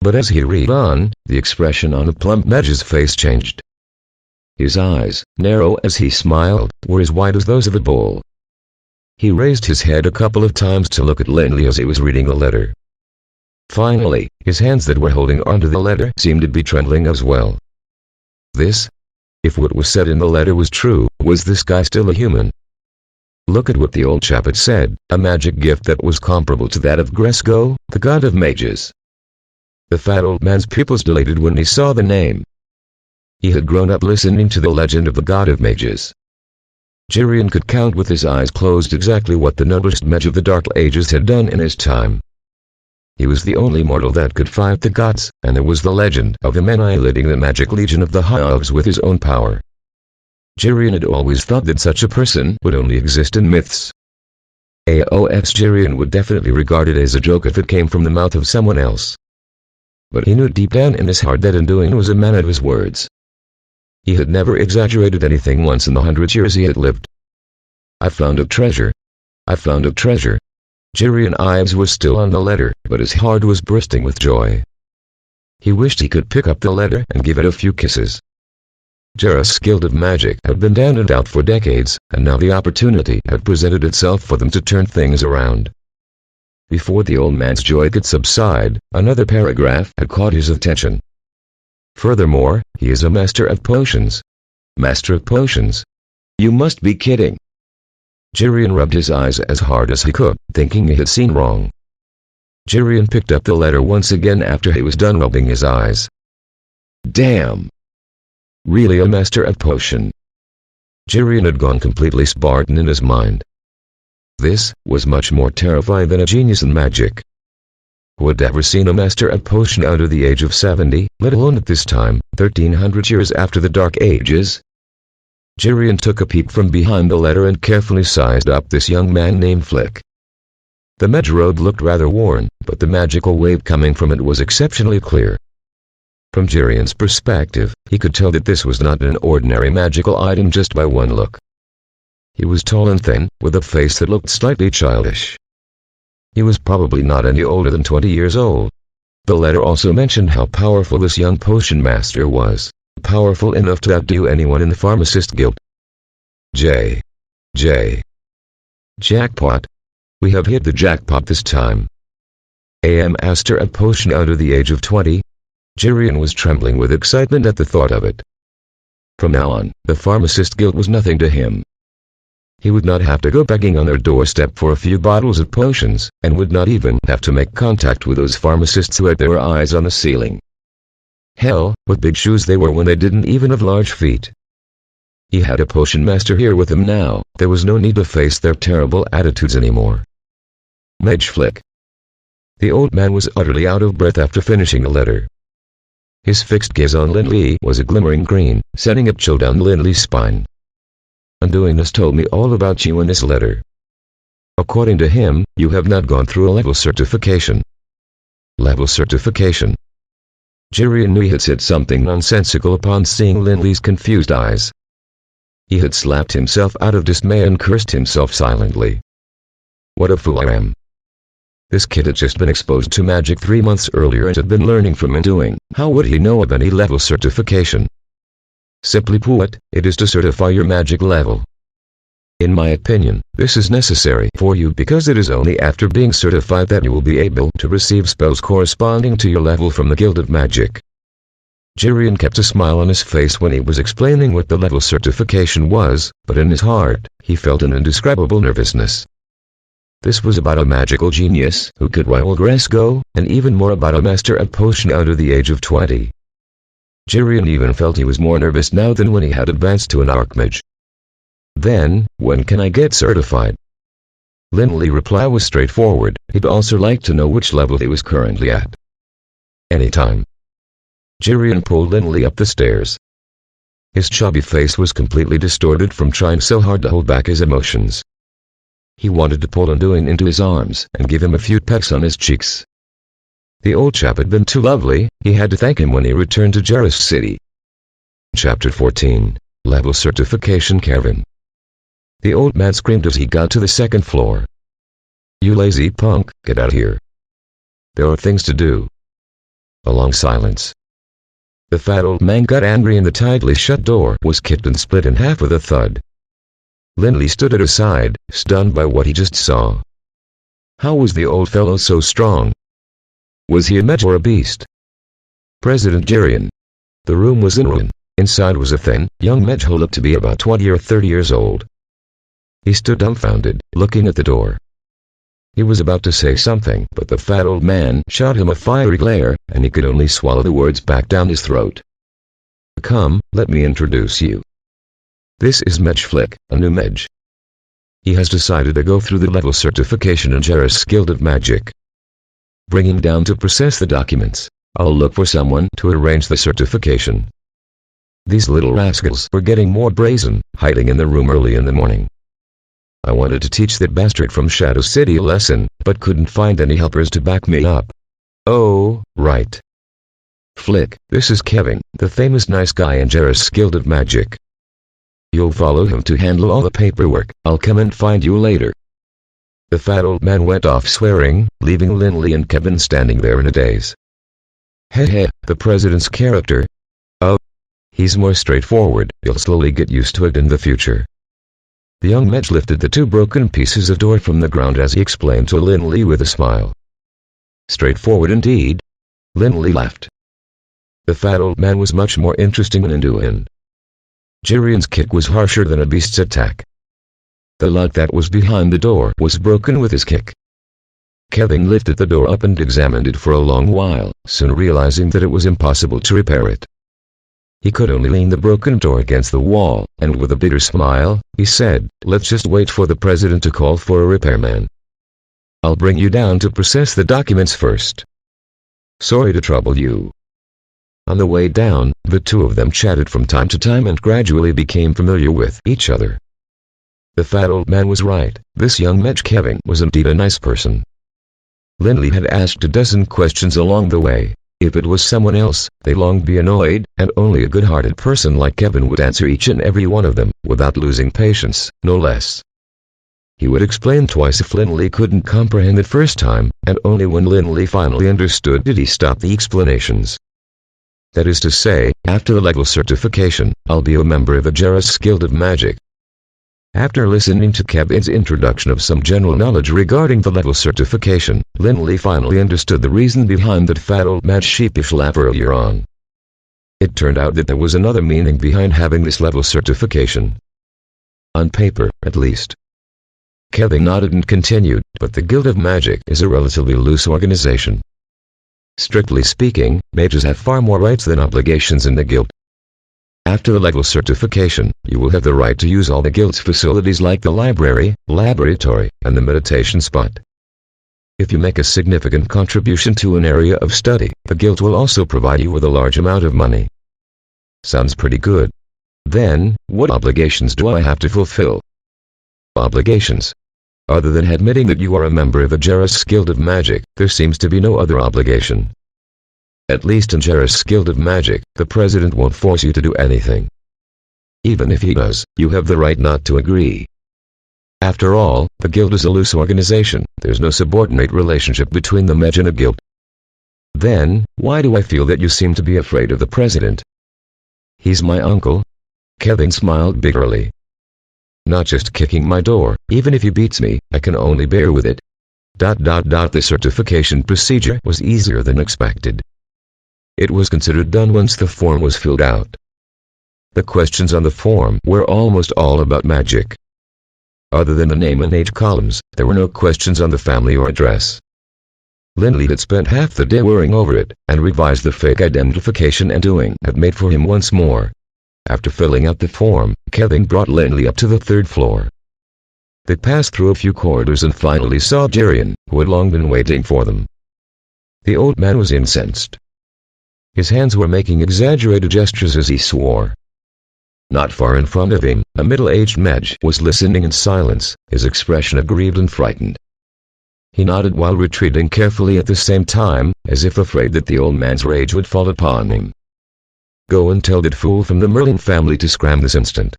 But as he read on, the expression on the plump mage's face changed. His eyes, narrow as he smiled, were as wide as those of a bull. He raised his head a couple of times to look at Lindley as he was reading the letter. Finally, his hands that were holding onto the letter seemed to be trembling as well. This? If what was said in the letter was true, was this guy still a human? Look at what the old chap had said, a magic gift that was comparable to that of Gresco, the god of mages. The fat old man's pupils dilated when he saw the name. He had grown up listening to the legend of the god of mages. Jirian could count with his eyes closed exactly what the noblest mage of the Dark Ages had done in his time. He was the only mortal that could fight the gods, and there was the legend of him annihilating the magic legion of the High Elves with his own power. Jirian had always thought that such a person would only exist in myths. Jirian would definitely regard it as a joke if it came from the mouth of someone else. But he knew deep down in his heart that Anduin was a man of his words. He had never exaggerated anything once in the 100 years he had lived. "I found a treasure. I found a treasure." Jirian's eyes were still on the letter, but his heart was bursting with joy. He wished he could pick up the letter and give it a few kisses. Jarrus Guild of Magic had been down and out for decades, and now the opportunity had presented itself for them to turn things around. Before the old man's joy could subside, another paragraph had caught his attention. Furthermore, he is a master of potions. Master of potions? You must be kidding. Jirian rubbed his eyes as hard as he could, thinking he had seen wrong. Jirian picked up the letter once again after he was done rubbing his eyes. Damn! Really a master of potion. Jirian had gone completely Spartan in his mind. This was much more terrifying than a genius in magic. Who had ever seen a master of potion under the age of 70, let alone at this time, 1300 years after the Dark Ages? Jirian took a peep from behind the letter and carefully sized up this young man named Flick. The mage robe looked rather worn, but the magical wave coming from it was exceptionally clear. From Jirian's perspective, he could tell that this was not an ordinary magical item just by one look. He was tall and thin, with a face that looked slightly childish. He was probably not any older than 20 years old. The letter also mentioned how powerful this young potion master was, powerful enough to outdo anyone in the Pharmacist Guild. Jackpot. We have hit the jackpot this time. A.M. asked her a potion under the age of 20. Jirian was trembling with excitement at the thought of it. From now on, the pharmacist guild was nothing to him. He would not have to go begging on their doorstep for a few bottles of potions, and would not even have to make contact with those pharmacists who had their eyes on the ceiling. Hell, what big shoes they were when they didn't even have large feet. He had a potion master here with him now, there was no need to face their terrible attitudes anymore. Mage Flick. The old man was utterly out of breath after finishing the letter. His fixed gaze on Lindley was a glimmering green, sending a chill down Lindley's spine. Undoing this told me all about you in this letter. According to him, you have not gone through a level certification. Level certification. Jirian knew he had said something nonsensical upon seeing Lindley's confused eyes. He had slapped himself out of dismay and cursed himself silently. What a fool I am. This kid had just been exposed to magic 3 months earlier and had been learning from and doing. How would he know of any level certification? Simply put, it is to certify your magic level. In my opinion, this is necessary for you because it is only after being certified that you will be able to receive spells corresponding to your level from the Guild of Magic. Jirian kept a smile on his face when he was explaining what the level certification was, but in his heart, he felt an indescribable nervousness. This was about a magical genius who could rival Gresco, and even more about a master of potion under the age of 20. Jirian even felt he was more nervous now than when he had advanced to an archmage. Then, when can I get certified? Lindley's reply was straightforward, he'd also like to know which level he was currently at. Anytime. Jirian pulled Lindley up the stairs. His chubby face was completely distorted from trying so hard to hold back his emotions. He wanted to pull Undoing into his arms and give him a few pecks on his cheeks. The old chap had been too lovely, he had to thank him when he returned to Jarrus City. Chapter 14, Level Certification. Kevin. The old man screamed as he got to the second floor. You lazy punk, get out here. There are things to do. A long silence. The fat old man got angry and the tightly shut door was kicked and split in half with a thud. Lindley stood at his side, stunned by what he just saw. How was the old fellow so strong? Was he a mage or a beast? President Jirian. The room was in ruin. Inside was a thin, young mage who looked to be about 20 or 30 years old. He stood dumbfounded, looking at the door. He was about to say something, but the fat old man shot him a fiery glare, and he could only swallow the words back down his throat. Come, let me introduce you. This is Mage Flick, a new mage. He has decided to go through the level certification in Jarrus Guild of Magic. Bring him down to process the documents. I'll look for someone to arrange the certification. These little rascals were getting more brazen, hiding in the room early in the morning. I wanted to teach that bastard from Shadow City a lesson, but couldn't find any helpers to back me up. Oh, right. Flick, this is Kevin, the famous nice guy in Jarrus Guild of Magic. You'll follow him to handle all the paperwork, I'll come and find you later. The fat old man went off swearing, leaving Lindley and Kevin standing there in a daze. Heh, the president's character. Oh. He's more straightforward, you'll slowly get used to it in the future. The young mage lifted the 2 broken pieces of door from the ground as he explained to Lindley with a smile. Straightforward indeed. Lindley laughed. The fat old man was much more interesting than Undoing. Jirian's kick was harsher than a beast's attack. The lock that was behind the door was broken with his kick. Kevin lifted the door up and examined it for a long while, soon realizing that it was impossible to repair it. He could only lean the broken door against the wall, and with a bitter smile, he said, let's just wait for the president to call for a repairman. I'll bring you down to process the documents first. Sorry to trouble you. On the way down, the 2 of them chatted from time to time and gradually became familiar with each other. The fat old man was right, this young mage Kevin was indeed a nice person. Lindley had asked a dozen questions along the way. If it was someone else, they'd long be annoyed, and only a good-hearted person like Kevin would answer each and every one of them, without losing patience, no less. He would explain twice if Lindley couldn't comprehend the first time, and only when Lindley finally understood did he stop the explanations. That is to say, after the level certification, I'll be a member of the Jarrus Guild of Magic. After listening to Kevin's introduction of some general knowledge regarding the level certification, Lindley finally understood the reason behind that fat old man's sheepish laugh earlier on. It turned out that there was another meaning behind having this level certification. On paper, at least. Kevin nodded and continued, but the Guild of Magic is a relatively loose organization. Strictly speaking, mages have far more rights than obligations in the guild. After the level certification, you will have the right to use all the guild's facilities like the library, laboratory, and the meditation spot. If you make a significant contribution to an area of study, the guild will also provide you with a large amount of money. Sounds pretty good. Then, what obligations do I have to fulfill? Obligations. Other than admitting that you are a member of the Jarrus Guild of Magic, there seems to be no other obligation. At least in Jarrus Guild of Magic, the president won't force you to do anything. Even if he does, you have the right not to agree. After all, the guild is a loose organization, there's no subordinate relationship between the mage and a guild. Then, why do I feel that you seem to be afraid of the president? He's my uncle. Kevin smiled bitterly. Not just kicking my door, even if he beats me, I can only bear with it. The certification procedure was easier than expected. It was considered done once the form was filled out. The questions on the form were almost all about magic. Other than the name and age columns, there were no questions on the family or address. Lindley had spent half the day worrying over it, and revised the fake identification and doing had made for him once more. After filling out the form, Kevin brought Lindley up to the 3rd floor. They passed through a few corridors and finally saw Jerian, who had long been waiting for them. The old man was incensed. His hands were making exaggerated gestures as he swore. Not far in front of him, a middle-aged mage was listening in silence, his expression aggrieved and frightened. He nodded while retreating carefully at the same time, as if afraid that the old man's rage would fall upon him. Go and tell that fool from the Merlin family to scram this instant.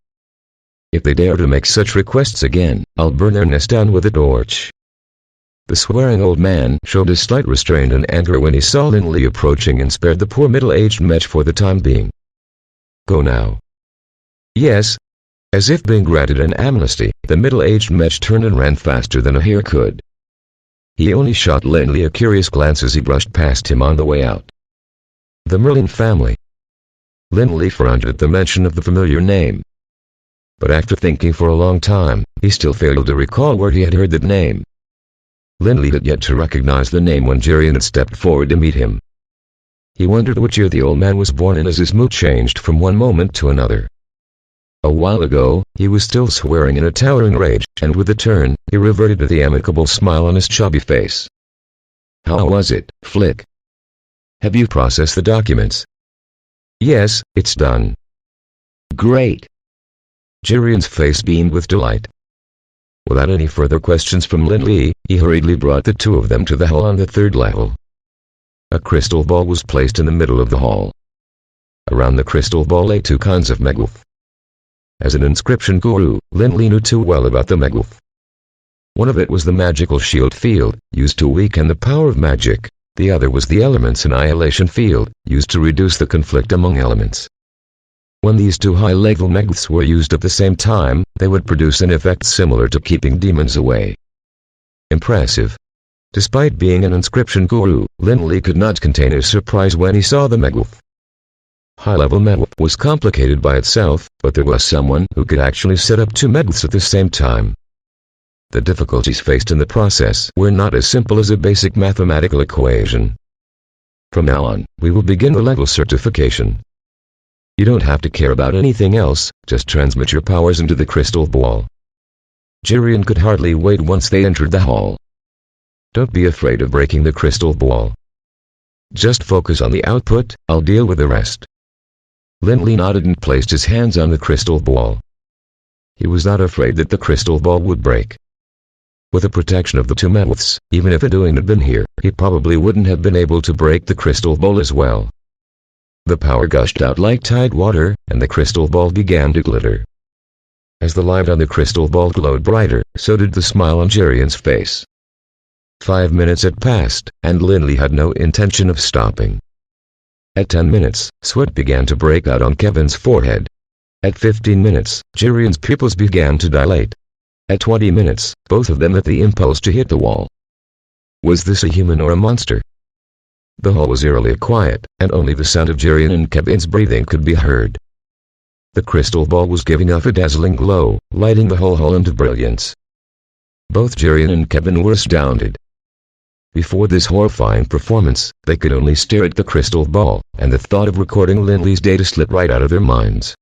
If they dare to make such requests again, I'll burn their nest down with a torch. The swearing old man showed a slight restraint and anger when he saw Lindley approaching and spared the poor middle-aged mage for the time being. Go now. Yes. As if being granted an amnesty, the middle-aged mage turned and ran faster than a hare could. He only shot Lindley a curious glance as he brushed past him on the way out. The Merlin family. Lindley frowned at the mention of the familiar name. But after thinking for a long time, he still failed to recall where he had heard that name. Lindley had yet to recognize the name when Jerian had stepped forward to meet him. He wondered which year the old man was born in as his mood changed from one moment to another. A while ago, he was still swearing in a towering rage, and with a turn, he reverted to the amicable smile on his chubby face. How was it, Flick? Have you processed the documents? Yes, it's done. Great. Jerian's face beamed with delight. Without any further questions from Lindley, he hurriedly brought the two of them to the hall on the 3rd level. A crystal ball was placed in the middle of the hall. Around the crystal ball lay 2 kinds of megwth. As an inscription guru, Lindley knew too well about the megwth. One of it was the magical shield field, used to weaken the power of magic. The other was the element's annihilation field, used to reduce the conflict among elements. When these 2 high-level megwths were used at the same time, they would produce an effect similar to keeping demons away. Impressive. Despite being an inscription guru, Lindley could not contain his surprise when he saw the megwth. High-level megwth was complicated by itself, but there was someone who could actually set up 2 megwths at the same time. The difficulties faced in the process were not as simple as a basic mathematical equation. From now on, we will begin the level certification. You don't have to care about anything else, just transmit your powers into the crystal ball. Jerian could hardly wait once they entered the hall. Don't be afraid of breaking the crystal ball. Just focus on the output, I'll deal with the rest. Lindley nodded and placed his hands on the crystal ball. He was not afraid that the crystal ball would break. With the protection of the 2 megwths, even if Aduin had been here, he probably wouldn't have been able to break the crystal ball as well. The power gushed out like tide water, and the crystal ball began to glitter. As the light on the crystal ball glowed brighter, so did the smile on Jerian's face. 5 minutes had passed, and Lindley had no intention of stopping. At 10 minutes, sweat began to break out on Kevin's forehead. At 15 minutes, Jirian's pupils began to dilate. At 20 minutes, both of them had the impulse to hit the wall. Was this a human or a monster? The hall was eerily quiet, and only the sound of Jirian and Kevin's breathing could be heard. The crystal ball was giving off a dazzling glow, lighting the whole hall into brilliance. Both Jirian and Kevin were astounded. Before this horrifying performance, they could only stare at the crystal ball, and the thought of recording Lindley's data slipped right out of their minds.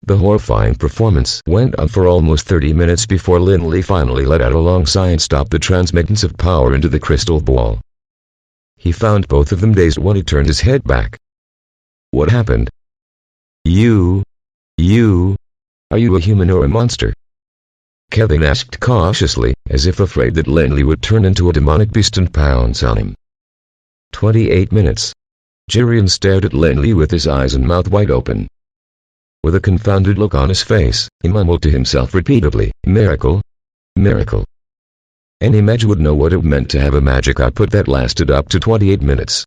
The horrifying performance went on for almost 30 minutes before Lindley finally let out a long sigh and stopped the transmittance of power into the crystal ball. He found both of them dazed when he turned his head back. What happened? Are you a human or a monster? Kevin asked cautiously, as if afraid that Lindley would turn into a demonic beast and pounce on him. 28 minutes. Jirian stared at Lindley with his eyes and mouth wide open. With a confounded look on his face, he mumbled to himself repeatedly, "Miracle? Miracle." Any mage would know what it meant to have a magic output that lasted up to 28 minutes.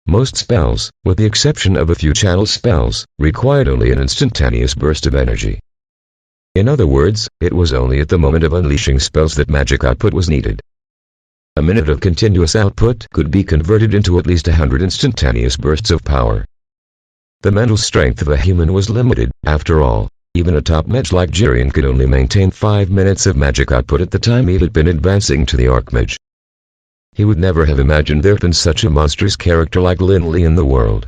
Most spells, with the exception of a few channel spells, required only an instantaneous burst of energy. In other words, it was only at the moment of unleashing spells that magic output was needed. A minute of continuous output could be converted into at least 100 instantaneous bursts of power. The mental strength of a human was limited, after all. Even a top mage like Jirian could only maintain 5 minutes of magic output at the time he had been advancing to the Archmage. He would never have imagined there'd been such a monstrous character like Lindley in the world.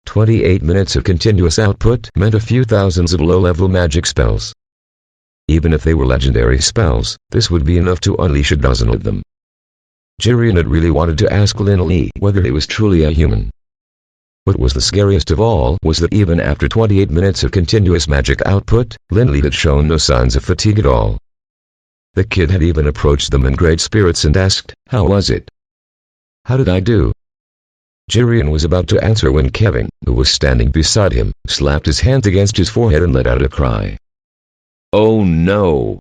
28 minutes of continuous output meant a few thousands of low-level magic spells. Even if they were legendary spells, this would be enough to unleash a dozen of them. Jirian had really wanted to ask Lindley whether he was truly a human. What was the scariest of all was that even after 28 minutes of continuous magic output, Lindley had shown no signs of fatigue at all. The kid had even approached them in great spirits and asked, "How was it? How did I do?" Jirian was about to answer when Kevin, who was standing beside him, slapped his hand against his forehead and let out a cry. "Oh no!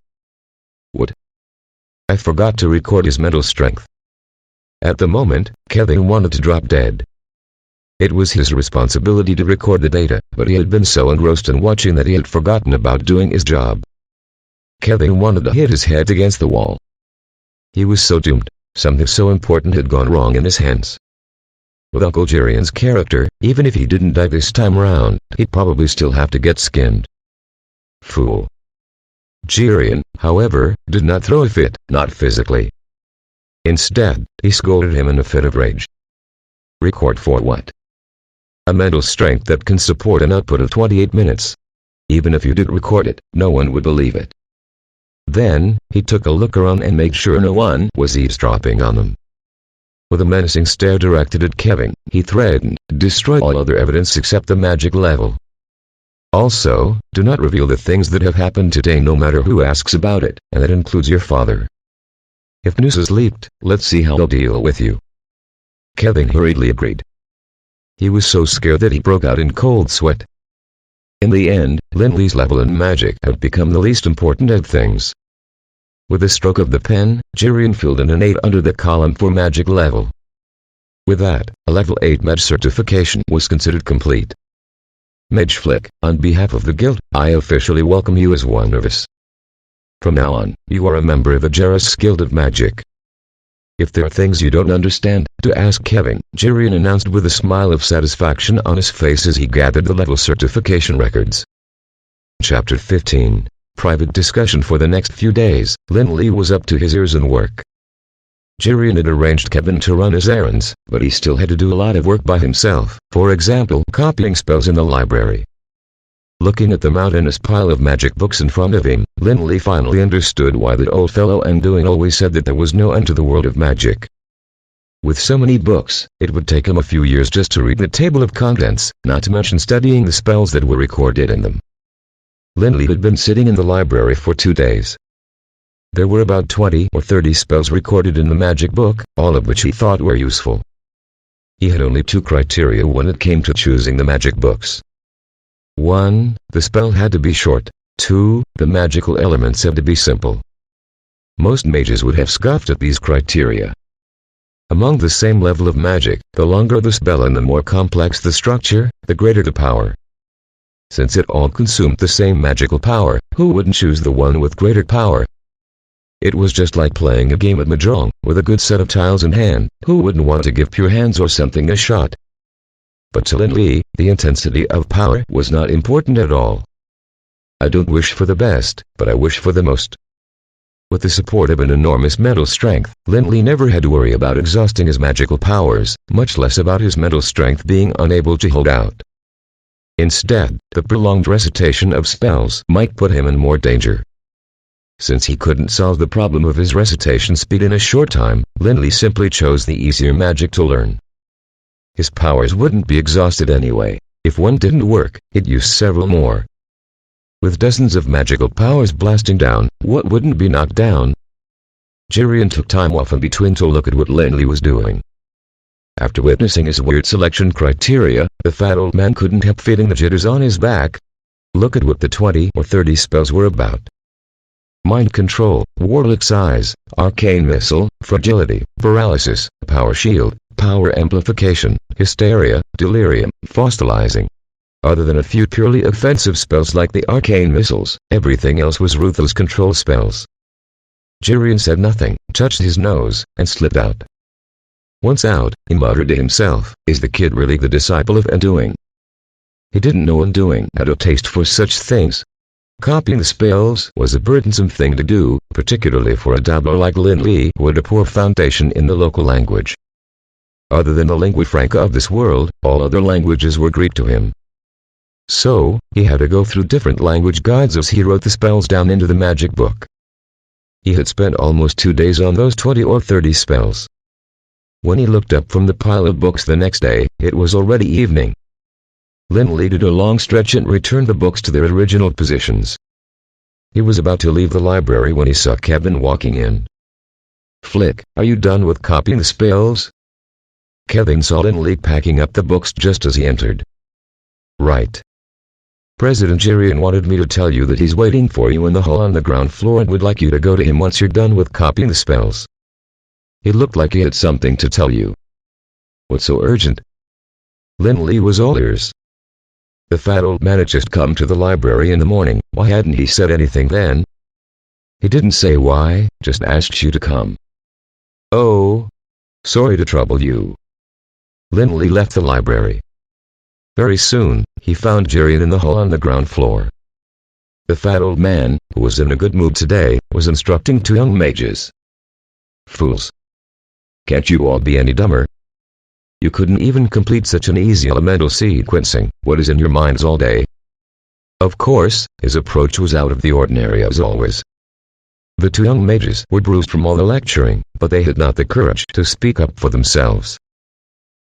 What? I forgot to record his mental strength." At the moment, Kevin wanted to drop dead. It was his responsibility to record the data, but he had been so engrossed in watching that he had forgotten about doing his job. Kevin wanted to hit his head against the wall. He was so doomed. Something so important had gone wrong in his hands. With Uncle Jirian's character, even if he didn't die this time round, he'd probably still have to get skinned. Fool. Jirian, however, did not throw a fit, not physically. Instead, he scolded him in a fit of rage. Record for what? A mental strength that can support an output of 28 minutes. Even if you did record it, no one would believe it. Then, he took a look around and made sure no one was eavesdropping on them. With a menacing stare directed at Kevin, he threatened, "Destroy all other evidence except the magic level. Also, do not reveal the things that have happened today no matter who asks about it, and that includes your father. If news is leaked, let's see how I'll deal with you." Kevin hurriedly agreed. He was so scared that he broke out in cold sweat. In the end, Lindley's level in magic had become the least important of things. With a stroke of the pen, Jirian filled in an 8 under the column for magic level. With that, a level 8 mage certification was considered complete. Mage Flick, on behalf of the guild, I officially welcome you as one of us. From now on, you are a member of the Jarrus Guild of Magic. If there are things you don't understand, to ask Kevin, Jirian announced with a smile of satisfaction on his face as he gathered the level certification records. Chapter 15. Private discussion. For the next few days, Lindley was up to his ears in work. Jirian had arranged Kevin to run his errands, but he still had to do a lot of work by himself, for example, copying spells in the library. Looking at the mountainous pile of magic books in front of him, Lindley finally understood why the old fellow Anduin always said that there was no end to the world of magic. With so many books, it would take him a few years just to read the table of contents, not to mention studying the spells that were recorded in them. Lindley had been sitting in the library for 2 days. There were about 20 or 30 spells recorded in the magic book, all of which he thought were useful. He had only 2 criteria when it came to choosing the magic books. 1. The spell had to be short. 2. The magical elements had to be simple. Most mages would have scoffed at these criteria. Among the same level of magic, the longer the spell and the more complex the structure, the greater the power. Since it all consumed the same magical power, who wouldn't choose the one with greater power? It was just like playing a game of mahjong, with a good set of tiles in hand. Who wouldn't want to give pure hands or something a shot? But to Lin Li, the intensity of power was not important at all. I don't wish for the best, but I wish for the most. With the support of an enormous mental strength, Lin Li never had to worry about exhausting his magical powers, much less about his mental strength being unable to hold out. Instead, the prolonged recitation of spells might put him in more danger. Since he couldn't solve the problem of his recitation speed in a short time, Lin Li simply chose the easier magic to learn. His powers wouldn't be exhausted anyway. If one didn't work, he'd use several more. With dozens of magical powers blasting down, what wouldn't be knocked down? Jirian took time off in between to look at what Lin Li was doing. After witnessing his weird selection criteria, the fat old man couldn't help feeling the jitters on his back. Look at what the 20 or 30 spells were about. Mind control, warlick's eyes, arcane missile, fragility, paralysis, power shield, power amplification, hysteria, delirium, fossilizing. Other than a few purely offensive spells like the arcane missiles, everything else was ruthless control spells. Jirian said nothing, touched his nose, and slipped out. Once out, he muttered to himself, is the kid really the disciple of Undoing? He didn't know Undoing had a taste for such things. Copying the spells was a burdensome thing to do, particularly for a dabbler like Lin Li who had a poor foundation in the local language. Other than the lingua franca of this world, all other languages were Greek to him. So, he had to go through different language guides as he wrote the spells down into the magic book. He had spent almost 2 days on those 20 or 30 spells. When he looked up from the pile of books the next day, it was already evening. Lin Li did a long stretch and returned the books to their original positions. He was about to leave the library when he saw Kevin walking in. "Flick, are you done with copying the spells?" Kevin saw Lin Li packing up the books just as he entered. "Right. President Jirian wanted me to tell you that he's waiting for you in the hall on the ground floor and would like you to go to him once you're done with copying the spells. He looked like he had something to tell you." "What's so urgent?" Lin Li was all ears. The fat old man had just come to the library in the morning. Why hadn't he said anything then? He didn't say why, just asked you to come. "Oh. Sorry to trouble you." Lin Li left the library. Very soon, he found Jirian in the hall on the ground floor. The fat old man, who was in a good mood today, was instructing 2 young mages. "Fools. Can't you all be any dumber? You couldn't even complete such an easy elemental sequencing. What is in your minds all day?" Of course, his approach was out of the ordinary as always. The 2 young mages were bruised from all the lecturing, but they had not the courage to speak up for themselves.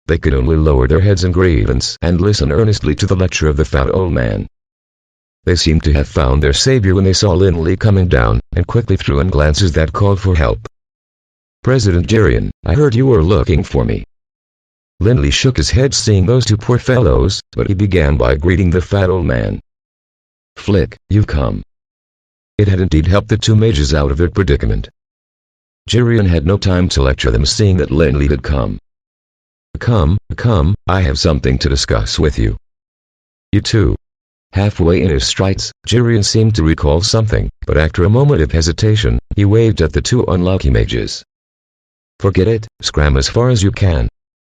They could only lower their heads in grievance and listen earnestly to the lecture of the fat old man. They seemed to have found their savior when they saw Lin Li coming down, and quickly threw in glances that called for help. "President Jirian, I heard you were looking for me." Lin Li shook his head seeing those 2 poor fellows, but he began by greeting the fat old man. "Flick, you've come." It had indeed helped the 2 mages out of their predicament. Jirian had no time to lecture them seeing that Lin Li had come. Come, I have something to discuss with you." "You too." Halfway in his strides, Jirian seemed to recall something, but after a moment of hesitation, he waved at the 2 unlucky mages. "Forget it, scram as far as you can."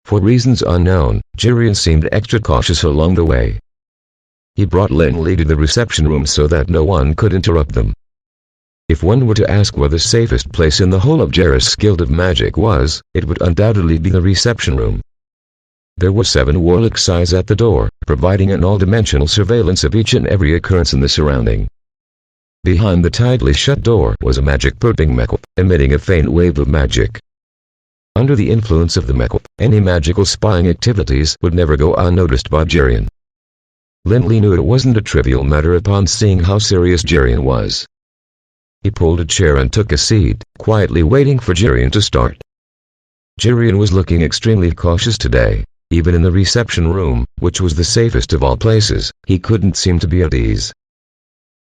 For reasons unknown, Jirian seemed extra cautious along the way. He brought Lin Li to the reception room so that no one could interrupt them. If one were to ask where the safest place in the whole of Jarrus Guild of Magic was, it would undoubtedly be the reception room. There were 7 warlocks' eyes at the door, providing an all-dimensional surveillance of each and every occurrence in the surrounding. Behind the tightly shut door was a magic burping metal, emitting a faint wave of magic. Under the influence of the metal, any magical spying activities would never go unnoticed by Jirian. Lin Li knew it wasn't a trivial matter upon seeing how serious Jirian was. He pulled a chair and took a seat, quietly waiting for Jirian to start. Jirian was looking extremely cautious today. Even in the reception room, which was the safest of all places, he couldn't seem to be at ease.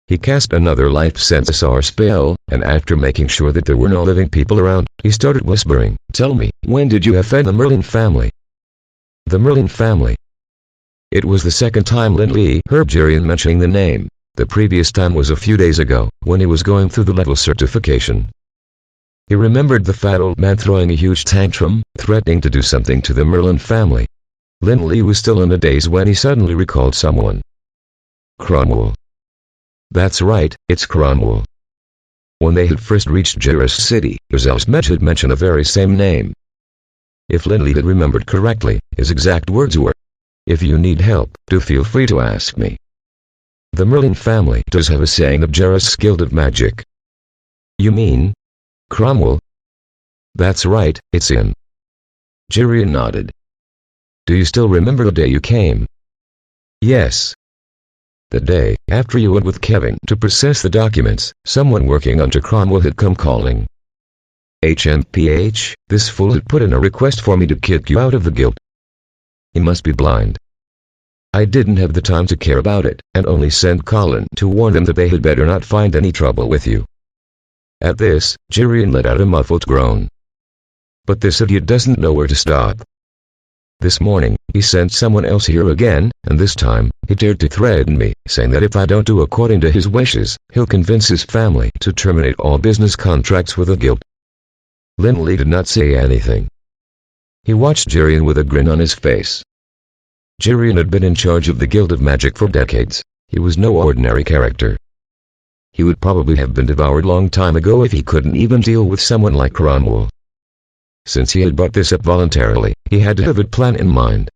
He cast another life sensor spell, and after making sure that there were no living people around, he started whispering, "Tell me, when did you offend the Merlin family?" "The Merlin family?" It was the second time Lindley heard Jerian mentioning the name. The previous time was a few days ago, when he was going through the level certification. He remembered the fat old man throwing a huge tantrum, threatening to do something to the Merlin family. Lindley was still in a daze when he suddenly recalled someone. Cromwell. That's right, it's Cromwell. When they had first reached Jarrus City, Rozel's Medj had mentioned the very same name. If Lindley had remembered correctly, his exact words were, "If you need help, do feel free to ask me." The Merlin family does have a saying of Jarrus Guild of Magic. You mean? Cromwell? That's right, it's him. Jerian nodded. Do you still remember the day you came? Yes. The day after you went with Kevin to process the documents, someone working under Cromwell had come calling. HMPH, this fool had put in a request for me to kick you out of the guild. He must be blind. I didn't have the time to care about it, and only sent Colin to warn them that they had better not find any trouble with you. At this, Jerian let out a muffled groan. But this idiot doesn't know where to stop. This morning, he sent someone else here again, and this time, he dared to threaten me, saying that if I don't do according to his wishes, he'll convince his family to terminate all business contracts with the guild. Lindley did not say anything. He watched Jerian with a grin on his face. Jerian had been in charge of the Guild of Magic for decades. He was no ordinary character. He would probably have been devoured long time ago if he couldn't even deal with someone like Cromwell. Since he had brought this up voluntarily, he had to have a plan in mind.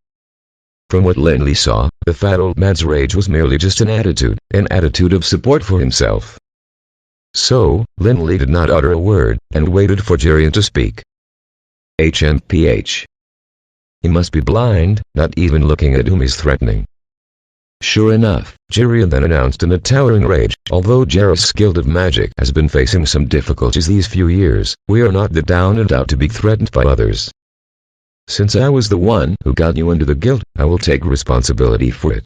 From what Lindley saw, the fat old man's rage was merely just an attitude of support for himself. So, Lindley did not utter a word, and waited for Jerian to speak. HMPH. He must be blind, not even looking at whom he's threatening. Sure enough, Jerian then announced in a towering rage, although Jarrus Guild of Magic has been facing some difficulties these few years, we are not the down and out to be threatened by others. Since I was the one who got you into the guild, I will take responsibility for it.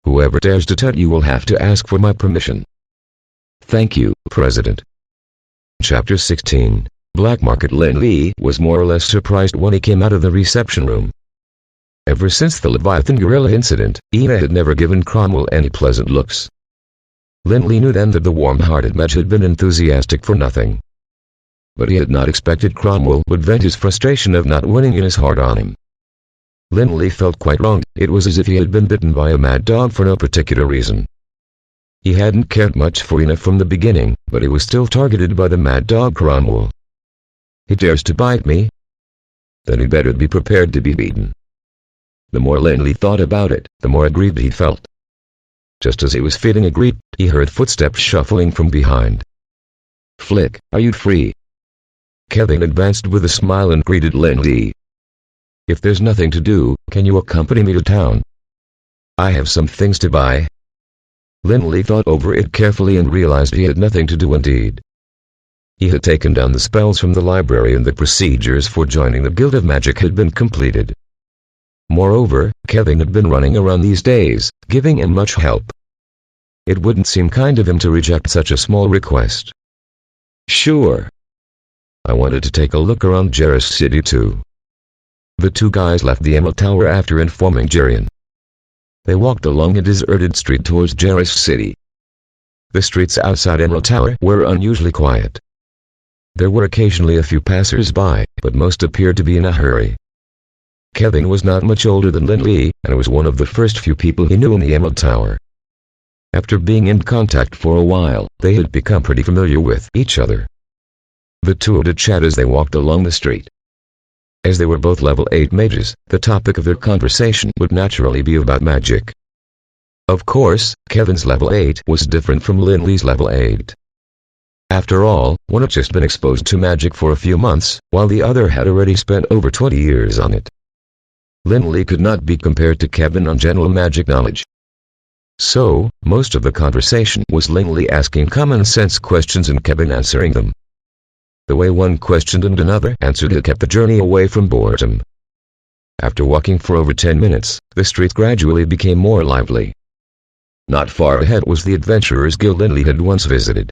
Whoever dares to touch you will have to ask for my permission. Thank you, President. Chapter 16. Black Market. Lindley was more or less surprised when he came out of the reception room. Ever since the Leviathan Gorilla incident, Ina had never given Cromwell any pleasant looks. Lindley knew then that the warm-hearted Medj had been enthusiastic for nothing. But he had not expected Cromwell would vent his frustration of not winning in his heart on him. Lindley felt quite wronged. It was as if he had been bitten by a mad dog for no particular reason. He hadn't cared much for Ina from the beginning, but he was still targeted by the mad dog Cromwell. He dares to bite me? Then he'd better be prepared to be beaten. The more Lindley thought about it, the more aggrieved he felt. Just as he was feeling aggrieved, he heard footsteps shuffling from behind. Flick, are you free? Kevin advanced with a smile and greeted Lindley. If there's nothing to do, can you accompany me to town? I have some things to buy. Lindley thought over it carefully and realized he had nothing to do indeed. He had taken down the spells from the library and the procedures for joining the Guild of Magic had been completed. Moreover, Kevin had been running around these days, giving him much help. It wouldn't seem kind of him to reject such a small request. Sure. I wanted to take a look around Jarrus City too. The two guys left the Emerald Tower after informing Jerian. They walked along a deserted street towards Jarrus City. The streets outside Emerald Tower were unusually quiet. There were occasionally a few passers-by, but most appeared to be in a hurry. Kevin was not much older than Lindley, and was one of the first few people he knew in the Emerald Tower. After being in contact for a while, they had become pretty familiar with each other. The two had a chat as they walked along the street. As they were both level 8 mages, the topic of their conversation would naturally be about magic. Of course, Kevin's level 8 was different from Lindley's level 8. After all, one had just been exposed to magic for a few months, while the other had already spent over 20 years on it. Lindley could not be compared to Kevin on general magic knowledge. So, most of the conversation was Lindley asking common-sense questions and Kevin answering them. The way one questioned and another answered it kept the journey away from boredom. After walking for over 10 minutes, the street gradually became more lively. Not far ahead was the Adventurers Guild Lindley had once visited.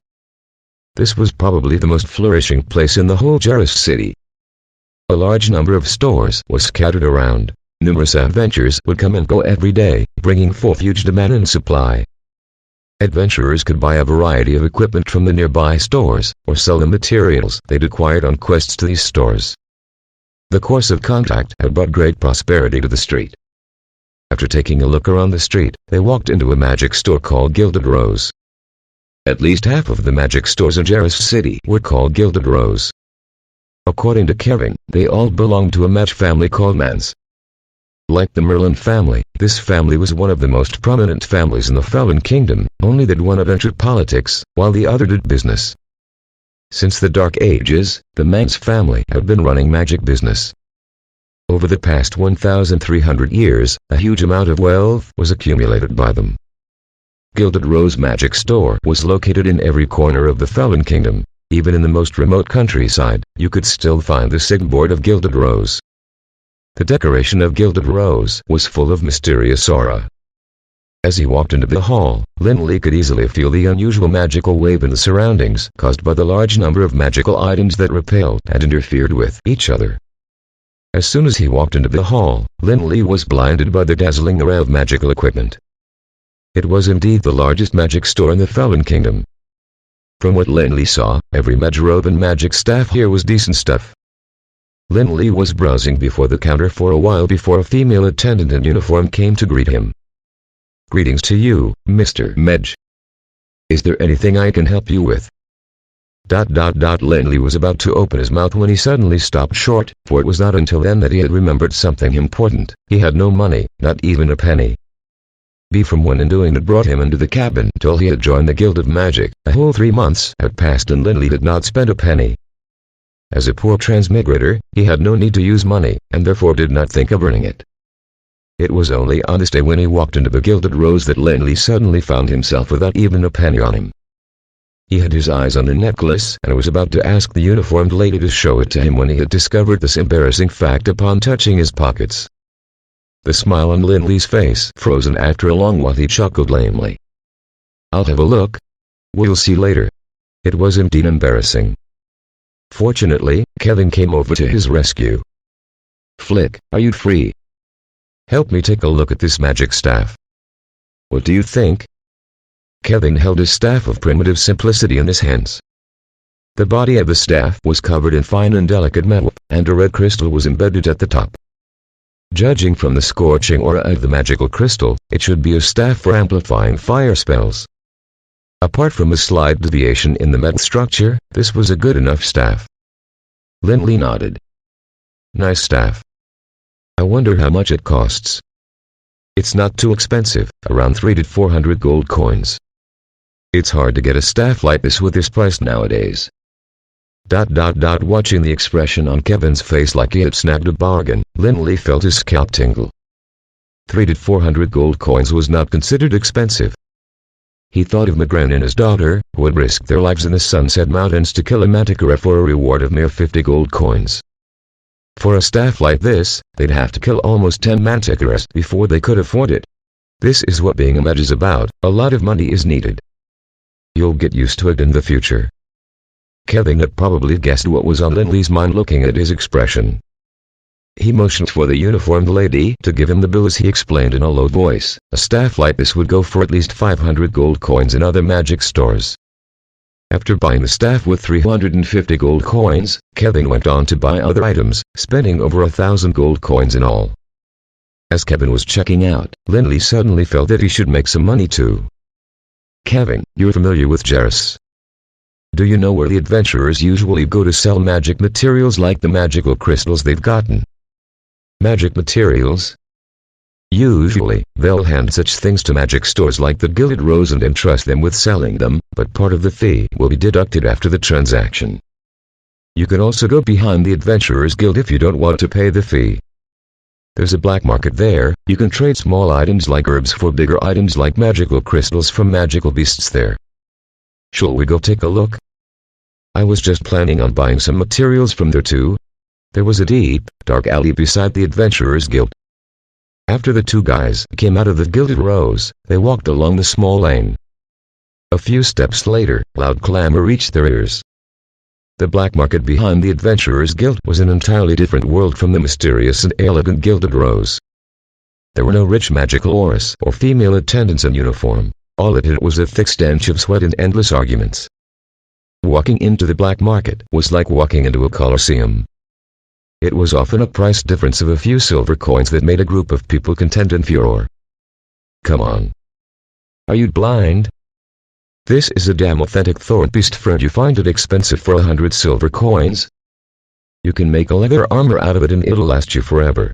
This was probably the most flourishing place in the whole Jarrus City. A large number of stores was scattered around. Numerous adventurers would come and go every day, bringing forth huge demand and supply. Adventurers could buy a variety of equipment from the nearby stores, or sell the materials they'd acquired on quests to these stores. The course of contact had brought great prosperity to the street. After taking a look around the street, they walked into a magic store called Gilded Rose. At least half of the magic stores in Jarrus City were called Gilded Rose. According to Kevin, they all belonged to a mage family called Mans. Like the Merlin family, this family was one of the most prominent families in the Felon Kingdom, only that one had entered politics, while the other did business. Since the Dark Ages, the Mans family had been running magic business. Over the past 1,300 years, a huge amount of wealth was accumulated by them. Gilded Rose Magic Store was located in every corner of the Felon Kingdom. Even in the most remote countryside, you could still find the signboard of Gilded Rose. The decoration of Gilded Rose was full of mysterious aura. As he walked into the hall, Lindley could easily feel the unusual magical wave in the surroundings caused by the large number of magical items that repelled and interfered with each other. As soon as he walked into the hall, Lindley was blinded by the dazzling array of magical equipment. It was indeed the largest magic store in the Felon Kingdom. From what Lindley saw, every mage robe and magic staff here was decent stuff. Lindley was browsing before the counter for a while before a female attendant in uniform came to greet him. "Greetings to you, Mr. Mage. Is there anything I can help you with?" Lindley was about to open his mouth when he suddenly stopped short, for it was not until then that he had remembered something important. He had no money, not even a penny. From when and doing that brought him into the cabin till he had joined the Guild of Magic, a whole 3 months had passed and Lindley had not spent a penny. As a poor transmigrator, he had no need to use money, and therefore did not think of earning it. It was only on this day when he walked into the Gilded Rose that Lindley suddenly found himself without even a penny on him. He had his eyes on the necklace and was about to ask the uniformed lady to show it to him when he had discovered this embarrassing fact upon touching his pockets. The smile on Lindley's face froze, and after a long while he chuckled lamely. "I'll have a look. We'll see later." It was indeed embarrassing. Fortunately, Kevin came over to his rescue. "Flick, are you free? Help me take a look at this magic staff. What do you think?" Kevin held his staff of primitive simplicity in his hands. The body of the staff was covered in fine and delicate metal, and a red crystal was embedded at the top. Judging from the scorching aura of the magical crystal, it should be a staff for amplifying fire spells. Apart from a slight deviation in the metal structure, this was a good enough staff. Lindley nodded. "Nice staff. I wonder how much it costs." "It's not too expensive, around 300 to 400 gold coins. It's hard to get a staff like this with this price nowadays." Watching the expression on Kevin's face like he had snagged a bargain, Lindley felt his scalp tingle. 300 to 400 gold coins was not considered expensive. He thought of Magran and his daughter, who had risked their lives in the Sunset Mountains to kill a manticore for a reward of mere 50 gold coins. For a staff like this, they'd have to kill almost 10 manticores before they could afford it. This is what being a mage is about, a lot of money is needed. You'll get used to it in the future. Kevin had probably guessed what was on Lindley's mind looking at his expression. He motioned for the uniformed lady to give him the bill as he explained in a low voice, a staff like this would go for at least 500 gold coins in other magic stores. After buying the staff with 350 gold coins, Kevin went on to buy other items, spending over 1,000 gold coins in all. As Kevin was checking out, Lindley suddenly felt that he should make some money too. "Kevin, you're familiar with Jarrus. Do you know where the adventurers usually go to sell magic materials like the magical crystals they've gotten?" "Magic materials?" "Usually, they'll hand such things to magic stores like the Gilded Rose and entrust them with selling them, but part of the fee will be deducted after the transaction. You can also go behind the Adventurers Guild if you don't want to pay the fee. There's a black market there. You can trade small items like herbs for bigger items like magical crystals from magical beasts there. Shall we go take a look?" "I was just planning on buying some materials from there too." There was a deep, dark alley beside the Adventurers Guild. After the two guys came out of the Gilded Rose, they walked along the small lane. A few steps later, loud clamor reached their ears. The black market behind the Adventurers Guild was an entirely different world from the mysterious and elegant Gilded Rose. There were no rich magical auras or female attendants in uniform. All it hit was a thick stench of sweat and endless arguments. Walking into the black market was like walking into a coliseum. It was often a price difference of a few silver coins that made a group of people content and furor. Come on. Are you blind? This is a damn authentic thorn beast friend. You find it expensive for 100 silver coins? You can make a leather armor out of it and it'll last you forever.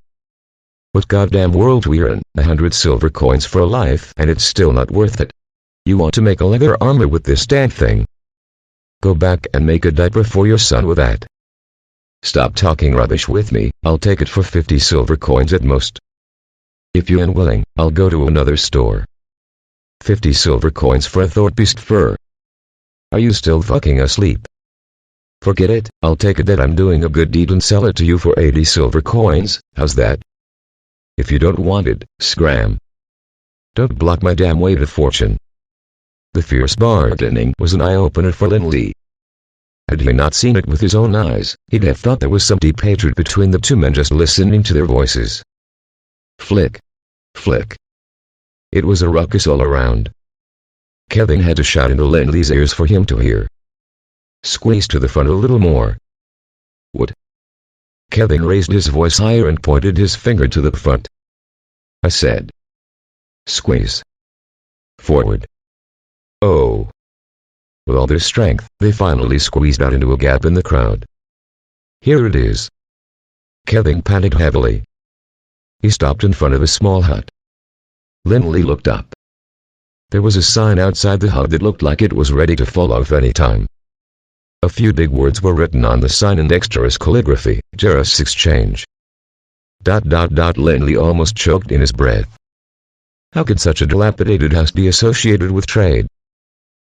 What goddamn world we're in, 100 silver coins for a life and it's still not worth it. You want to make a leather armor with this damn thing? Go back and make a diaper for your son with that. Stop talking rubbish with me, I'll take it for 50 silver coins at most. If you're unwilling, I'll go to another store. 50 silver coins for a thorn beast fur. Are you still fucking asleep? Forget it, I'll take it that I'm doing a good deed and sell it to you for 80 silver coins, how's that? If you don't want it, scram. Don't block my damn way to fortune. The fierce bargaining was an eye-opener for Linley. Had he not seen it with his own eyes, he'd have thought there was some deep hatred between the two men just listening to their voices. Flick. Flick. It was a ruckus all around. Kevin had to shout into Linley's ears for him to hear. Squeeze to the front a little more. What? Kevin raised his voice higher and pointed his finger to the front. I said. Squeeze. Forward. Oh. With all their strength, they finally squeezed out into a gap in the crowd. Here it is. Kevin panted heavily. He stopped in front of a small hut. Linley looked up. There was a sign outside the hut that looked like it was ready to fall off any time. A few big words were written on the sign in dexterous calligraphy, Jarrus Exchange. ... Linley almost choked in his breath. How could such a dilapidated house be associated with trade?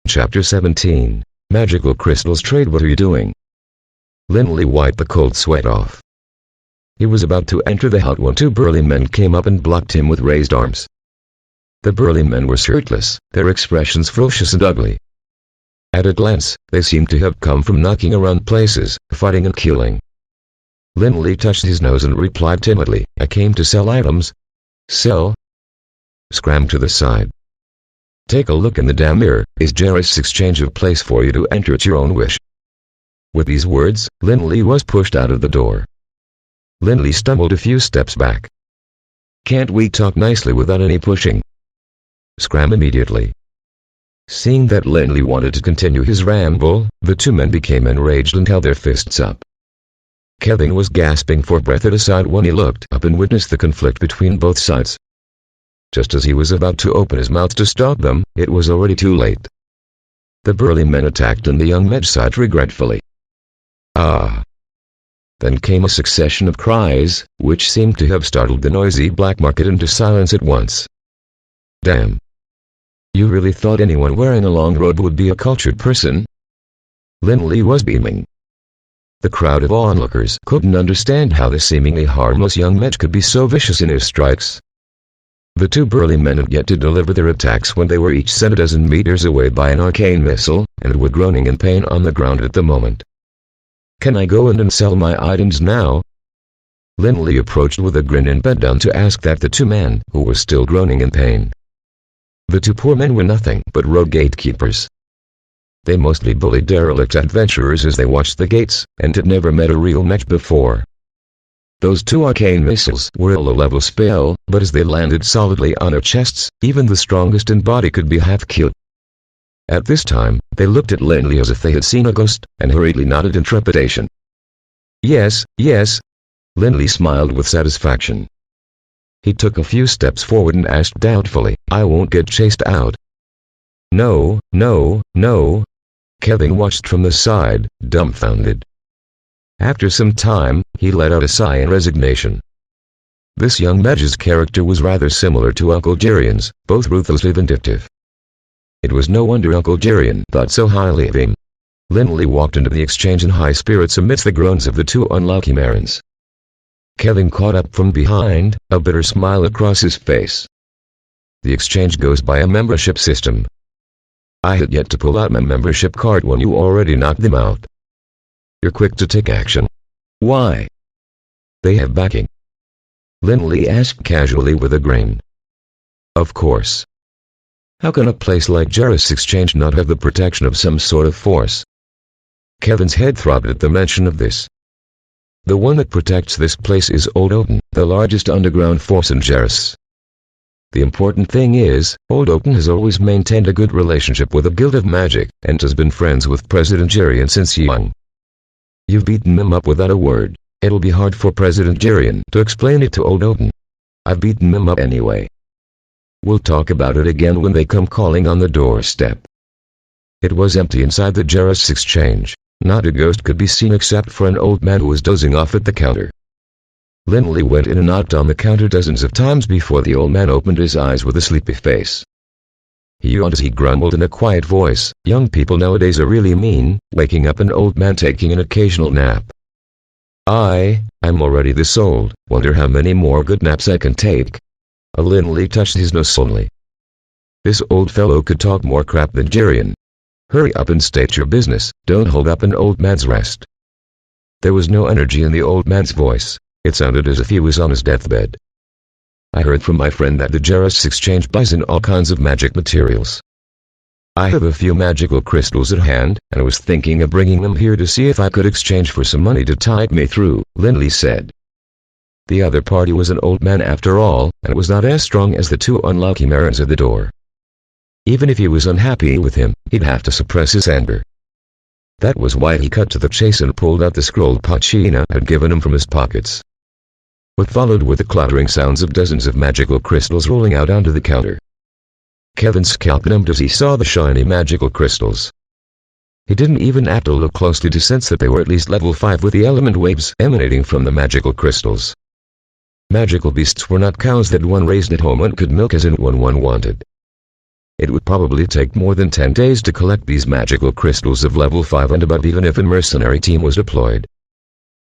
Chapter 17. Magical Crystals Trade. What are you doing? Linley wiped the cold sweat off. He was about to enter the hut when two burly men came up and blocked him with raised arms. The burly men were shirtless, their expressions ferocious and ugly. At a glance, they seemed to have come from knocking around places, fighting and killing. Linley touched his nose and replied timidly, I came to sell items. Sell? Scram to the side. Take a look in the damn mirror, is Jarrus Exchange a place for you to enter at your own wish? With these words, Linley was pushed out of the door. Linley stumbled a few steps back. Can't we talk nicely without any pushing? Scram immediately. Seeing that Linley wanted to continue his ramble, the two men became enraged and held their fists up. Kevin was gasping for breath at a side when he looked up and witnessed the conflict between both sides. Just as he was about to open his mouth to stop them, it was already too late. The burly men attacked and the young mage sighed regretfully. Ah! Then came a succession of cries, which seemed to have startled the noisy black market into silence at once. Damn! You really thought anyone wearing a long robe would be a cultured person? Linley was beaming. The crowd of onlookers couldn't understand how the seemingly harmless young mage could be so vicious in his strikes. The two burly men had yet to deliver their attacks when they were each sent a dozen meters away by an arcane missile, and were groaning in pain on the ground at the moment. Can I go in and sell my items now? Linley approached with a grin and bent down to ask that the two men, who were still groaning in pain. The two poor men were nothing but road gatekeepers. They mostly bullied derelict adventurers as they watched the gates, and had never met a real mage before. Those two arcane missiles were a low-level spell, but as they landed solidly on their chests, even the strongest in body could be half-killed. At this time, they looked at Linley as if they had seen a ghost, and hurriedly nodded in trepidation. Yes, yes. Linley smiled with satisfaction. He took a few steps forward and asked doubtfully, I won't get chased out. No, no, no. Kevin watched from the side, dumbfounded. After some time, he let out a sigh in resignation. This young mage's character was rather similar to Uncle Jerian's, both ruthlessly vindictive. It was no wonder Uncle Jerian thought so highly of him. Linley walked into the exchange in high spirits amidst the groans of the two unlucky Marins. Kevin caught up from behind, a bitter smile across his face. The exchange goes by a membership system. I had yet to pull out my membership card when you already knocked them out. You're quick to take action. Why? They have backing. Lindley asked casually with a grin. Of course. How can a place like Jarrus Exchange not have the protection of some sort of force? Kevin's head throbbed at the mention of this. The one that protects this place is Old Oaten, the largest underground force in Jarrus. The important thing is, Old Oaten has always maintained a good relationship with the Guild of Magic, and has been friends with President Jirian since young. You've beaten him up without a word. It'll be hard for President Jirian to explain it to Old Oaten. I've beaten him up anyway. We'll talk about it again when they come calling on the doorstep. It was empty inside the Jarrus Exchange. Not a ghost could be seen except for an old man who was dozing off at the counter. Lindley went in and knocked on the counter dozens of times before the old man opened his eyes with a sleepy face. He yawned as he grumbled in a quiet voice, "Young people nowadays are really mean, waking up an old man taking an occasional nap. I'm already this old, wonder how many more good naps I can take." Lindley touched his nose solemnly. This old fellow could talk more crap than Jirian. Hurry up and state your business, don't hold up an old man's rest. There was no energy in the old man's voice. It sounded as if he was on his deathbed. I heard from my friend that the Jarrus Exchange buys in all kinds of magic materials. I have a few magical crystals at hand, and I was thinking of bringing them here to see if I could exchange for some money to tide me through, Lindley said. The other party was an old man after all, and was not as strong as the two unlucky Marins at the door. Even if he was unhappy with him, he'd have to suppress his anger. That was why he cut to the chase and pulled out the scroll Pachina had given him from his pockets. What followed were the clattering sounds of dozens of magical crystals rolling out onto the counter. Kevin's scalp numbed as he saw the shiny magical crystals. He didn't even have to look closely to sense that they were at least level 5 with the element waves emanating from the magical crystals. Magical beasts were not cows that one raised at home and could milk as and when one wanted. It would probably take more than 10 days to collect these magical crystals of level 5 and above, even if a mercenary team was deployed.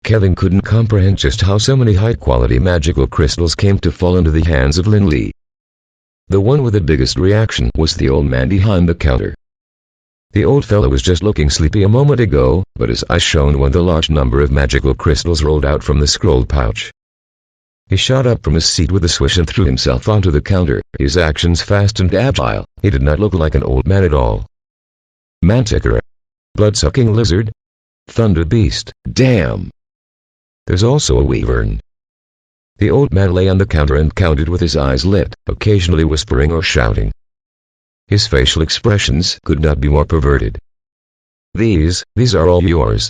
Kevin couldn't comprehend just how so many high-quality magical crystals came to fall into the hands of Lindley. The one with the biggest reaction was the old man behind the counter. The old fellow was just looking sleepy a moment ago, but his eyes shone when the large number of magical crystals rolled out from the scroll pouch. He shot up from his seat with a swish and threw himself onto the counter, his actions fast and agile. He did not look like an old man at all. Manticore. Blood-sucking lizard. Thunder beast. Damn. There's also a wyvern. The old man lay on the counter and counted with his eyes lit, occasionally whispering or shouting. His facial expressions could not be more perverted. These are all yours.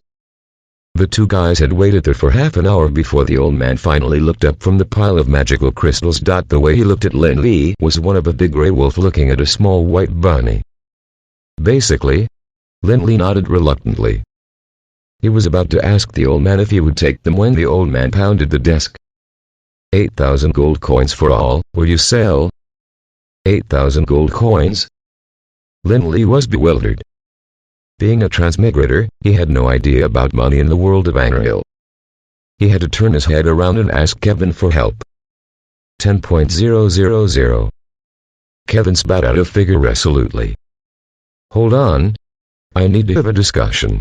The two guys had waited there for half an hour before the old man finally looked up from the pile of magical crystals. The way he looked at Lindley was one of a big gray wolf looking at a small white bunny. Basically, Lindley nodded reluctantly. He was about to ask the old man if he would take them when the old man pounded the desk. 8,000 gold coins for all, will you sell? 8,000 gold coins? Lindley was bewildered. Being a transmigrator, he had no idea about money in the world of Angreal. He had to turn his head around and ask Kevin for help. 10,000. Kevin spat out a figure resolutely. Hold on. I need to have a discussion.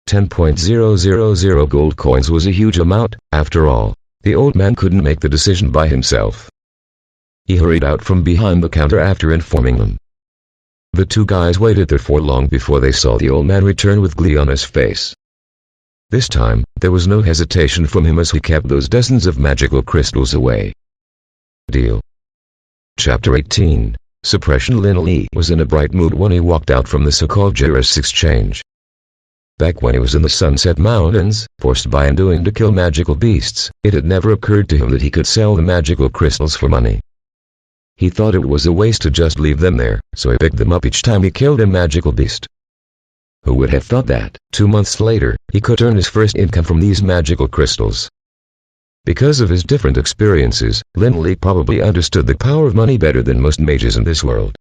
10,000 gold coins was a huge amount, after all. The old man couldn't make the decision by himself. He hurried out from behind the counter after informing them. The two guys waited there for long before they saw the old man return with glee on his face. This time, there was no hesitation from him as he kept those dozens of magical crystals away. Deal. Chapter 18. Suppression. Lindley was in a bright mood when he walked out from the so-called Jarrus Exchange. Back when he was in the Sunset Mountains, forced by undoing to kill magical beasts, it had never occurred to him that he could sell the magical crystals for money. He thought it was a waste to just leave them there, so he picked them up each time he killed a magical beast. Who would have thought that, 2 months later, he could earn his first income from these magical crystals? Because of his different experiences, Lindley probably understood the power of money better than most mages in this world.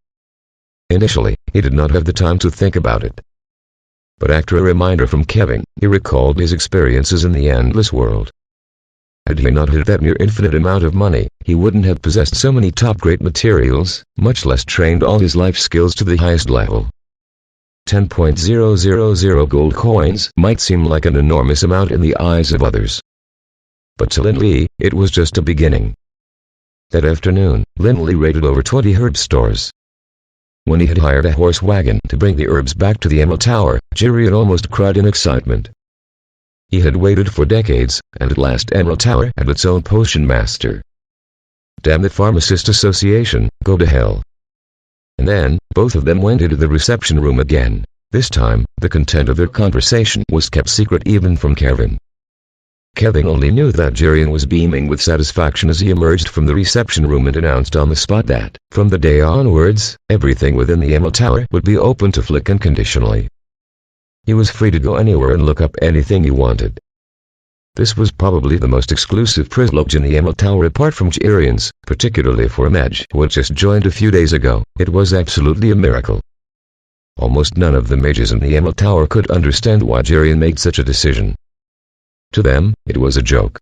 Initially, he did not have the time to think about it. But after a reminder from Kevin, he recalled his experiences in the endless world. Had he not had that near infinite amount of money, he wouldn't have possessed so many top-grade materials, much less trained all his life skills to the highest level. 10,000 gold coins might seem like an enormous amount in the eyes of others. But to Lindley, it was just a beginning. That afternoon, Lindley raided over 20 herb stores. When he had hired a horse wagon to bring the herbs back to the Emerald Tower, Jirian almost cried in excitement. He had waited for decades, and at last Emerald Tower had its own potion master. Damn the Pharmacist Association, go to hell. And then, both of them went into the reception room again. This time, the content of their conversation was kept secret even from Kevin. Kevin only knew that Jirian was beaming with satisfaction as he emerged from the reception room and announced on the spot that, from the day onwards, everything within the Emerald Tower would be open to Flick unconditionally. He was free to go anywhere and look up anything he wanted. This was probably the most exclusive privilege in the Emerald Tower apart from Jirian's, particularly for a mage who had just joined a few days ago. It was absolutely a miracle. Almost none of the mages in the Emerald Tower could understand why Jirian made such a decision. To them, it was a joke.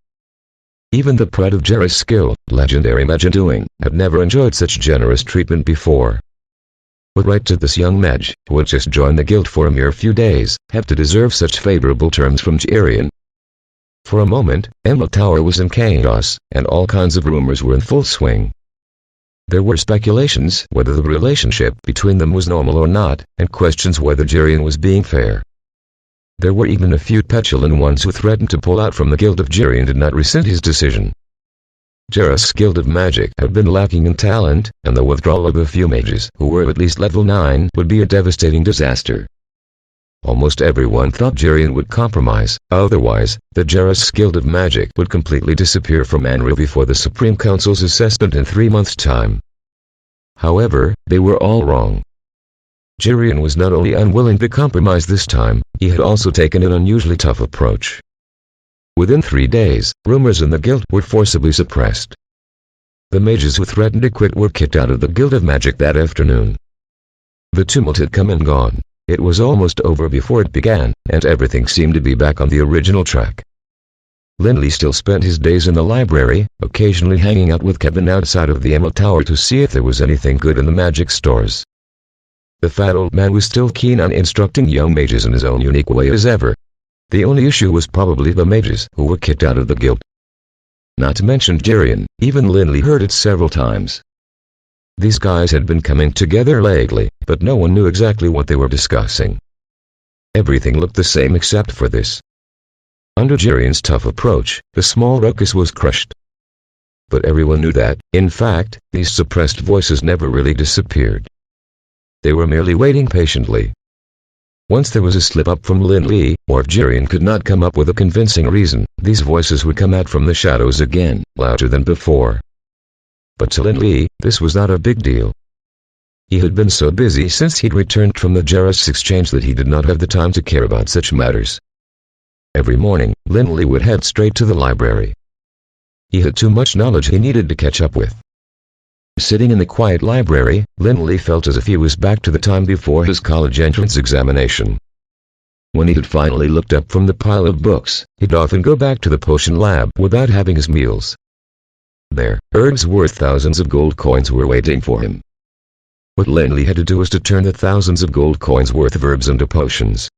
Even the pride of Jera's skill, legendary mage doing, had never enjoyed such generous treatment before. What right did this young mage, who had just joined the guild for a mere few days, have to deserve such favorable terms from Jirian? For a moment, Emerald Tower was in chaos, and all kinds of rumors were in full swing. There were speculations whether the relationship between them was normal or not, and questions whether Jirian was being fair. There were even a few petulant ones who threatened to pull out from the guild if Jirian did not rescind his decision. Jera's Guild of Magic had been lacking in talent, and the withdrawal of a few mages who were at least level 9 would be a devastating disaster. Almost everyone thought Jirian would compromise, otherwise, the Jera's Guild of Magic would completely disappear from Anri before the Supreme Council's assessment in 3 months' time. However, they were all wrong. Jirian was not only unwilling to compromise this time, he had also taken an unusually tough approach. Within 3 days, rumors in the guild were forcibly suppressed. The mages who threatened to quit were kicked out of the Guild of Magic that afternoon. The tumult had come and gone. It was almost over before it began, and everything seemed to be back on the original track. Lindley still spent his days in the library, occasionally hanging out with Kevin outside of the Emerald Tower to see if there was anything good in the magic stores. The fat old man was still keen on instructing young mages in his own unique way as ever. The only issue was probably the mages who were kicked out of the guild. Not to mention Jirian, even Lindley heard it several times. These guys had been coming together lately, but no one knew exactly what they were discussing. Everything looked the same except for this. Under Jirian's tough approach, the small ruckus was crushed. But everyone knew that, in fact, these suppressed voices never really disappeared. They were merely waiting patiently. Once there was a slip-up from Lindley, or if Jirian could not come up with a convincing reason, these voices would come out from the shadows again, louder than before. But to Lindley, this was not a big deal. He had been so busy since he'd returned from the Jarrus exchange that he did not have the time to care about such matters. Every morning, Lindley would head straight to the library. He had too much knowledge he needed to catch up with. Sitting in the quiet library, Lindley felt as if he was back to the time before his college entrance examination. When he had finally looked up from the pile of books, he'd often go back to the potion lab without having his meals. There, herbs worth thousands of gold coins were waiting for him. What Lindley had to do was to turn the thousands of gold coins worth of herbs into potions.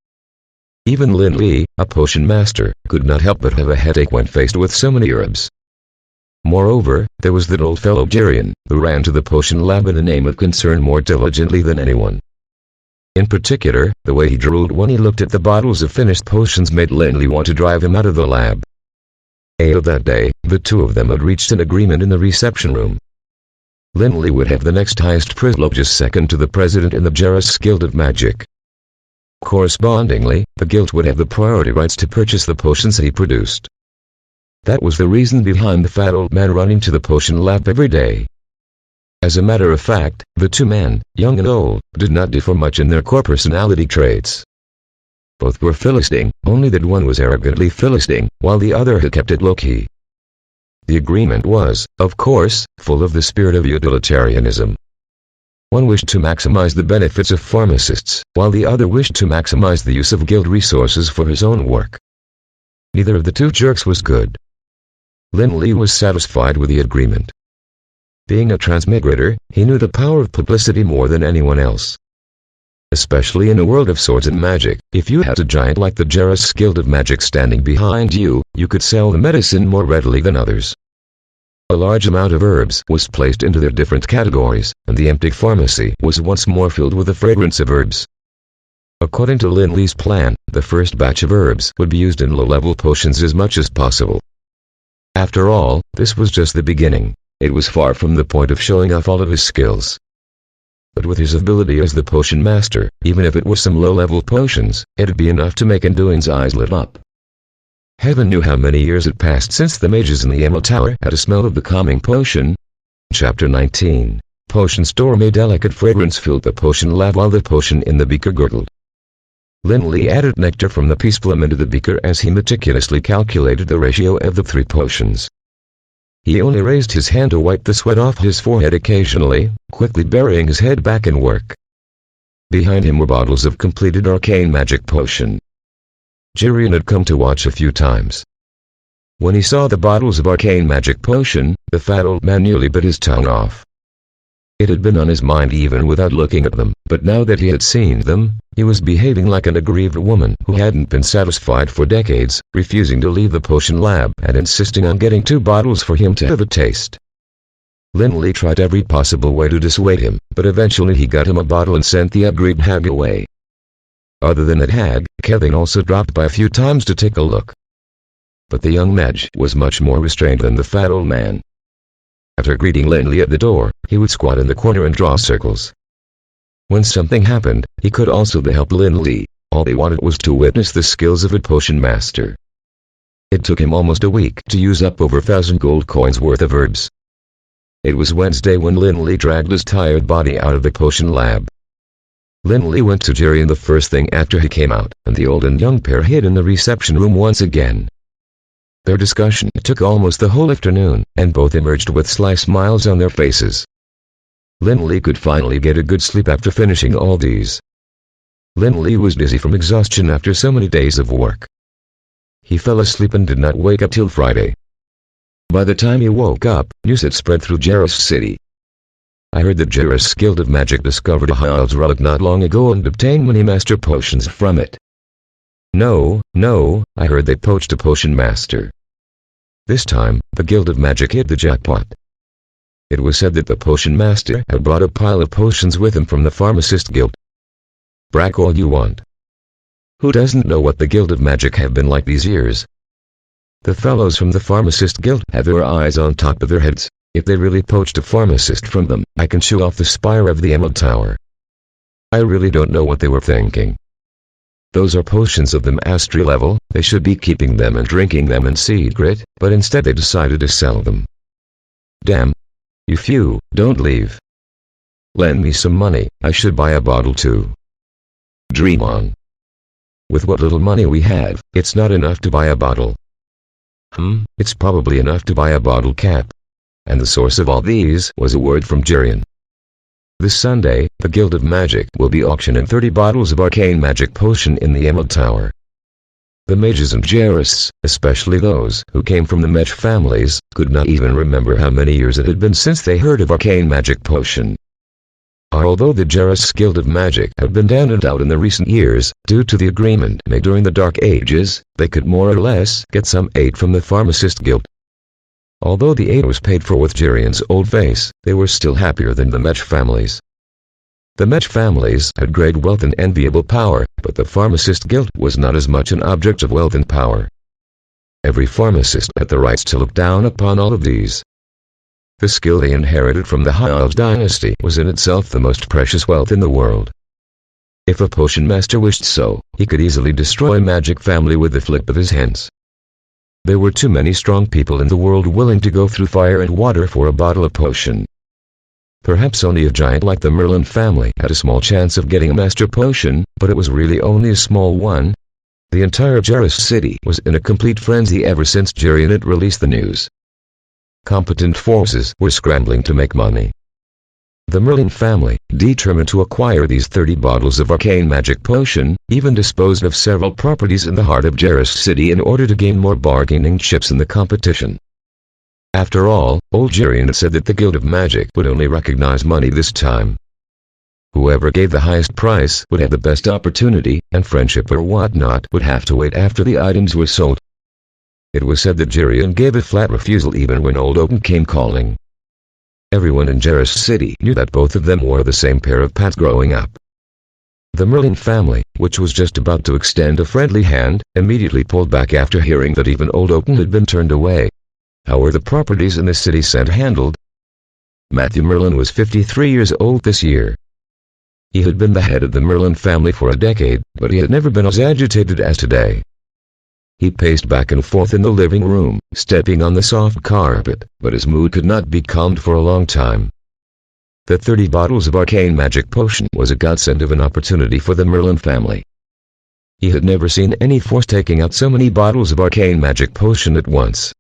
Even Lindley, a potion master, could not help but have a headache when faced with so many herbs. Moreover, there was that old fellow Jirian, who ran to the potion lab in the name of concern more diligently than anyone. In particular, the way he drooled when he looked at the bottles of finished potions made Lindley want to drive him out of the lab. That day, the two of them had reached an agreement in the reception room. Lindley would have the next highest privileges second to the president in the Jarrus Guild of Magic. Correspondingly, the guild would have the priority rights to purchase the potions he produced. That was the reason behind the fat old man running to the potion lab every day. As a matter of fact, the two men, young and old, did not differ much in their core personality traits. Both were Philistine, only that one was arrogantly Philistine, while the other had kept it low-key. The agreement was, of course, full of the spirit of utilitarianism. One wished to maximize the benefits of pharmacists, while the other wished to maximize the use of guild resources for his own work. Neither of the two jerks was good. Lindley was satisfied with the agreement. Being a transmigrator, he knew the power of publicity more than anyone else. especially in a world of swords and magic. If you had a giant like the Jarrus Guild of Magic standing behind you, you could sell the medicine more readily than others. A large amount of herbs was placed into their different categories, and the empty pharmacy was once more filled with the fragrance of herbs. According to Lindley's plan, the first batch of herbs would be used in low-level potions as much as possible. After all, this was just the beginning. It was far from the point of showing off all of his skills. But with his ability as the potion master, even if it were some low-level potions, it'd be enough to make Anduin's eyes lit up. Heaven knew how many years had passed since the mages in the Emerald Tower had a smell of the calming potion. Chapter 19. Potion Storm. A delicate fragrance filled the potion lab while the potion in the beaker gurgled. Lindley added nectar from the peace plum into the beaker as he meticulously calculated the ratio of the 3 potions. He only raised his hand to wipe the sweat off his forehead occasionally, quickly burying his head back in work. Behind him were bottles of completed arcane magic potion. Jirian had come to watch a few times. When he saw the bottles of arcane magic potion, the fat old man nearly bit his tongue off. It had been on his mind even without looking at them, but now that he had seen them, he was behaving like an aggrieved woman who hadn't been satisfied for decades, refusing to leave the potion lab and insisting on getting 2 bottles for him to have a taste. Lindley tried every possible way to dissuade him, but eventually he got him a bottle and sent the aggrieved hag away. Other than that hag, Kevin also dropped by a few times to take a look. But the young mage was much more restrained than the fat old man. After greeting Lindley at the door, he would squat in the corner and draw circles. When something happened, he could also help Lindley. All they wanted was to witness the skills of a potion master. It took him almost a week to use up over 1,000 gold coins worth of herbs. It was Wednesday when Lindley dragged his tired body out of the potion lab. Lindley went to Jirian the first thing after he came out, and the old and young pair hid in the reception room once again. Their discussion took almost the whole afternoon, and both emerged with sly smiles on their faces. Lindley could finally get a good sleep after finishing all these. Lindley was dizzy from exhaustion after so many days of work. He fell asleep and did not wake up till Friday. By the time he woke up, news had spread through Jarrus City. I heard that Jarrus Guild of Magic discovered a High relic not long ago and obtained many master potions from it. No, I heard they poached a potion master. This time, the Guild of Magic hit the jackpot. It was said that the potion master had brought a pile of potions with him from the Pharmacist Guild. Brag all you want. Who doesn't know what the Guild of Magic have been like these years? The fellows from the Pharmacist Guild have their eyes on top of their heads. If they really poached a pharmacist from them, I can chew off the spire of the Emerald Tower. I really don't know what they were thinking. Those are potions of the mastery level, they should be keeping them and drinking them in secret, but instead they decided to sell them. Damn. You few, don't leave. Lend me some money, I should buy a bottle too. Dream on. With what little money we have, it's not enough to buy a bottle. It's probably enough to buy a bottle cap. And the source of all these was a word from Jirian. This Sunday, the Guild of Magic will be auctioning 30 bottles of arcane magic potion in the Emerald Tower. The mages and Jarrus, especially those who came from the mage families, could not even remember how many years it had been since they heard of arcane magic potion. Although the Jarrus Guild of Magic had been down and out in the recent years, due to the agreement made during the Dark Ages, they could more or less get some aid from the Pharmacist Guild. Although the aid was paid for with Jirian's old face, they were still happier than the mage families. The mage families had great wealth and enviable power, but the Pharmacist Guild was not as much an object of wealth and power. Every pharmacist had the rights to look down upon all of these. The skill they inherited from the High Dynasty was in itself the most precious wealth in the world. If a potion master wished so, he could easily destroy a magic family with the flip of his hands. There were too many strong people in the world willing to go through fire and water for a bottle of potion. Perhaps only a giant like the Merlin family had a small chance of getting a master potion, but it was really only a small one. The entire Jarrus city was in a complete frenzy ever since Jirian had released the news. Competent forces were scrambling to make money. The Merlin family, determined to acquire these 30 bottles of arcane magic potion, even disposed of several properties in the heart of Jarrus City in order to gain more bargaining chips in the competition. After all, old Jirian had said that the Guild of Magic would only recognize money this time. Whoever gave the highest price would have the best opportunity, and friendship or whatnot would have to wait after the items were sold. It was said that Jirian gave a flat refusal even when Old Oaken came calling. Everyone in Jarris City knew that both of them wore the same pair of pants growing up. The Merlin family, which was just about to extend a friendly hand, immediately pulled back after hearing that even Old Oaken had been turned away. How were the properties in the city center handled? Matthew Merlin was 53 years old this year. He had been the head of the Merlin family for a decade, but he had never been as agitated as today. He paced back and forth in the living room, stepping on the soft carpet, but his mood could not be calmed for a long time. The 30 bottles of arcane magic potion was a godsend of an opportunity for the Merlin family. He had never seen any force taking out so many bottles of arcane magic potion at once.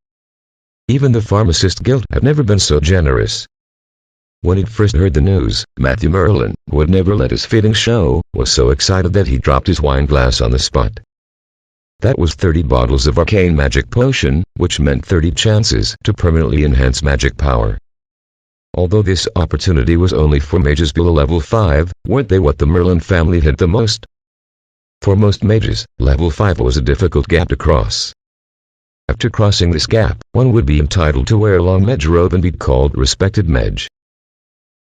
Even the Pharmacist Guild had never been so generous. When he first heard the news, Matthew Merlin, who had never let his feelings show, was so excited that he dropped his wine glass on the spot. That was 30 bottles of arcane magic potion, which meant 30 chances to permanently enhance magic power. Although this opportunity was only for mages below level 5, weren't they what the Merlin family had the most? For most mages, level 5 was a difficult gap to cross. After crossing this gap, one would be entitled to wear a long mage robe and be called respected mage.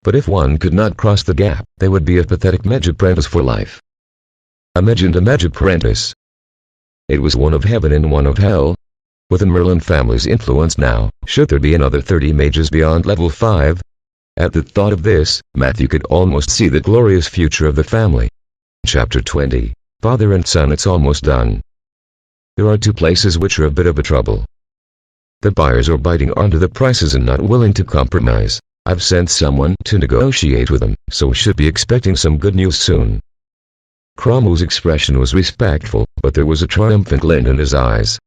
But if one could not cross the gap, they would be a pathetic mage apprentice for life. A mage and a mage apprentice. It was one of heaven and one of hell. With the Merlin family's influence now, should there be another 30 mages beyond level 5? At the thought of this, Matthew could almost see the glorious future of the family. Chapter 20. Father and Son. It's almost done. There are two places which are a bit of a trouble. The buyers are biting onto the prices and not willing to compromise. I've sent someone to negotiate with them, so we should be expecting some good news soon. Cromwell's expression was respectful, but there was a triumphant glint in his eyes.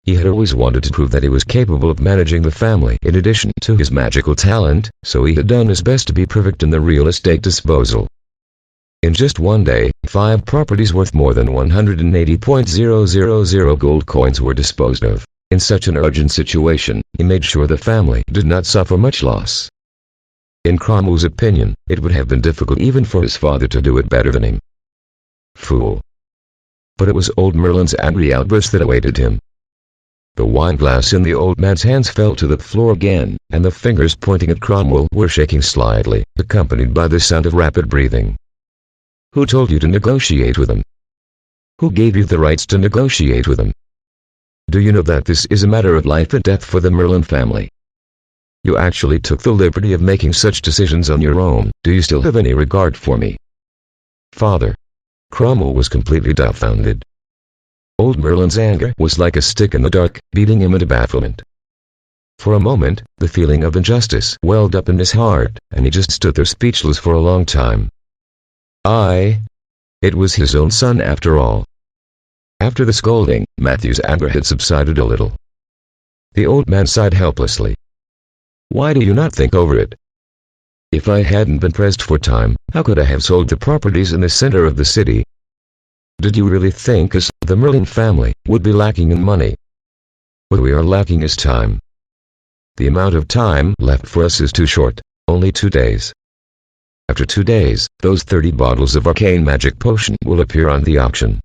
He had always wanted to prove that he was capable of managing the family in addition to his magical talent, so he had done his best to be perfect in the real estate disposal. In just one day, 5 properties worth more than 180,000 gold coins were disposed of. In such an urgent situation, he made sure the family did not suffer much loss. In Cromwell's opinion, it would have been difficult even for his father to do it better than him. Fool. But it was old Merlin's angry outburst that awaited him. The wine glass in the old man's hands fell to the floor again, and the fingers pointing at Cromwell were shaking slightly, accompanied by the sound of rapid breathing. Who told you to negotiate with them? Who gave you the rights to negotiate with them? Do you know that this is a matter of life and death for the Merlin family? You actually took the liberty of making such decisions on your own. Do you still have any regard for me? Father. Cromwell was completely dumbfounded. Old Merlin's anger was like a stick in the dark, beating him into bafflement. For a moment, the feeling of injustice welled up in his heart, and he just stood there speechless for a long time. It was his own son after all. After the scolding, Matthew's anger had subsided a little. The old man sighed helplessly. Why do you not think over it? If I hadn't been pressed for time, how could I have sold the properties in the center of the city? Did you really think us, the Merlin family, would be lacking in money? What we are lacking is time. The amount of time left for us is too short, only 2 days. After 2 days, those 30 bottles of arcane magic potion will appear on the auction.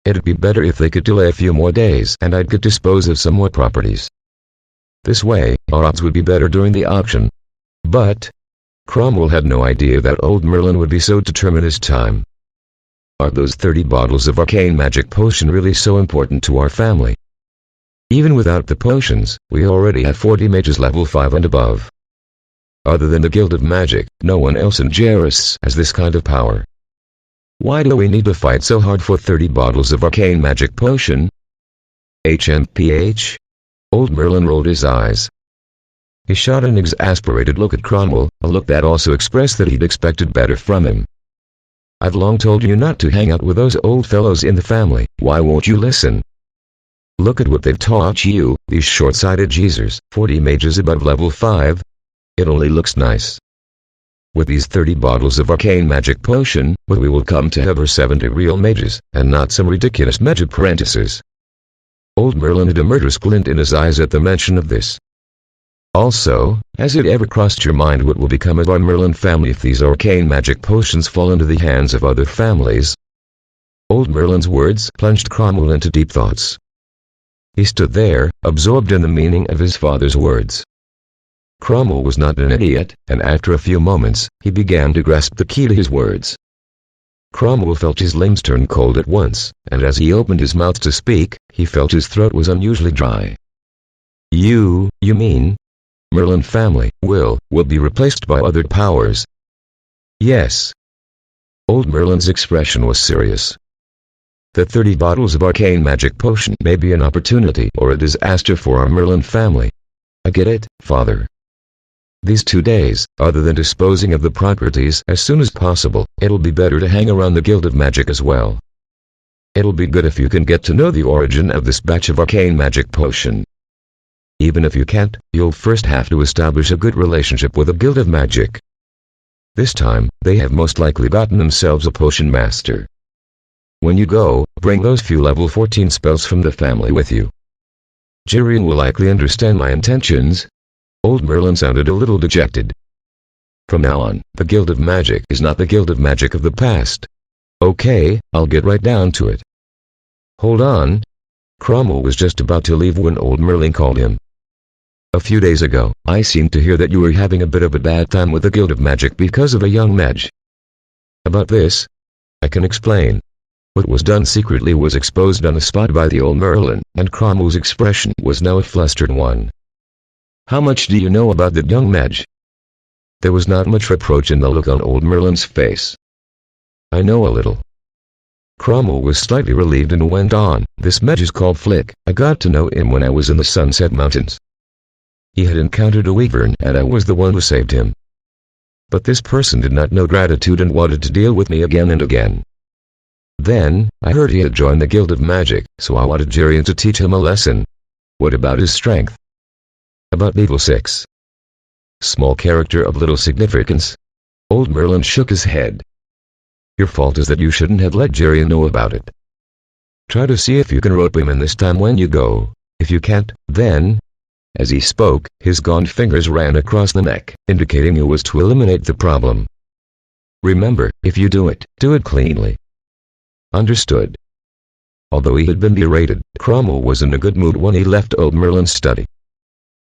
It'd be better if they could delay a few more days and I could dispose of some more properties. This way, our odds would be better during the auction. But Cromwell had no idea that old Merlin would be so determined as time. Are those 30 bottles of arcane magic potion really so important to our family? Even without the potions, we already have 40 mages level 5 and above. Other than the Guild of Magic, no one else in Jarris has this kind of power. Why do we need to fight so hard for 30 bottles of arcane magic potion? HMPH? Old Merlin rolled his eyes. He shot an exasperated look at Cromwell, a look that also expressed that he'd expected better from him. I've long told you not to hang out with those old fellows in the family, why won't you listen? Look at what they've taught you, these short-sighted geezers, 40 mages above level 5. It only looks nice. With these 30 bottles of arcane magic potion, we will come to have 70 real mages, and not some ridiculous mage apprentices. Old Merlin had a murderous glint in his eyes at the mention of this. Also, has it ever crossed your mind what will become of our Merlin family if these arcane magic potions fall into the hands of other families? Old Merlin's words plunged Cromwell into deep thoughts. He stood there, absorbed in the meaning of his father's words. Cromwell was not an idiot, and after a few moments, he began to grasp the key to his words. Cromwell felt his limbs turn cold at once, and as he opened his mouth to speak, he felt his throat was unusually dry. You mean? Merlin family will be replaced by other powers. Yes. Old Merlin's expression was serious. The 30 bottles of arcane magic potion may be an opportunity or a disaster for our Merlin family. I get it, father. These 2 days, other than disposing of the properties as soon as possible, it'll be better to hang around the Guild of Magic as well. It'll be good if you can get to know the origin of this batch of arcane magic potion. Even if you can't, you'll first have to establish a good relationship with the Guild of Magic. This time, they have most likely gotten themselves a potion master. When you go, bring those few level 14 spells from the family with you. Jirian will likely understand my intentions. Old Merlin sounded a little dejected. From now on, the Guild of Magic is not the Guild of Magic of the past. Okay, I'll get right down to it. Hold on. Cromwell was just about to leave when old Merlin called him. A few days ago, I seemed to hear that you were having a bit of a bad time with the Guild of Magic because of a young mage. About this? I can explain. What was done secretly was exposed on the spot by the old Merlin, and Cromwell's expression was now a flustered one. How much do you know about that young mage? There was not much reproach in the look on old Merlin's face. I know a little. Cromwell was slightly relieved and went on, this mage is called Flick. I got to know him when I was in the Sunset Mountains. He had encountered a wyvern and I was the one who saved him. But this person did not know gratitude and wanted to deal with me again and again. Then, I heard he had joined the Guild of Magic, so I wanted Jirian to teach him a lesson. What about his strength? About level 6. Small character of little significance. Old Merlin shook his head. Your fault is that you shouldn't have let Jirian know about it. Try to see if you can rope him in this time when you go. If you can't, then... As he spoke, his gaunt fingers ran across the neck, indicating it was to eliminate the problem. Remember, if you do it cleanly. Understood. Although he had been berated, Cromwell was in a good mood when he left old Merlin's study.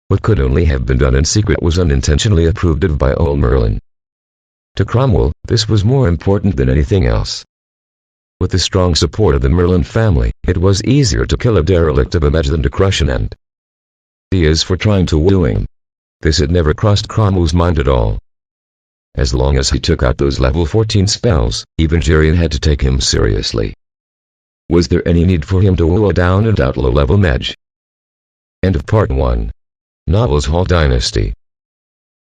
What could only have been done in secret was unintentionally approved of by old Merlin. To Cromwell, this was more important than anything else. With the strong support of the Merlin family, it was easier to kill a derelict of a mage than to crush an ant. As for trying to woo him, this had never crossed Cromwell's mind at all. As long as he took out those level 14 spells, even Jirian had to take him seriously. Was there any need for him to woo a down and out low-level mage? End of Part 1. Novels Hall Dynasty.